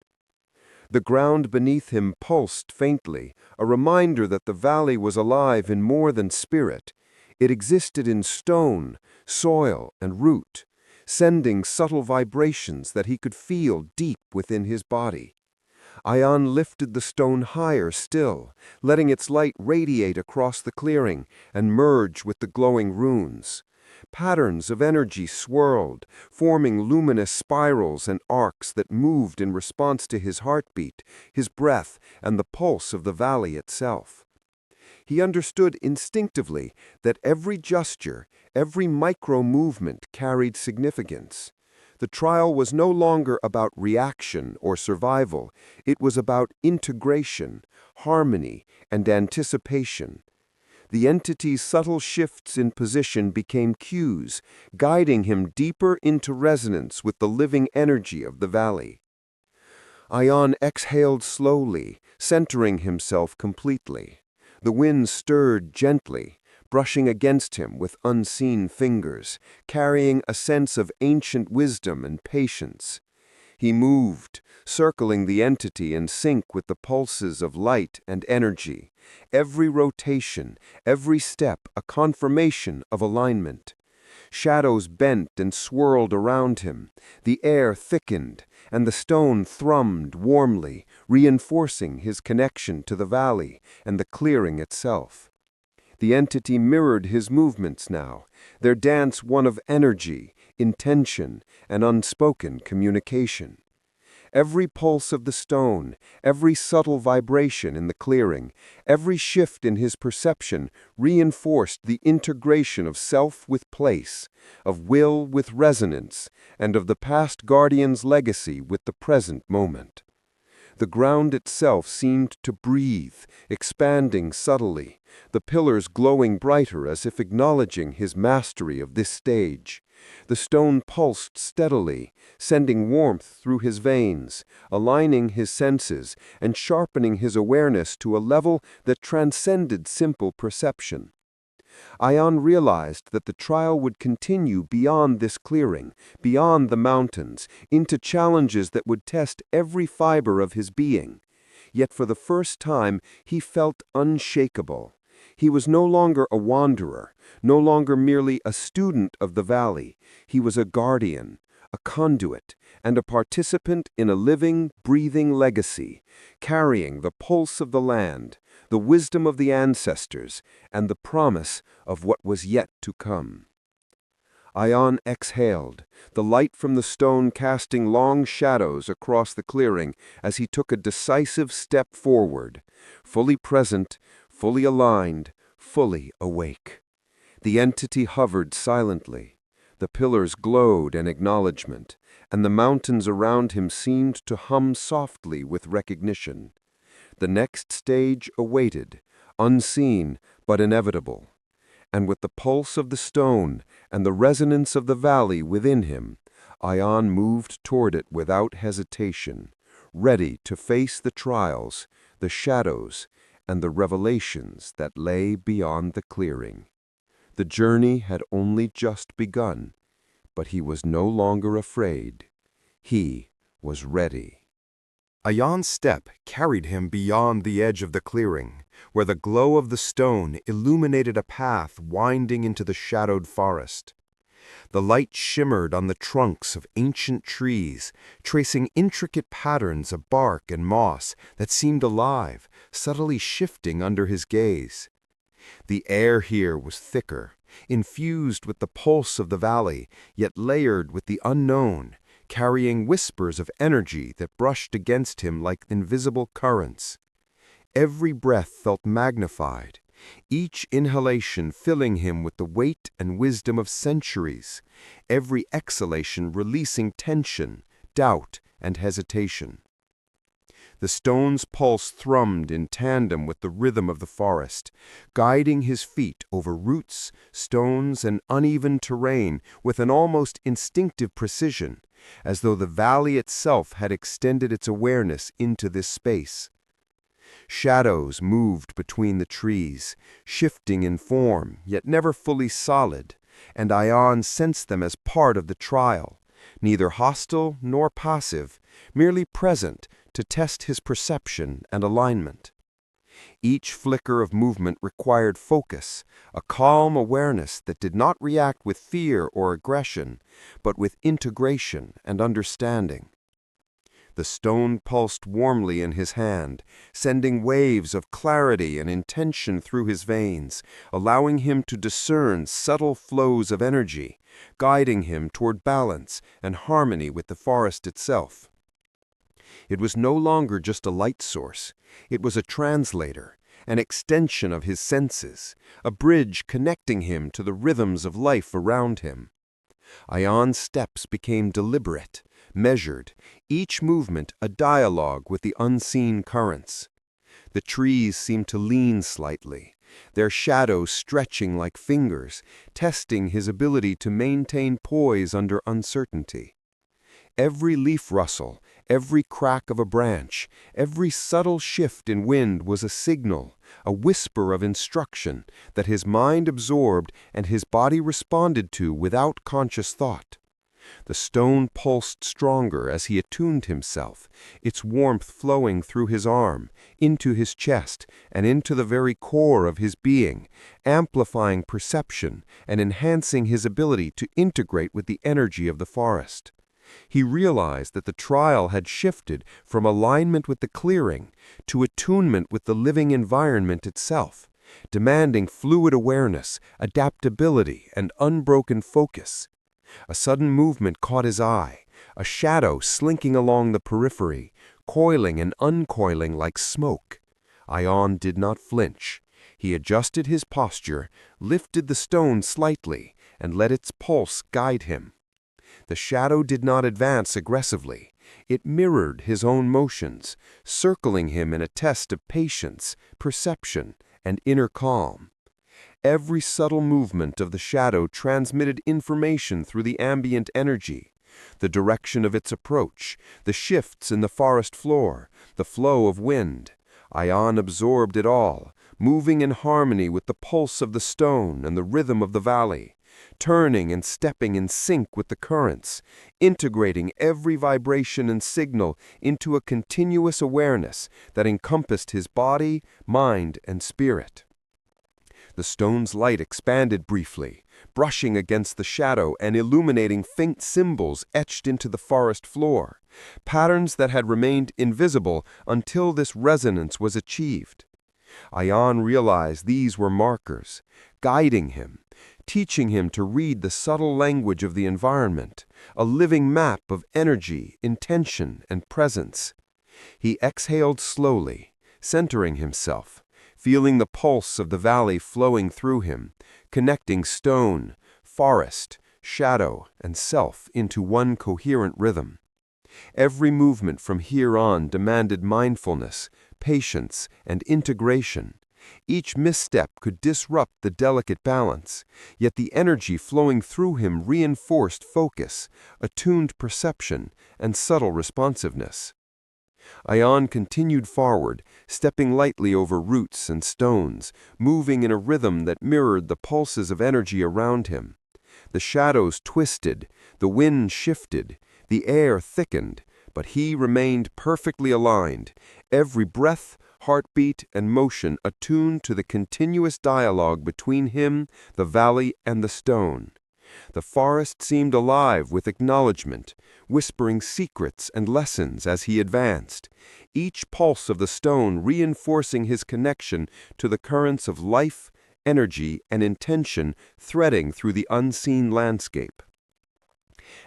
The ground beneath him pulsed faintly, a reminder that the valley was alive in more than spirit. It existed in stone, soil, and root, sending subtle vibrations that he could feel deep within his body. Ayaan lifted the stone higher still, letting its light radiate across the clearing and merge with the glowing runes. Patterns of energy swirled, forming luminous spirals and arcs that moved in response to his heartbeat, his breath, and the pulse of the valley itself. He understood instinctively that every gesture, every micro-movement carried significance. The trial was no longer about reaction or survival. It was about integration, harmony, and anticipation. The entity's subtle shifts in position became cues, guiding him deeper into resonance with the living energy of the valley. Ayaan exhaled slowly, centering himself completely. The wind stirred gently, brushing against him with unseen fingers, carrying a sense of ancient wisdom and patience. He moved, circling the entity in sync with the pulses of light and energy, every rotation, every step a confirmation of alignment. Shadows bent and swirled around him, the air thickened, and the stone thrummed warmly, reinforcing his connection to the valley and the clearing itself. The entity mirrored his movements now, their dance one of energy, intention, and unspoken communication. Every pulse of the stone, every subtle vibration in the clearing, every shift in his perception reinforced the integration of self with place, of will with resonance, and of the past guardian's legacy with the present moment. The ground itself seemed to breathe, expanding subtly, the pillars glowing brighter as if acknowledging his mastery of this stage. The stone pulsed steadily, sending warmth through his veins, aligning his senses, and sharpening his awareness to a level that transcended simple perception. Ayaan realized that the trial would continue beyond this clearing, beyond the mountains, into challenges that would test every fiber of his being. Yet for the first time, he felt unshakable. He was no longer a wanderer, no longer merely a student of the valley. He was a guardian, a conduit, and a participant in a living, breathing legacy, carrying the pulse of the land, the wisdom of the ancestors, and the promise of what was yet to come. Ayaan exhaled, the light from the stone casting long shadows across the clearing as he took a decisive step forward, fully present, fully aligned, fully awake. The entity hovered silently. The pillars glowed in acknowledgement, and the mountains around him seemed to hum softly with recognition. The next stage awaited, unseen but inevitable. And with the pulse of the stone and the resonance of the valley within him, Ayaan moved toward it without hesitation, ready to face the trials, the shadows, and the revelations that lay beyond the clearing. The journey had only just begun, but he was no longer afraid. He was ready. Ayaan's step carried him beyond the edge of the clearing, where the glow of the stone illuminated a path winding into the shadowed forest. The light shimmered on the trunks of ancient trees, tracing intricate patterns of bark and moss that seemed alive, subtly shifting under his gaze. The air here was thicker, infused with the pulse of the valley, yet layered with the unknown, carrying whispers of energy that brushed against him like invisible currents. Every breath felt magnified, each inhalation filling him with the weight and wisdom of centuries, every exhalation releasing tension, doubt, and hesitation. The stone's pulse thrummed in tandem with the rhythm of the forest, guiding his feet over roots, stones, and uneven terrain with an almost instinctive precision, as though the valley itself had extended its awareness into this space. Shadows moved between the trees, shifting in form, yet never fully solid, and Ayaan sensed them as part of the trial, neither hostile nor passive, merely present to test his perception and alignment. Each flicker of movement required focus, a calm awareness that did not react with fear or aggression, but with integration and understanding. The stone pulsed warmly in his hand, sending waves of clarity and intention through his veins, allowing him to discern subtle flows of energy, guiding him toward balance and harmony with the forest itself. It was no longer just a light source. It was a translator, an extension of his senses, a bridge connecting him to the rhythms of life around him. Ayaan's steps became deliberate, measured, each movement a dialogue with the unseen currents. The trees seemed to lean slightly, their shadows stretching like fingers, testing his ability to maintain poise under uncertainty. Every leaf rustle, Every crack of a branch, every subtle shift in wind was a signal, a whisper of instruction that his mind absorbed and his body responded to without conscious thought. The stone pulsed stronger as he attuned himself, its warmth flowing through his arm, into his chest, and into the very core of his being, amplifying perception and enhancing his ability to integrate with the energy of the forest. He realized that the trial had shifted from alignment with the clearing to attunement with the living environment itself, demanding fluid awareness, adaptability, and unbroken focus. A sudden movement caught his eye, a shadow slinking along the periphery, coiling and uncoiling like smoke. Ayaan did not flinch. He adjusted his posture, lifted the stone slightly, and let its pulse guide him. The shadow did not advance aggressively. It mirrored his own motions, circling him in a test of patience, perception, and inner calm. Every subtle movement of the shadow transmitted information through the ambient energy, the direction of its approach, the shifts in the forest floor, the flow of wind. Ayaan absorbed it all, moving in harmony with the pulse of the stone and the rhythm of the valley, turning and stepping in sync with the currents, integrating every vibration and signal into a continuous awareness that encompassed his body, mind, and spirit. The stone's light expanded briefly, brushing against the shadow and illuminating faint symbols etched into the forest floor, patterns that had remained invisible until this resonance was achieved. Ayaan realized these were markers, guiding him, teaching him to read the subtle language of the environment, a living map of energy, intention, and presence. He exhaled slowly, centering himself, feeling the pulse of the valley flowing through him, connecting stone, forest, shadow, and self into one coherent rhythm. Every movement from here on demanded mindfulness, patience, and integration. Each misstep could disrupt the delicate balance, yet the energy flowing through him reinforced focus, attuned perception, and subtle responsiveness. Ayaan continued forward, stepping lightly over roots and stones, moving in a rhythm that mirrored the pulses of energy around him. The shadows twisted, the wind shifted, the air thickened, but he remained perfectly aligned, every breath, heartbeat, and motion attuned to the continuous dialogue between him, the valley, and the stone. The forest seemed alive with acknowledgement, whispering secrets and lessons as he advanced, each pulse of the stone reinforcing his connection to the currents of life, energy, and intention threading through the unseen landscape.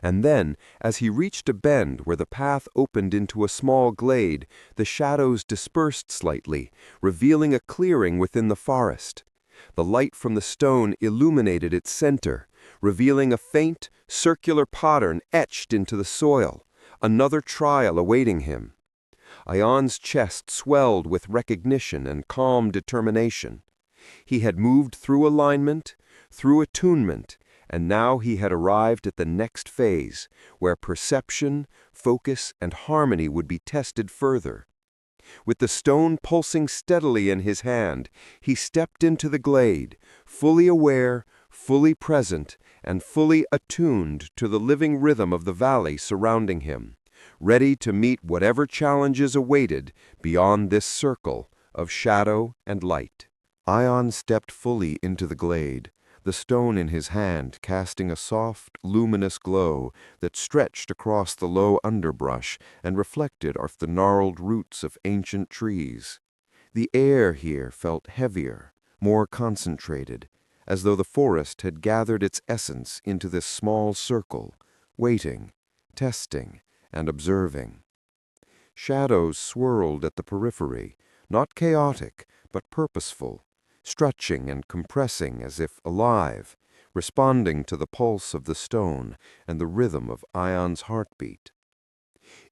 And then, as he reached a bend where the path opened into a small glade, the shadows dispersed slightly, revealing a clearing within the forest. The light from the stone illuminated its center, revealing a faint, circular pattern etched into the soil, another trial awaiting him. Ayaan's chest swelled with recognition and calm determination. He had moved through alignment, through attunement, and now he had arrived at the next phase, where perception, focus, and harmony would be tested further. With the stone pulsing steadily in his hand, he stepped into the glade, fully aware, fully present, and fully attuned to the living rhythm of the valley surrounding him, ready to meet whatever challenges awaited beyond this circle of shadow and light. Ayaan stepped fully into the glade, the stone in his hand casting a soft, luminous glow that stretched across the low underbrush and reflected off the gnarled roots of ancient trees. The air here felt heavier, more concentrated, as though the forest had gathered its essence into this small circle, waiting, testing, and observing. Shadows swirled at the periphery, not chaotic, but purposeful, stretching and compressing as if alive, responding to the pulse of the stone and the rhythm of Ayaan's heartbeat.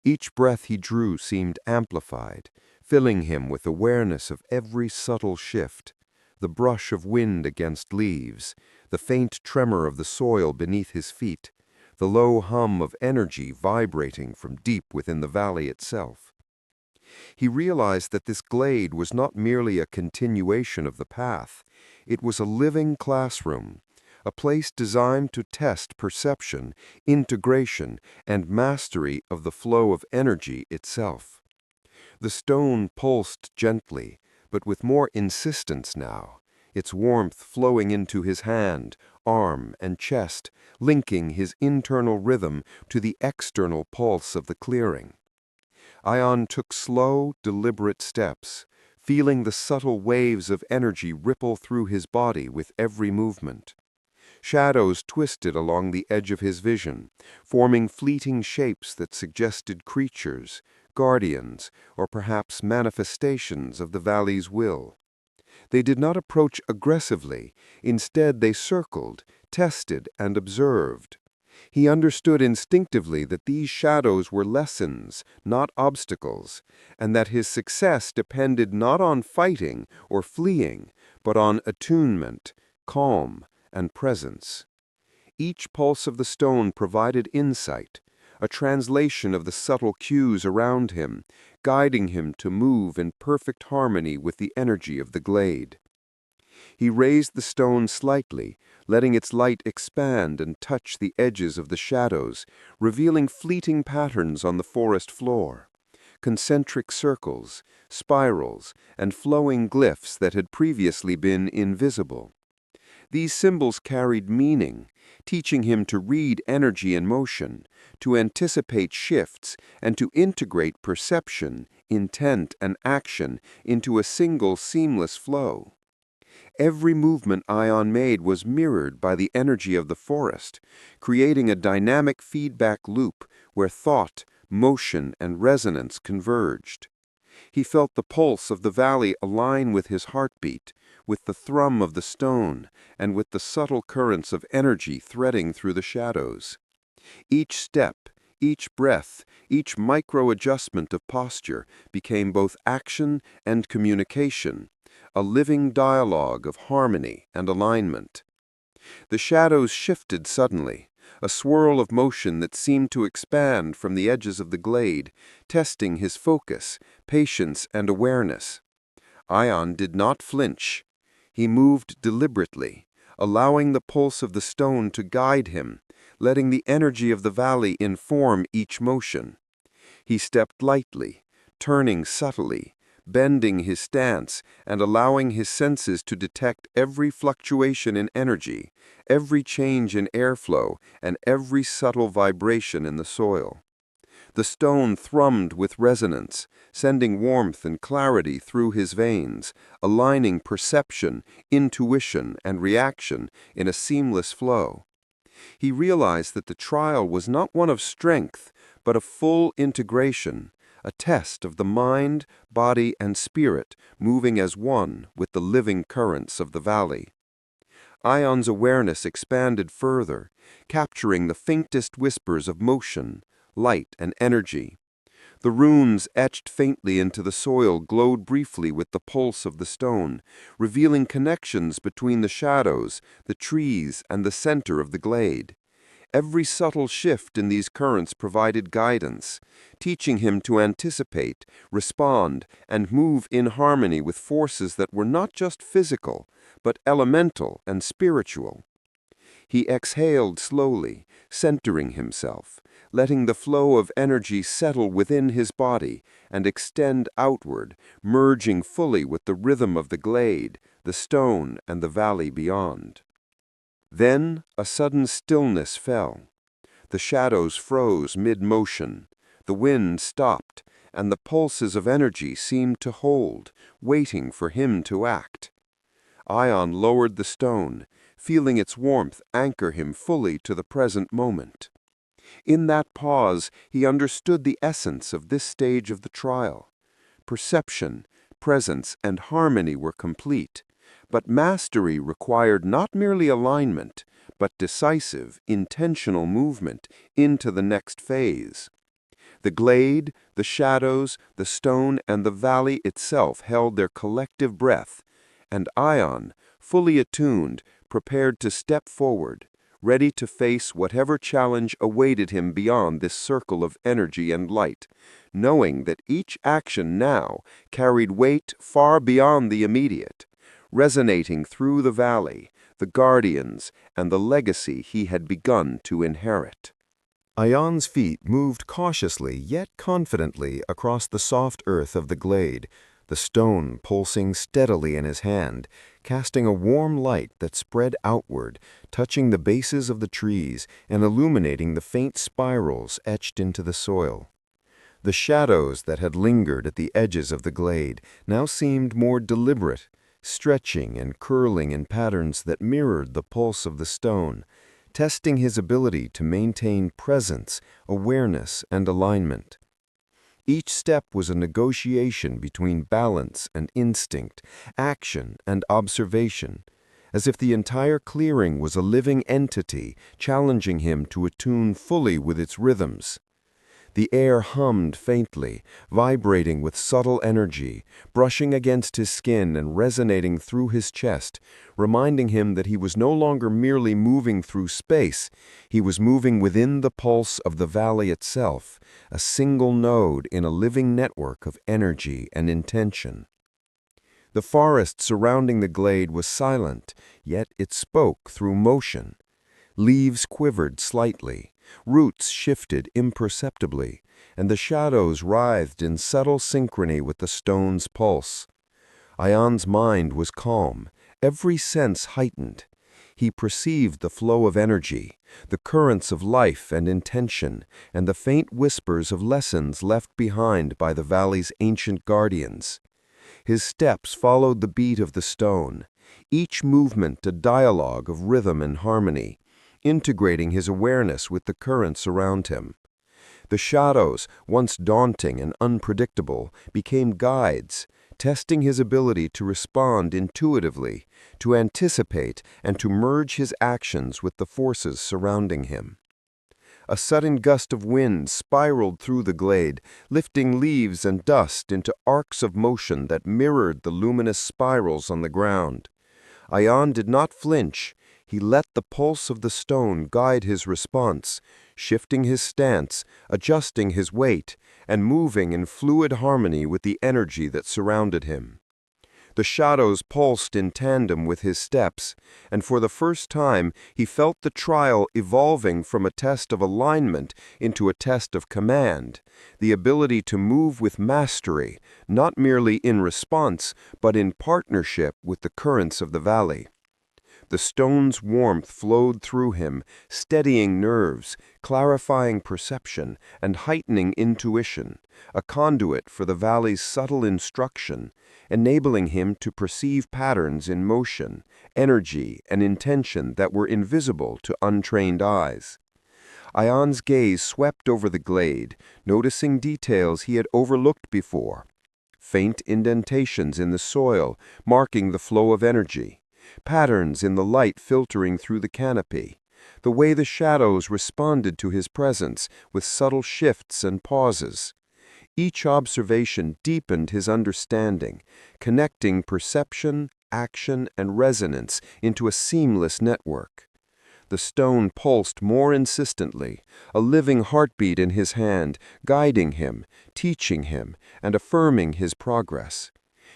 Each breath he drew seemed amplified, filling him with awareness of every subtle shift, the brush of wind against leaves, the faint tremor of the soil beneath his feet, the low hum of energy vibrating from deep within the valley itself. He realized that this glade was not merely a continuation of the path. It was a living classroom, a place designed to test perception, integration, and mastery of the flow of energy itself. The stone pulsed gently, but with more insistence now, its warmth flowing into his hand, arm, and chest, linking his internal rhythm to the external pulse of the clearing. Ayaan took slow, deliberate steps, feeling the subtle waves of energy ripple through his body with every movement. Shadows twisted along the edge of his vision, forming fleeting shapes that suggested creatures, guardians, or perhaps manifestations of the valley's will. They did not approach aggressively. Instead, they circled, tested, and observed. He understood instinctively that these shadows were lessons, not obstacles, and that his success depended not on fighting or fleeing, but on attunement, calm, and presence. Each pulse of the stone provided insight, a translation of the subtle cues around him, guiding him to move in perfect harmony with the energy of the glade. He raised the stone slightly, letting its light expand and touch the edges of the shadows, revealing fleeting patterns on the forest floor, concentric circles, spirals, and flowing glyphs that had previously been invisible. These symbols carried meaning, teaching him to read energy in motion, to anticipate shifts, and to integrate perception, intent, and action into a single seamless flow. Every movement Ayaan made was mirrored by the energy of the forest, creating a dynamic feedback loop where thought, motion, and resonance converged. He felt the pulse of the valley align with his heartbeat, with the thrum of the stone, and with the subtle currents of energy threading through the shadows. Each step, each breath, each micro-adjustment of posture became both action and communication, a living dialogue of harmony and alignment. The shadows shifted suddenly, a swirl of motion that seemed to expand from the edges of the glade, testing his focus, patience, and awareness. Ayaan did not flinch. He moved deliberately, allowing the pulse of the stone to guide him, letting the energy of the valley inform each motion. He stepped lightly, turning subtly, bending his stance, and allowing his senses to detect every fluctuation in energy, every change in airflow, and every subtle vibration in the soil. The stone thrummed with resonance, sending warmth and clarity through his veins, aligning perception, intuition, and reaction in a seamless flow. He realized that the trial was not one of strength, but of full integration, a test of the mind, body, and spirit moving as one with the living currents of the valley. Ayaan's awareness expanded further, capturing the faintest whispers of motion, light, and energy. The runes etched faintly into the soil glowed briefly with the pulse of the stone, revealing connections between the shadows, the trees, and the center of the glade. Every subtle shift in these currents provided guidance, teaching him to anticipate, respond, and move in harmony with forces that were not just physical, but elemental and spiritual. He exhaled slowly, centering himself, letting the flow of energy settle within his body and extend outward, merging fully with the rhythm of the glade, the stone, and the valley beyond. Then a sudden stillness fell. The shadows froze mid-motion, the wind stopped, and the pulses of energy seemed to hold, waiting for him to act. Ayaan lowered the stone, feeling its warmth anchor him fully to the present moment. In that pause, he understood the essence of this stage of the trial. Perception, presence, and harmony were complete, but mastery required not merely alignment, but decisive, intentional movement into the next phase. The glade, the shadows, the stone, and the valley itself held their collective breath, and Ayaan, fully attuned, prepared to step forward, ready to face whatever challenge awaited him beyond this circle of energy and light, knowing that each action now carried weight far beyond the immediate, resonating through the valley, the guardians, and the legacy he had begun to inherit. Ayaan's feet moved cautiously yet confidently across the soft earth of the glade, the stone pulsing steadily in his hand, casting a warm light that spread outward, touching the bases of the trees and illuminating the faint spirals etched into the soil. The shadows that had lingered at the edges of the glade now seemed more deliberate, stretching and curling in patterns that mirrored the pulse of the stone, testing his ability to maintain presence, awareness, and alignment. Each step was a negotiation between balance and instinct, action and observation, as if the entire clearing was a living entity challenging him to attune fully with its rhythms. The air hummed faintly, vibrating with subtle energy, brushing against his skin and resonating through his chest, reminding him that he was no longer merely moving through space, he was moving within the pulse of the valley itself, a single node in a living network of energy and intention. The forest surrounding the glade was silent, yet it spoke through motion. Leaves quivered slightly, roots shifted imperceptibly, and the shadows writhed in subtle synchrony with the stone's pulse. Ayaan's mind was calm, every sense heightened. He perceived the flow of energy, the currents of life and intention, and the faint whispers of lessons left behind by the valley's ancient guardians. His steps followed the beat of the stone, each movement a dialogue of rhythm and harmony, integrating his awareness with the currents around him. The shadows, once daunting and unpredictable, became guides, testing his ability to respond intuitively, to anticipate, and to merge his actions with the forces surrounding him. A sudden gust of wind spiraled through the glade, lifting leaves and dust into arcs of motion that mirrored the luminous spirals on the ground. Ayaan did not flinch. He let the pulse of the stone guide his response, shifting his stance, adjusting his weight, and moving in fluid harmony with the energy that surrounded him. The shadows pulsed in tandem with his steps, and for the first time he felt the trial evolving from a test of alignment into a test of command, the ability to move with mastery, not merely in response, but in partnership with the currents of the valley. The stone's warmth flowed through him, steadying nerves, clarifying perception, and heightening intuition, a conduit for the valley's subtle instruction, enabling him to perceive patterns in motion, energy, and intention that were invisible to untrained eyes. Ayaan's gaze swept over the glade, noticing details he had overlooked before. Faint indentations in the soil, marking the flow of energy. Patterns in the light filtering through the canopy, the way the shadows responded to his presence with subtle shifts and pauses. Each observation deepened his understanding, connecting perception, action, and resonance into a seamless network. The stone pulsed more insistently, a living heartbeat in his hand, guiding him, teaching him, and affirming his progress.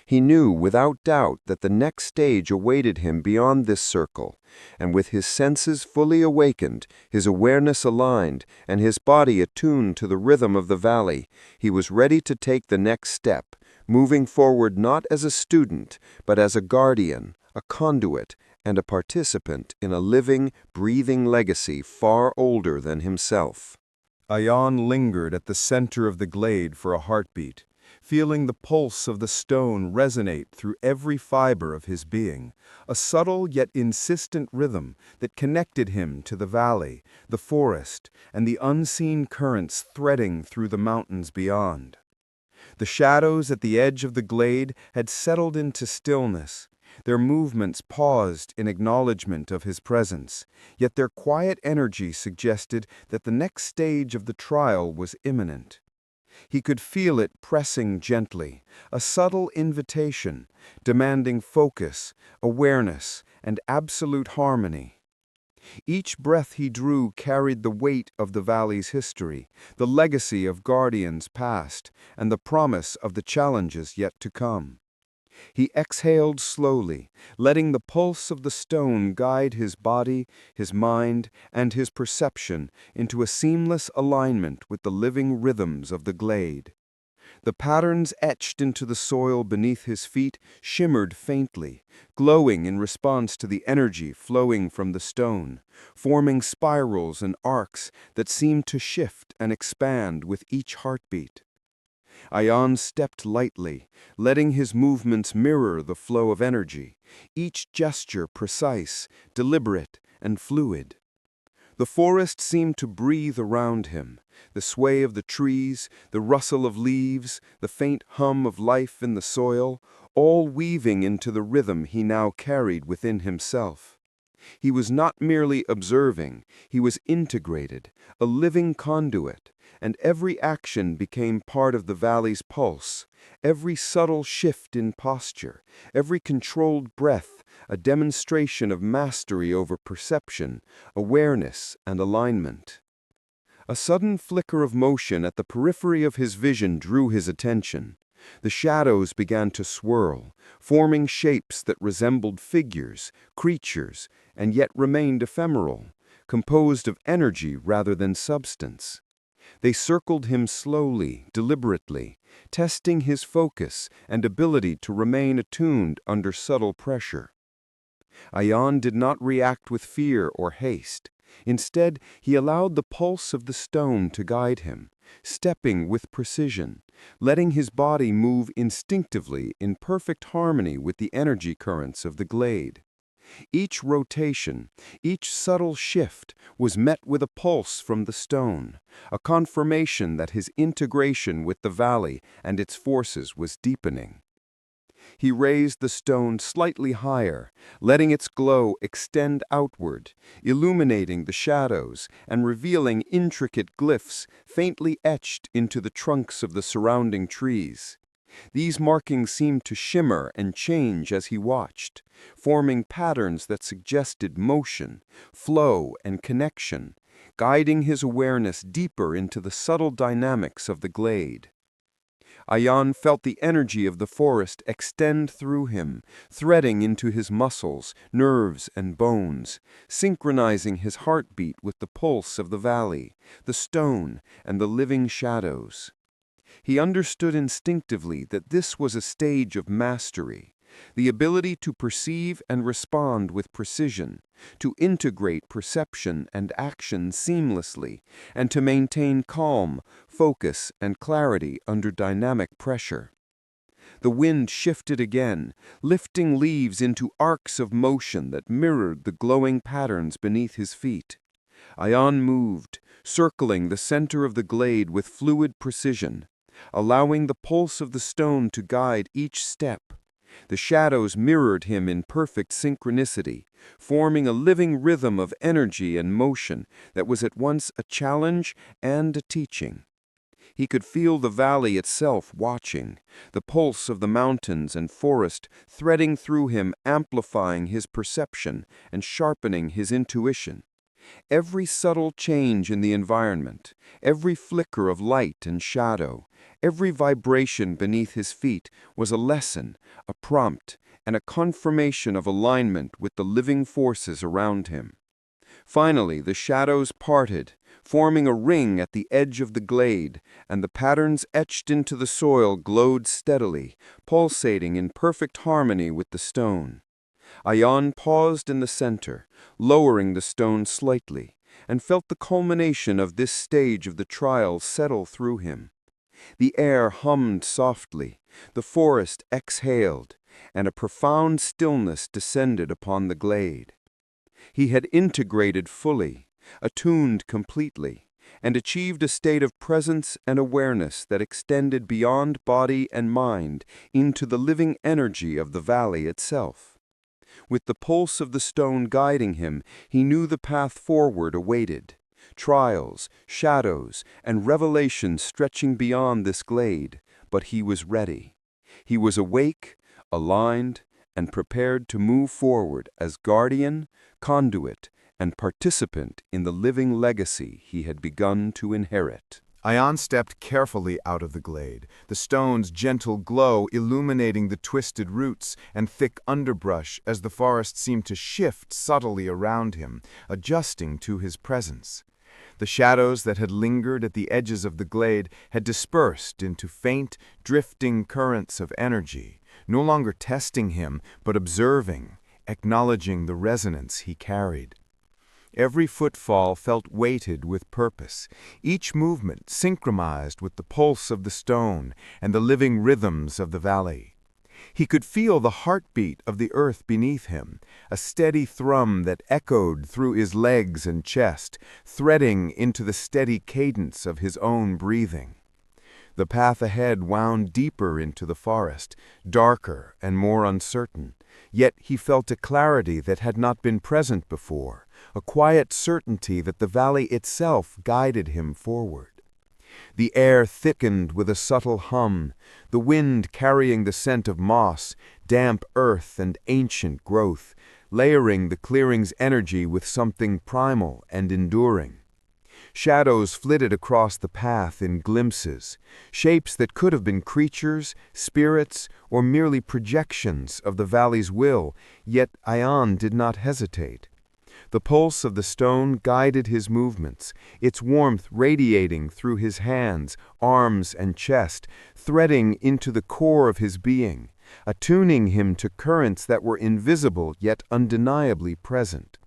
He knew without doubt that the next stage awaited him beyond this circle, and with his senses fully awakened, his awareness aligned, and his body attuned to the rhythm of the valley, he was ready to take the next step, moving forward not as a student, but as a guardian, a conduit, and a participant in a living, breathing legacy far older than himself. Ayaan lingered at the center of the glade for a heartbeat, feeling the pulse of the stone resonate through every fiber of his being, a subtle yet insistent rhythm that connected him to the valley, the forest, and the unseen currents threading through the mountains beyond. The shadows at the edge of the glade had settled into stillness, their movements paused in acknowledgement of his presence, yet their quiet energy suggested that the next stage of the trial was imminent. He could feel it pressing gently, a subtle invitation, demanding focus, awareness, and absolute harmony. Each breath he drew carried the weight of the valley's history, the legacy of guardians past, and the promise of the challenges yet to come. He exhaled slowly, letting the pulse of the stone guide his body, his mind, and his perception into a seamless alignment with the living rhythms of the glade. The patterns etched into the soil beneath his feet shimmered faintly, glowing in response to the energy flowing from the stone, forming spirals and arcs that seemed to shift and expand with each heartbeat. Ayaan stepped lightly, letting his movements mirror the flow of energy, each gesture precise, deliberate, and fluid. The forest seemed to breathe around him, the sway of the trees, the rustle of leaves, the faint hum of life in the soil, all weaving into the rhythm he now carried within himself. He was not merely observing, he was integrated, a living conduit, and every action became part of the valley's pulse, every subtle shift in posture, every controlled breath, a demonstration of mastery over perception, awareness, and alignment. A sudden flicker of motion at the periphery of his vision drew his attention. The shadows began to swirl, forming shapes that resembled figures, creatures, and yet remained ephemeral, composed of energy rather than substance. They circled him slowly, deliberately, testing his focus and ability to remain attuned under subtle pressure. Ayaan did not react with fear or haste. Instead, he allowed the pulse of the stone to guide him, stepping with precision, letting his body move instinctively in perfect harmony with the energy currents of the glade. Each rotation, each subtle shift was met with a pulse from the stone, a confirmation that his integration with the valley and its forces was deepening. He raised the stone slightly higher, letting its glow extend outward, illuminating the shadows and revealing intricate glyphs faintly etched into the trunks of the surrounding trees. These markings seemed to shimmer and change as he watched, forming patterns that suggested motion, flow, and connection, guiding his awareness deeper into the subtle dynamics of the glade. Ayaan felt the energy of the forest extend through him, threading into his muscles, nerves, and bones, synchronizing his heartbeat with the pulse of the valley, the stone, and the living shadows. He understood instinctively that this was a stage of mastery, the ability to perceive and respond with precision, to integrate perception and action seamlessly, and to maintain calm, focus, and clarity under dynamic pressure. The wind shifted again, lifting leaves into arcs of motion that mirrored the glowing patterns beneath his feet. Ayaan moved, circling the center of the glade with fluid precision, allowing the pulse of the stone to guide each step. The shadows mirrored him in perfect synchronicity, forming a living rhythm of energy and motion that was at once a challenge and a teaching. He could feel the valley itself watching, the pulse of the mountains and forest threading through him, amplifying his perception and sharpening his intuition. Every subtle change in the environment, every flicker of light and shadow, every vibration beneath his feet was a lesson, a prompt, and a confirmation of alignment with the living forces around him. Finally, the shadows parted, forming a ring at the edge of the glade, and the patterns etched into the soil glowed steadily, pulsating in perfect harmony with the stone. Ayaan paused in the center, lowering the stone slightly, and felt the culmination of this stage of the trial settle through him. The air hummed softly, the forest exhaled, and a profound stillness descended upon the glade. He had integrated fully, attuned completely, and achieved a state of presence and awareness that extended beyond body and mind into the living energy of the valley itself. With the pulse of the stone guiding him, he knew the path forward awaited. Trials, shadows, and revelations stretching beyond this glade, but he was ready. He was awake, aligned, and prepared to move forward as guardian, conduit, and participant in the living legacy he had begun to inherit. Ayaan stepped carefully out of the glade, the stone's gentle glow illuminating the twisted roots and thick underbrush as the forest seemed to shift subtly around him, adjusting to his presence. The shadows that had lingered at the edges of the glade had dispersed into faint, drifting currents of energy, no longer testing him, but observing, acknowledging the resonance he carried. Every footfall felt weighted with purpose, each movement synchronized with the pulse of the stone and the living rhythms of the valley. He could feel the heartbeat of the earth beneath him, a steady thrum that echoed through his legs and chest, threading into the steady cadence of his own breathing. The path ahead wound deeper into the forest, darker and more uncertain, yet he felt a clarity that had not been present before, a quiet certainty that the valley itself guided him forward. The air thickened with a subtle hum, the wind carrying the scent of moss, damp earth, and ancient growth, layering the clearing's energy with something primal and enduring. Shadows flitted across the path in glimpses, shapes that could have been creatures, spirits, or merely projections of the valley's will, yet Ayaan did not hesitate. The pulse of the stone guided his movements, its warmth radiating through his hands, arms, and chest, threading into the core of his being, attuning him to currents that were invisible yet undeniably present.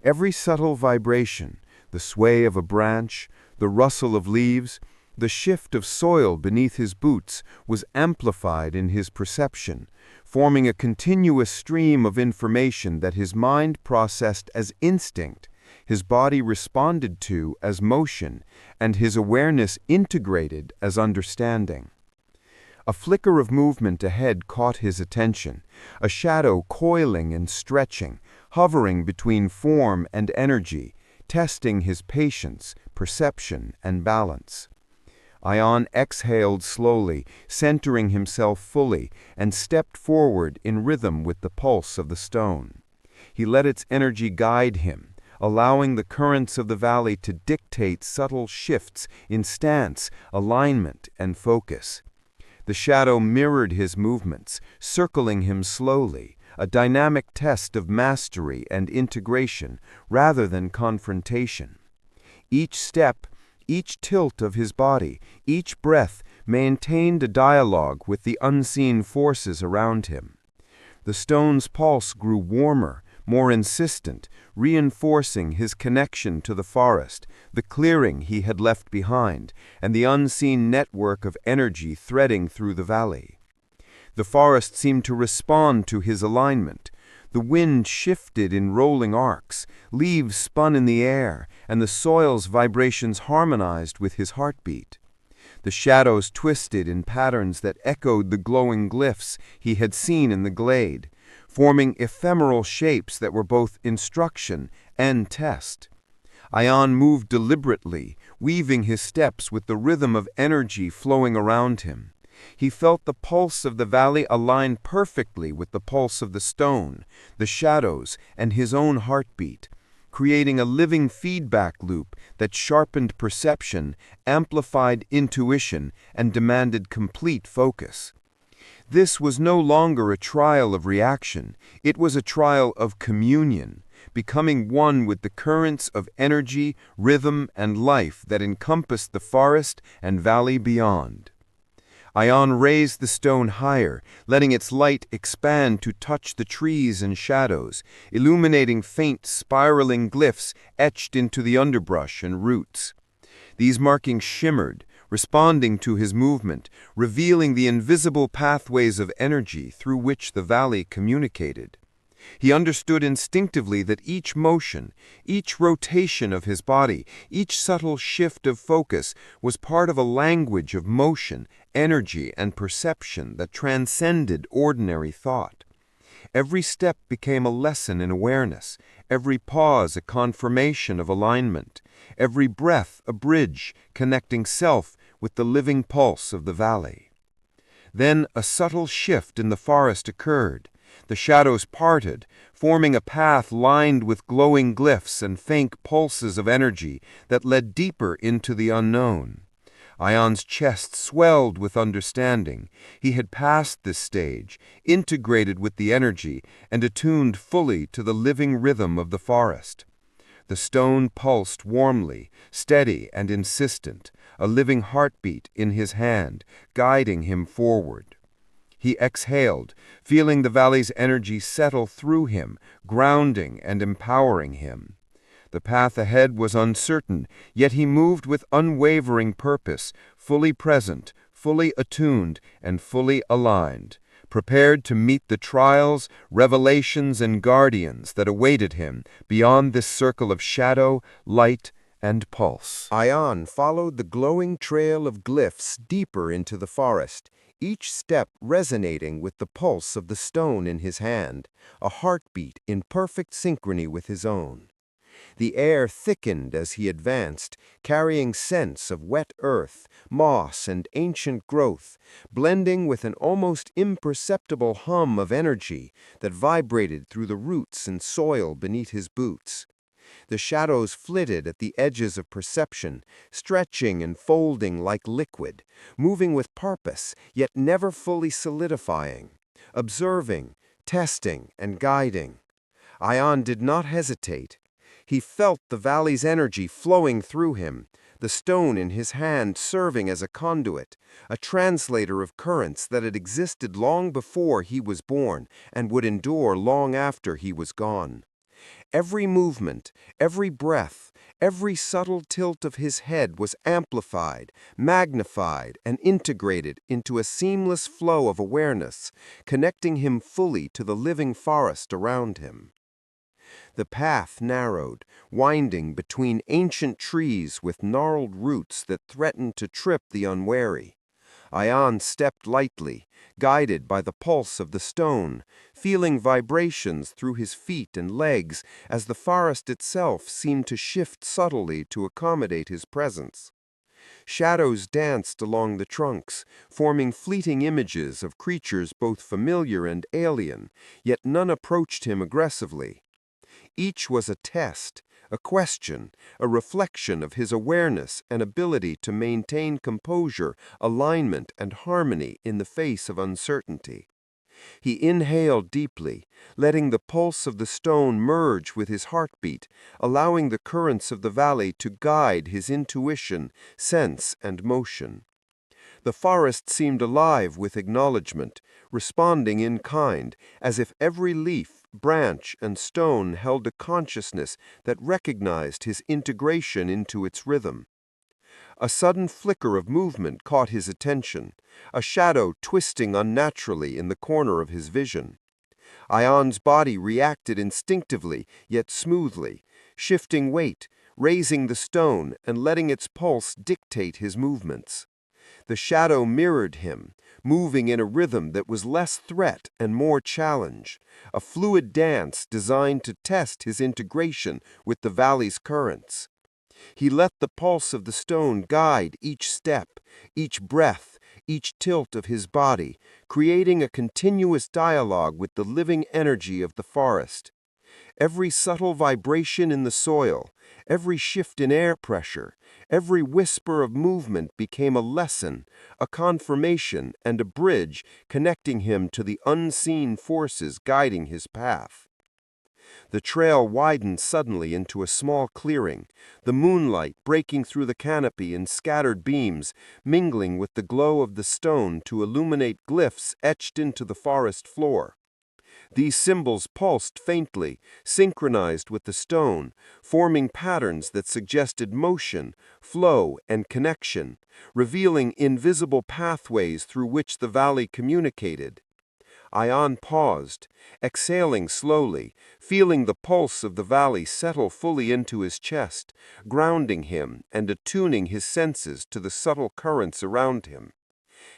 Every subtle vibration, the sway of a branch, the rustle of leaves, the shift of soil beneath his boots was amplified in his perception, forming a continuous stream of information that his mind processed as instinct, his body responded to as motion, and his awareness integrated as understanding. A flicker of movement ahead caught his attention, a shadow coiling and stretching, hovering between form and energy, testing his patience, perception, and balance. Ayaan exhaled slowly, centering himself fully, and stepped forward in rhythm with the pulse of the stone. He let its energy guide him, allowing the currents of the valley to dictate subtle shifts in stance, alignment, and focus. The shadow mirrored his movements, circling him slowly, a dynamic test of mastery and integration rather than confrontation. Each step, each tilt of his body, each breath maintained a dialogue with the unseen forces around him. The stone's pulse grew warmer, more insistent, reinforcing his connection to the forest, the clearing he had left behind, and the unseen network of energy threading through the valley. The forest seemed to respond to his alignment. The wind shifted in rolling arcs, leaves spun in the air, and the soil's vibrations harmonized with his heartbeat. The shadows twisted in patterns that echoed the glowing glyphs he had seen in the glade, forming ephemeral shapes that were both instruction and test. Ayaan moved deliberately, weaving his steps with the rhythm of energy flowing around him. He felt the pulse of the valley align perfectly with the pulse of the stone, the shadows, and his own heartbeat, creating a living feedback loop that sharpened perception, amplified intuition, and demanded complete focus. This was no longer a trial of reaction, it was a trial of communion, becoming one with the currents of energy, rhythm, and life that encompassed the forest and valley beyond. Ayaan raised the stone higher, letting its light expand to touch the trees and shadows, illuminating faint spiraling glyphs etched into the underbrush and roots. These markings shimmered, responding to his movement, revealing the invisible pathways of energy through which the valley communicated. He understood instinctively that each motion, each rotation of his body, each subtle shift of focus was part of a language of motion, energy, and perception that transcended ordinary thought. Every step became a lesson in awareness, every pause a confirmation of alignment, every breath a bridge connecting self with the living pulse of the valley. Then a subtle shift in the forest occurred. The shadows parted, forming a path lined with glowing glyphs and faint pulses of energy that led deeper into the unknown. Ayaan's chest swelled with understanding. He had passed this stage, integrated with the energy, and attuned fully to the living rhythm of the forest. The stone pulsed warmly, steady and insistent, a living heartbeat in his hand, guiding him forward. He exhaled, feeling the valley's energy settle through him, grounding and empowering him. The path ahead was uncertain, yet he moved with unwavering purpose, fully present, fully attuned, and fully aligned, prepared to meet the trials, revelations, and guardians that awaited him beyond this circle of shadow, light, and pulse. Ayaan followed the glowing trail of glyphs deeper into the forest, each step resonating with the pulse of the stone in his hand, a heartbeat in perfect synchrony with his own. The air thickened as he advanced, carrying scents of wet earth, moss, and ancient growth, blending with an almost imperceptible hum of energy that vibrated through the roots and soil beneath his boots. The shadows flitted at the edges of perception, stretching and folding like liquid, moving with purpose, yet never fully solidifying, observing, testing, and guiding. Ayaan did not hesitate. He felt the valley's energy flowing through him, the stone in his hand serving as a conduit, a translator of currents that had existed long before he was born and would endure long after he was gone. Every movement, every breath, every subtle tilt of his head was amplified, magnified, and integrated into a seamless flow of awareness, connecting him fully to the living forest around him. The path narrowed, winding between ancient trees with gnarled roots that threatened to trip the unwary. Ayaan stepped lightly, guided by the pulse of the stone, feeling vibrations through his feet and legs as the forest itself seemed to shift subtly to accommodate his presence. Shadows danced along the trunks, forming fleeting images of creatures both familiar and alien, yet none approached him aggressively. Each was a test, a question, a reflection of his awareness and ability to maintain composure, alignment, and harmony in the face of uncertainty. He inhaled deeply, letting the pulse of the stone merge with his heartbeat, allowing the currents of the valley to guide his intuition, sense, and motion. The forest seemed alive with acknowledgement, responding in kind, as if every leaf, branch, and stone held a consciousness that recognized his integration into its rhythm. A sudden flicker of movement caught his attention, a shadow twisting unnaturally in the corner of his vision. Ayaan's body reacted instinctively yet smoothly, shifting weight, raising the stone, and letting its pulse dictate his movements. The shadow mirrored him, moving in a rhythm that was less threat and more challenge, a fluid dance designed to test his integration with the valley's currents. He let the pulse of the stone guide each step, each breath, each tilt of his body, creating a continuous dialogue with the living energy of the forest. Every subtle vibration in the soil, every shift in air pressure, every whisper of movement became a lesson, a confirmation, and a bridge connecting him to the unseen forces guiding his path. The trail widened suddenly into a small clearing, the moonlight breaking through the canopy in scattered beams, mingling with the glow of the stone to illuminate glyphs etched into the forest floor. These symbols pulsed faintly, synchronized with the stone, forming patterns that suggested motion, flow, and connection, revealing invisible pathways through which the valley communicated. Ayaan paused, exhaling slowly, feeling the pulse of the valley settle fully into his chest, grounding him and attuning his senses to the subtle currents around him.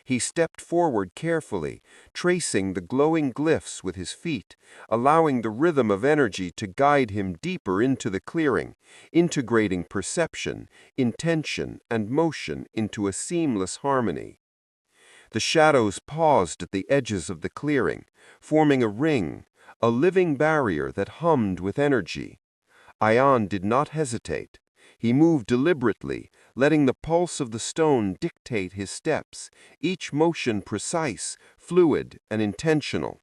He stepped forward carefully, tracing the glowing glyphs with his feet, allowing the rhythm of energy to guide him deeper into the clearing, integrating perception, intention, and motion into a seamless harmony. The shadows paused at the edges of the clearing, forming a ring, a living barrier that hummed with energy. Ayaan did not hesitate. He moved deliberately, letting the pulse of the stone dictate his steps, each motion precise, fluid, and intentional.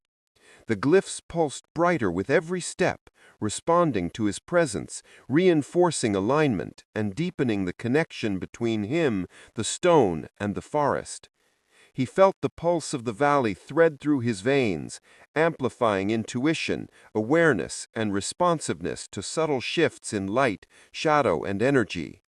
The glyphs pulsed brighter with every step, responding to his presence, reinforcing alignment and deepening the connection between him, the stone, and the forest. He felt the pulse of the valley thread through his veins, amplifying intuition, awareness, and responsiveness to subtle shifts in light, shadow, and energy.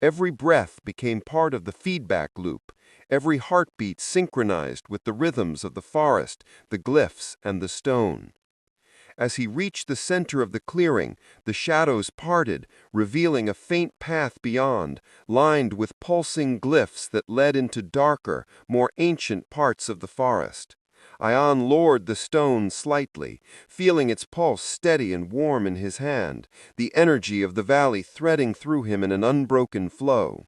Every breath became part of the feedback loop, every heartbeat synchronized with the rhythms of the forest, the glyphs, and the stone. As he reached the center of the clearing, the shadows parted, revealing a faint path beyond, lined with pulsing glyphs that led into darker, more ancient parts of the forest. Ayaan lowered the stone slightly, feeling its pulse steady and warm in his hand, the energy of the valley threading through him in an unbroken flow.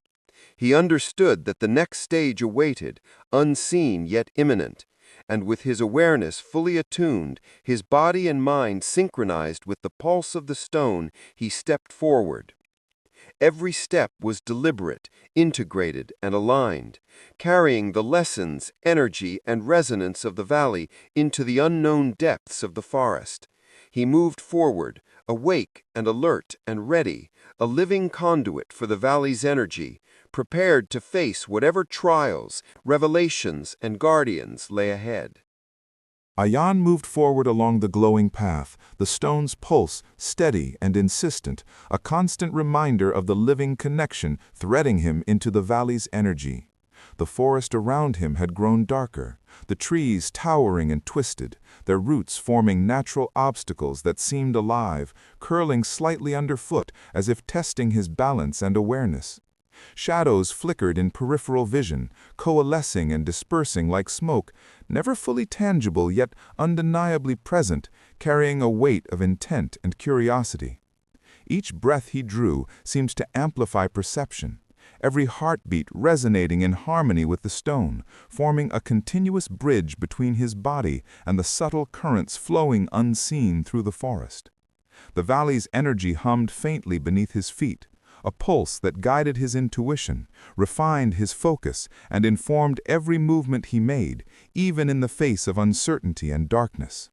He understood that the next stage awaited, unseen yet imminent, and with his awareness fully attuned, his body and mind synchronized with the pulse of the stone, he stepped forward. Every step was deliberate, integrated, and aligned, carrying the lessons, energy, and resonance of the valley into the unknown depths of the forest. He moved forward, awake and alert and ready, a living conduit for the valley's energy, prepared to face whatever trials, revelations, and guardians lay ahead. Ayaan moved forward along the glowing path, the stone's pulse steady and insistent, a constant reminder of the living connection threading him into the valley's energy. The forest around him had grown darker, the trees towering and twisted, their roots forming natural obstacles that seemed alive, curling slightly underfoot as if testing his balance and awareness. Shadows flickered in peripheral vision, coalescing and dispersing like smoke, never fully tangible yet undeniably present, carrying a weight of intent and curiosity. Each breath he drew seemed to amplify perception, every heartbeat resonating in harmony with the stone, forming a continuous bridge between his body and the subtle currents flowing unseen through the forest. The valley's energy hummed faintly beneath his feet, a pulse that guided his intuition, refined his focus, and informed every movement he made, even in the face of uncertainty and darkness.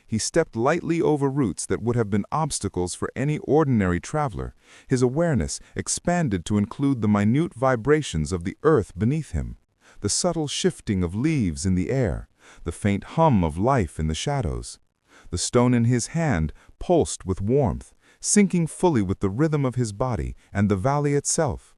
He stepped lightly over roots that would have been obstacles for any ordinary traveler, his awareness expanded to include the minute vibrations of the earth beneath him, the subtle shifting of leaves in the air, the faint hum of life in the shadows. The stone in his hand pulsed with warmth, sinking fully with the rhythm of his body and the valley itself.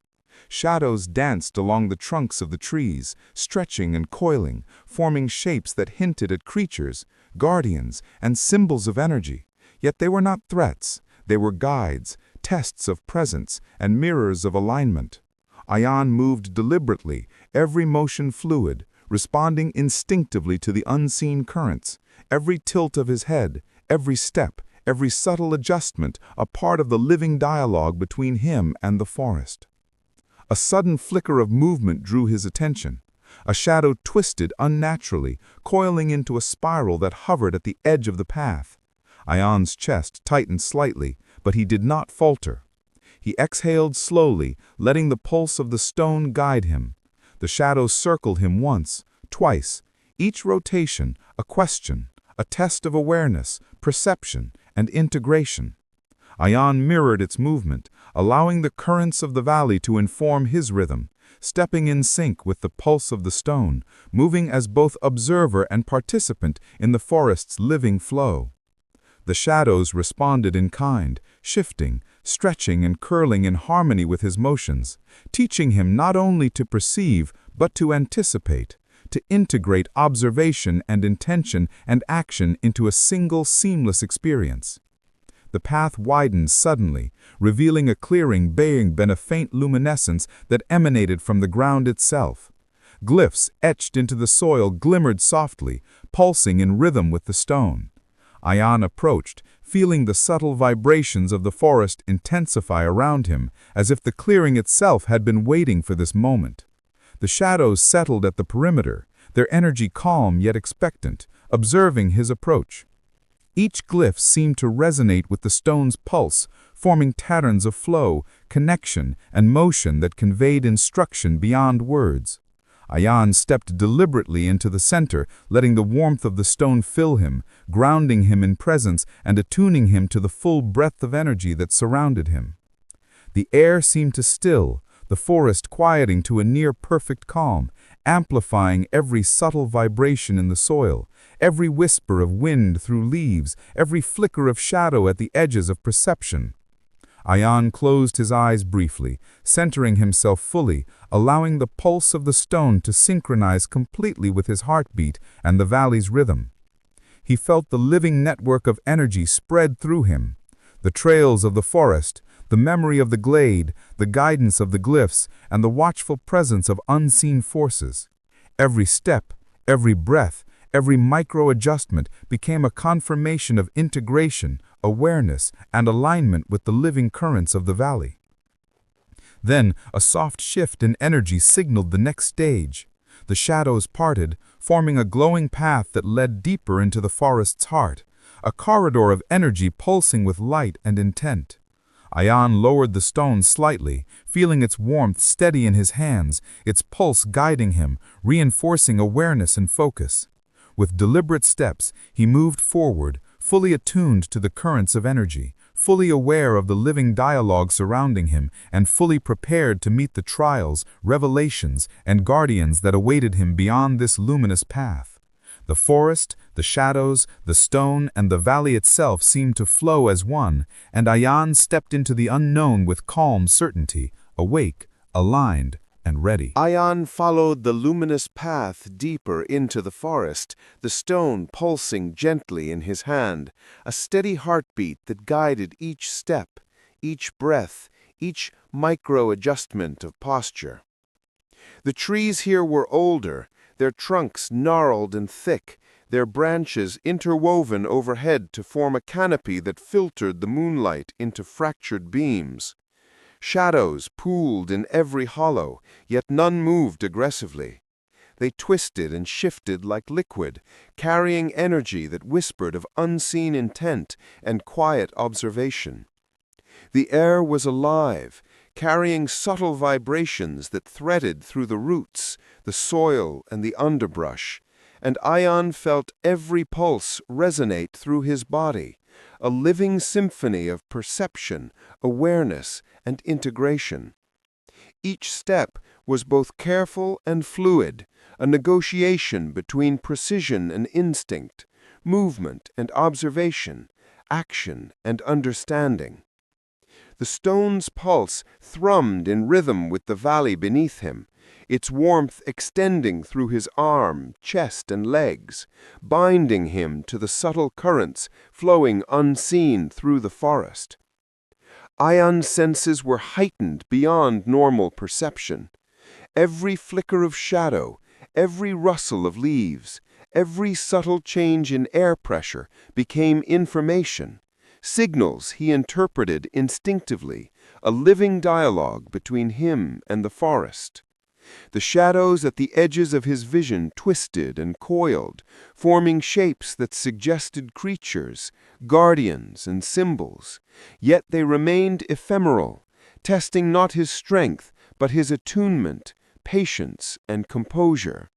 Shadows danced along the trunks of the trees, stretching and coiling, forming shapes that hinted at creatures, guardians, and symbols of energy. Yet they were not threats, they were guides, tests of presence, and mirrors of alignment. Ayaan moved deliberately, every motion fluid, responding instinctively to the unseen currents, every tilt of his head, every step, every subtle adjustment a part of the living dialogue between him and the forest. A sudden flicker of movement drew his attention. A shadow twisted unnaturally, coiling into a spiral that hovered at the edge of the path. Ayaan's chest tightened slightly, but he did not falter. He exhaled slowly, letting the pulse of the stone guide him. The shadow circled him once, twice, each rotation a question, a test of awareness, perception, and integration. Ayaan mirrored its movement, allowing the currents of the valley to inform his rhythm, stepping in sync with the pulse of the stone, moving as both observer and participant in the forest's living flow. The shadows responded in kind, shifting, stretching, and curling in harmony with his motions, teaching him not only to perceive, but to anticipate, to integrate observation and intention and action into a single seamless experience. The path widened suddenly, revealing a clearing baying been a faint luminescence that emanated from the ground itself. Glyphs etched into the soil glimmered softly, pulsing in rhythm with the stone. Ayaan approached, feeling the subtle vibrations of the forest intensify around him, as if the clearing itself had been waiting for this moment. The shadows settled at the perimeter, their energy calm yet expectant, observing his approach. Each glyph seemed to resonate with the stone's pulse, forming patterns of flow, connection, and motion that conveyed instruction beyond words. Ayaan stepped deliberately into the center, letting the warmth of the stone fill him, grounding him in presence and attuning him to the full breadth of energy that surrounded him. The air seemed to still, the forest quieting to a near-perfect calm, amplifying every subtle vibration in the soil, every whisper of wind through leaves, every flicker of shadow at the edges of perception. Ayaan closed his eyes briefly, centering himself fully, allowing the pulse of the stone to synchronize completely with his heartbeat and the valley's rhythm. He felt the living network of energy spread through him. The trails of the forest, the memory of the glade, the guidance of the glyphs, and the watchful presence of unseen forces. Every step, every breath, every micro-adjustment became a confirmation of integration, awareness, and alignment with the living currents of the valley. Then, a soft shift in energy signaled the next stage. The shadows parted, forming a glowing path that led deeper into the forest's heart, a corridor of energy pulsing with light and intent. Ayaan lowered the stone slightly, feeling its warmth steady in his hands, its pulse guiding him, reinforcing awareness and focus. With deliberate steps, he moved forward, fully attuned to the currents of energy, fully aware of the living dialogue surrounding him, and fully prepared to meet the trials, revelations, and guardians that awaited him beyond this luminous path. The forest, the shadows, the stone, and the valley itself seemed to flow as one, and Ayaan stepped into the unknown with calm certainty, awake, aligned, and ready. Ayaan followed the luminous path deeper into the forest, the stone pulsing gently in his hand, a steady heartbeat that guided each step, each breath, each micro-adjustment of posture. The trees here were older, their trunks gnarled and thick, their branches interwoven overhead to form a canopy that filtered the moonlight into fractured beams. Shadows pooled in every hollow, yet none moved aggressively. They twisted and shifted like liquid, carrying energy that whispered of unseen intent and quiet observation. The air was alive, carrying subtle vibrations that threaded through the roots, the soil, and the underbrush, and Ayaan felt every pulse resonate through his body, a living symphony of perception, awareness, and integration. Each step was both careful and fluid, a negotiation between precision and instinct, movement and observation, action and understanding. The stone's pulse thrummed in rhythm with the valley beneath him, its warmth extending through his arm, chest, and legs, binding him to the subtle currents flowing unseen through the forest. Ayaan's senses were heightened beyond normal perception. Every flicker of shadow, every rustle of leaves, every subtle change in air pressure became information, signals he interpreted instinctively, a living dialogue between him and the forest. The shadows at the edges of his vision twisted and coiled, forming shapes that suggested creatures, guardians, and symbols, yet they remained ephemeral, testing not his strength, but his attunement, patience, and composure.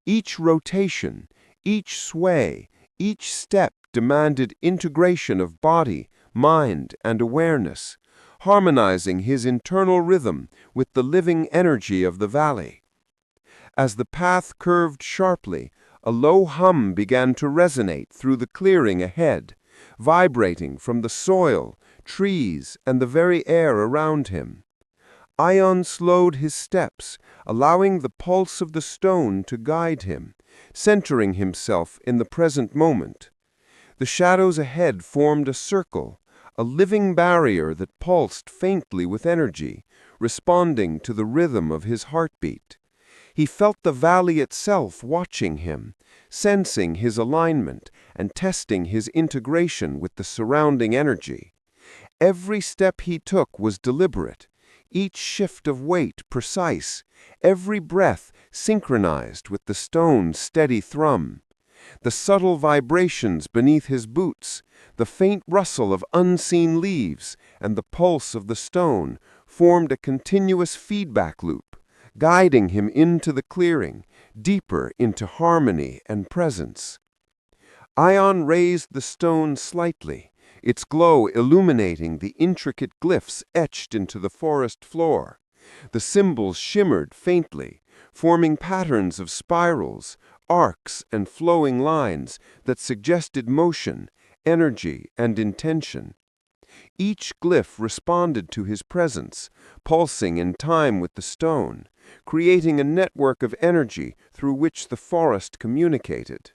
Each rotation, each sway, each step demanded integration of body, mind, and awareness, harmonizing his internal rhythm with the living energy of the valley. As the path curved sharply, a low hum began to resonate through the clearing ahead, vibrating from the soil, trees, and the very air around him. Ayaan slowed his steps, allowing the pulse of the stone to guide him, centering himself in the present moment. The shadows ahead formed a circle, a living barrier that pulsed faintly with energy, responding to the rhythm of his heartbeat. He felt the valley itself watching him, sensing his alignment and testing his integration with the surrounding energy. Every step he took was deliberate, each shift of weight precise, every breath synchronized with the stone's steady thrum. The subtle vibrations beneath his boots, the faint rustle of unseen leaves, and the pulse of the stone formed a continuous feedback loop, guiding him into the clearing, deeper into harmony and presence. Ayaan raised the stone slightly, its glow illuminating the intricate glyphs etched into the forest floor. The symbols shimmered faintly, forming patterns of spirals, arcs, and flowing lines that suggested motion, energy, and intention. Each glyph responded to his presence, pulsing in time with the stone, creating a network of energy through which the forest communicated.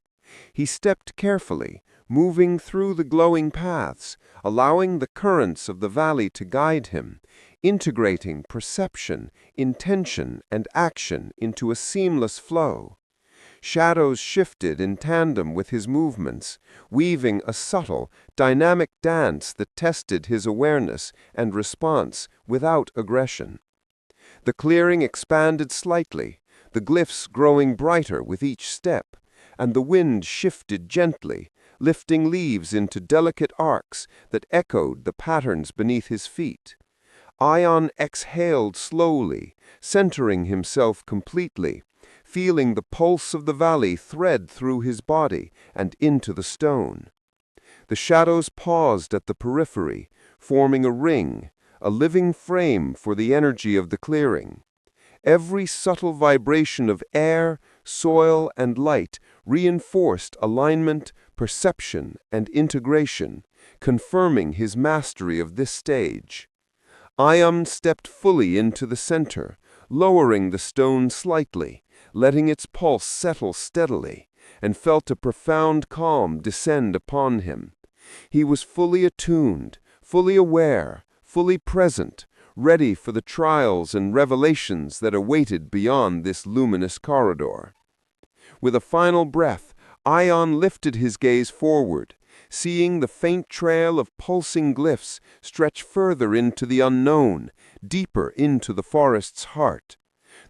He stepped carefully, moving through the glowing paths, allowing the currents of the valley to guide him, integrating perception, intention, and action into a seamless flow. Shadows shifted in tandem with his movements, weaving a subtle, dynamic dance that tested his awareness and response without aggression. The clearing expanded slightly, the glyphs growing brighter with each step, and the wind shifted gently, lifting leaves into delicate arcs that echoed the patterns beneath his feet. Ayaan exhaled slowly, centering himself completely, feeling the pulse of the valley thread through his body and into the stone. The shadows paused at the periphery, forming a ring, a living frame for the energy of the clearing. Every subtle vibration of air, soil, and light reinforced alignment, perception, and integration, confirming his mastery of this stage. Ayaan stepped fully into the center, lowering the stone slightly, letting its pulse settle steadily, and felt a profound calm descend upon him. He was fully attuned, fully aware, fully present, ready for the trials and revelations that awaited beyond this luminous corridor. With a final breath, Ayaan lifted his gaze forward, seeing the faint trail of pulsing glyphs stretch further into the unknown, deeper into the forest's heart.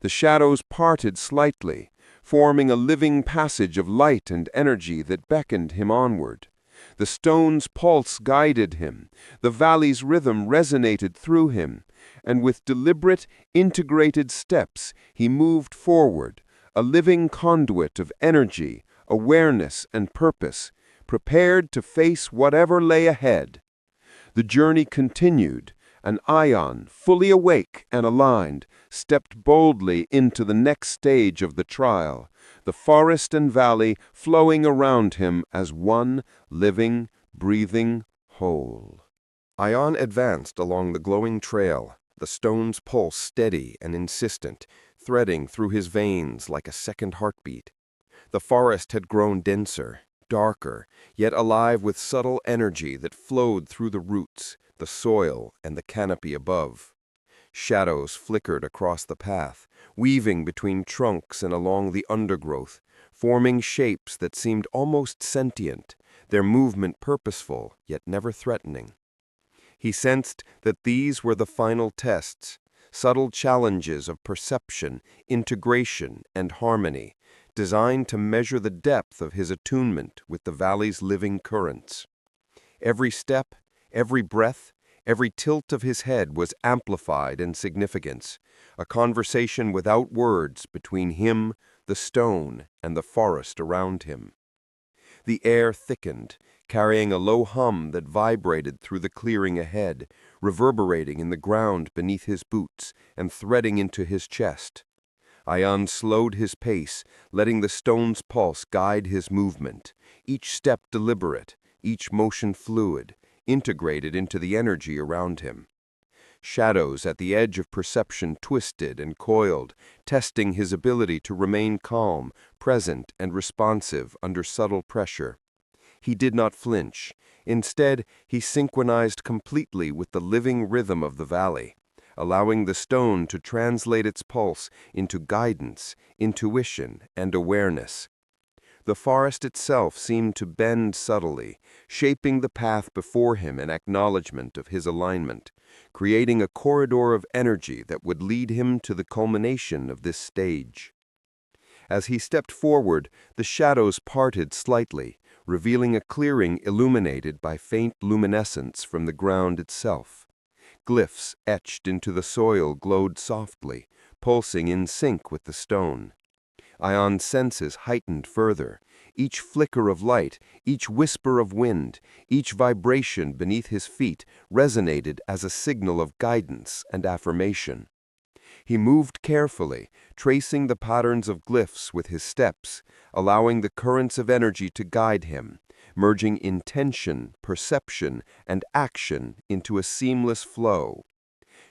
The shadows parted slightly, forming a living passage of light and energy that beckoned him onward. The stone's pulse guided him, the valley's rhythm resonated through him, and with deliberate, integrated steps he moved forward, a living conduit of energy, awareness, and purpose, prepared to face whatever lay ahead. The journey continued, and Ayaan, fully awake and aligned, stepped boldly into the next stage of the trial, the forest and valley flowing around him as one living, breathing whole. Ayaan advanced along the glowing trail, the stone's pulse steady and insistent, threading through his veins like a second heartbeat. The forest had grown denser, darker, yet alive with subtle energy that flowed through the roots, the soil, and the canopy above. Shadows flickered across the path, weaving between trunks and along the undergrowth, forming shapes that seemed almost sentient, their movement purposeful yet never threatening. He sensed that these were the final tests, subtle challenges of perception, integration, and harmony, designed to measure the depth of his attunement with the valley's living currents. Every step, every breath, every tilt of his head was amplified in significance, a conversation without words between him, the stone, and the forest around him. The air thickened, carrying a low hum that vibrated through the clearing ahead, reverberating in the ground beneath his boots and threading into his chest. Ayaan slowed his pace, letting the stone's pulse guide his movement, each step deliberate, each motion fluid, integrated into the energy around him. Shadows at the edge of perception twisted and coiled, testing his ability to remain calm, present, and responsive under subtle pressure. He did not flinch. Instead, he synchronized completely with the living rhythm of the valley, allowing the stone to translate its pulse into guidance, intuition, and awareness. The forest itself seemed to bend subtly, shaping the path before him in acknowledgement of his alignment, creating a corridor of energy that would lead him to the culmination of this stage. As he stepped forward, the shadows parted slightly, revealing a clearing illuminated by faint luminescence from the ground itself. Glyphs etched into the soil glowed softly, pulsing in sync with the stone. Ayaan's senses heightened further. Each flicker of light, each whisper of wind, each vibration beneath his feet resonated as a signal of guidance and affirmation. He moved carefully, tracing the patterns of glyphs with his steps, allowing the currents of energy to guide him, merging intention, perception, and action into a seamless flow.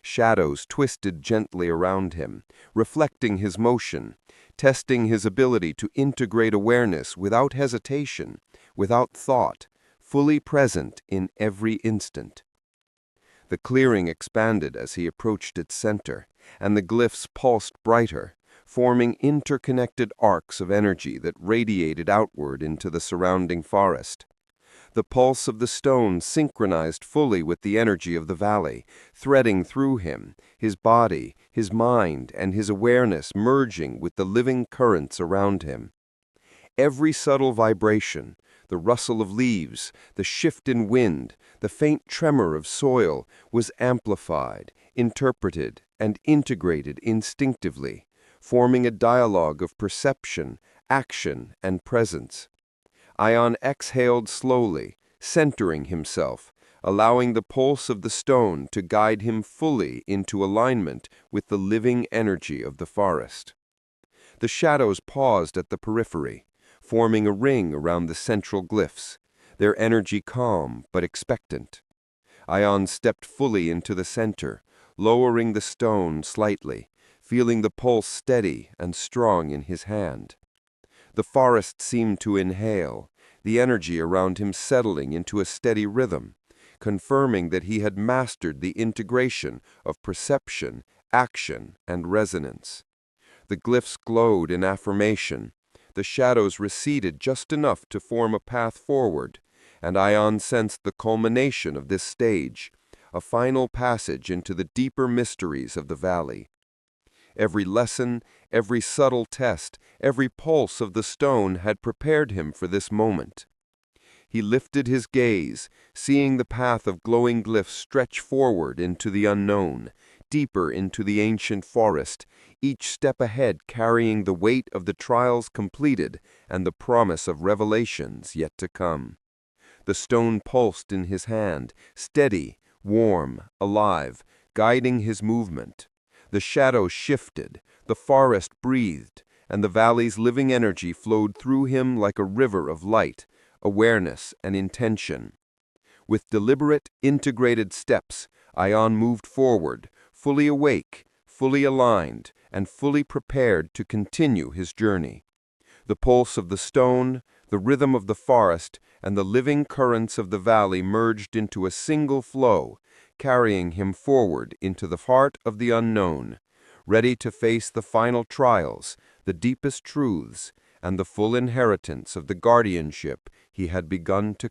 Shadows twisted gently around him, reflecting his motion, testing his ability to integrate awareness without hesitation, without thought, fully present in every instant. The clearing expanded as he approached its center, and the glyphs pulsed brighter, forming interconnected arcs of energy that radiated outward into the surrounding forest. The pulse of the stone synchronized fully with the energy of the valley, threading through him, his body, his mind, and his awareness merging with the living currents around him. Every subtle vibration, the rustle of leaves, the shift in wind, the faint tremor of soil, was amplified, interpreted, and integrated instinctively, forming a dialogue of perception, action, and presence. Ayaan exhaled slowly, centering himself, allowing the pulse of the stone to guide him fully into alignment with the living energy of the forest. The shadows paused at the periphery, forming a ring around the central glyphs, their energy calm but expectant. Ayaan stepped fully into the center, lowering the stone slightly, feeling the pulse steady and strong in his hand. The forest seemed to inhale, the energy around him settling into a steady rhythm, confirming that he had mastered the integration of perception, action, and resonance. The glyphs glowed in affirmation, the shadows receded just enough to form a path forward, and Ayaan sensed the culmination of this stage, a final passage into the deeper mysteries of the valley. Every lesson, every subtle test, every pulse of the stone had prepared him for this moment. He lifted his gaze, seeing the path of glowing glyphs stretch forward into the unknown, deeper into the ancient forest, each step ahead carrying the weight of the trials completed and the promise of revelations yet to come. The stone pulsed in his hand, steady, warm, alive, guiding his movement. The shadows shifted, the forest breathed, and the valley's living energy flowed through him like a river of light, awareness, and intention. With deliberate, integrated steps, Ayaan moved forward, fully awake, fully aligned, and fully prepared to continue his journey. The pulse of the stone, the rhythm of the forest, and the living currents of the valley merged into a single flow, carrying him forward into the heart of the unknown, ready to face the final trials, the deepest truths, and the full inheritance of the guardianship he had begun to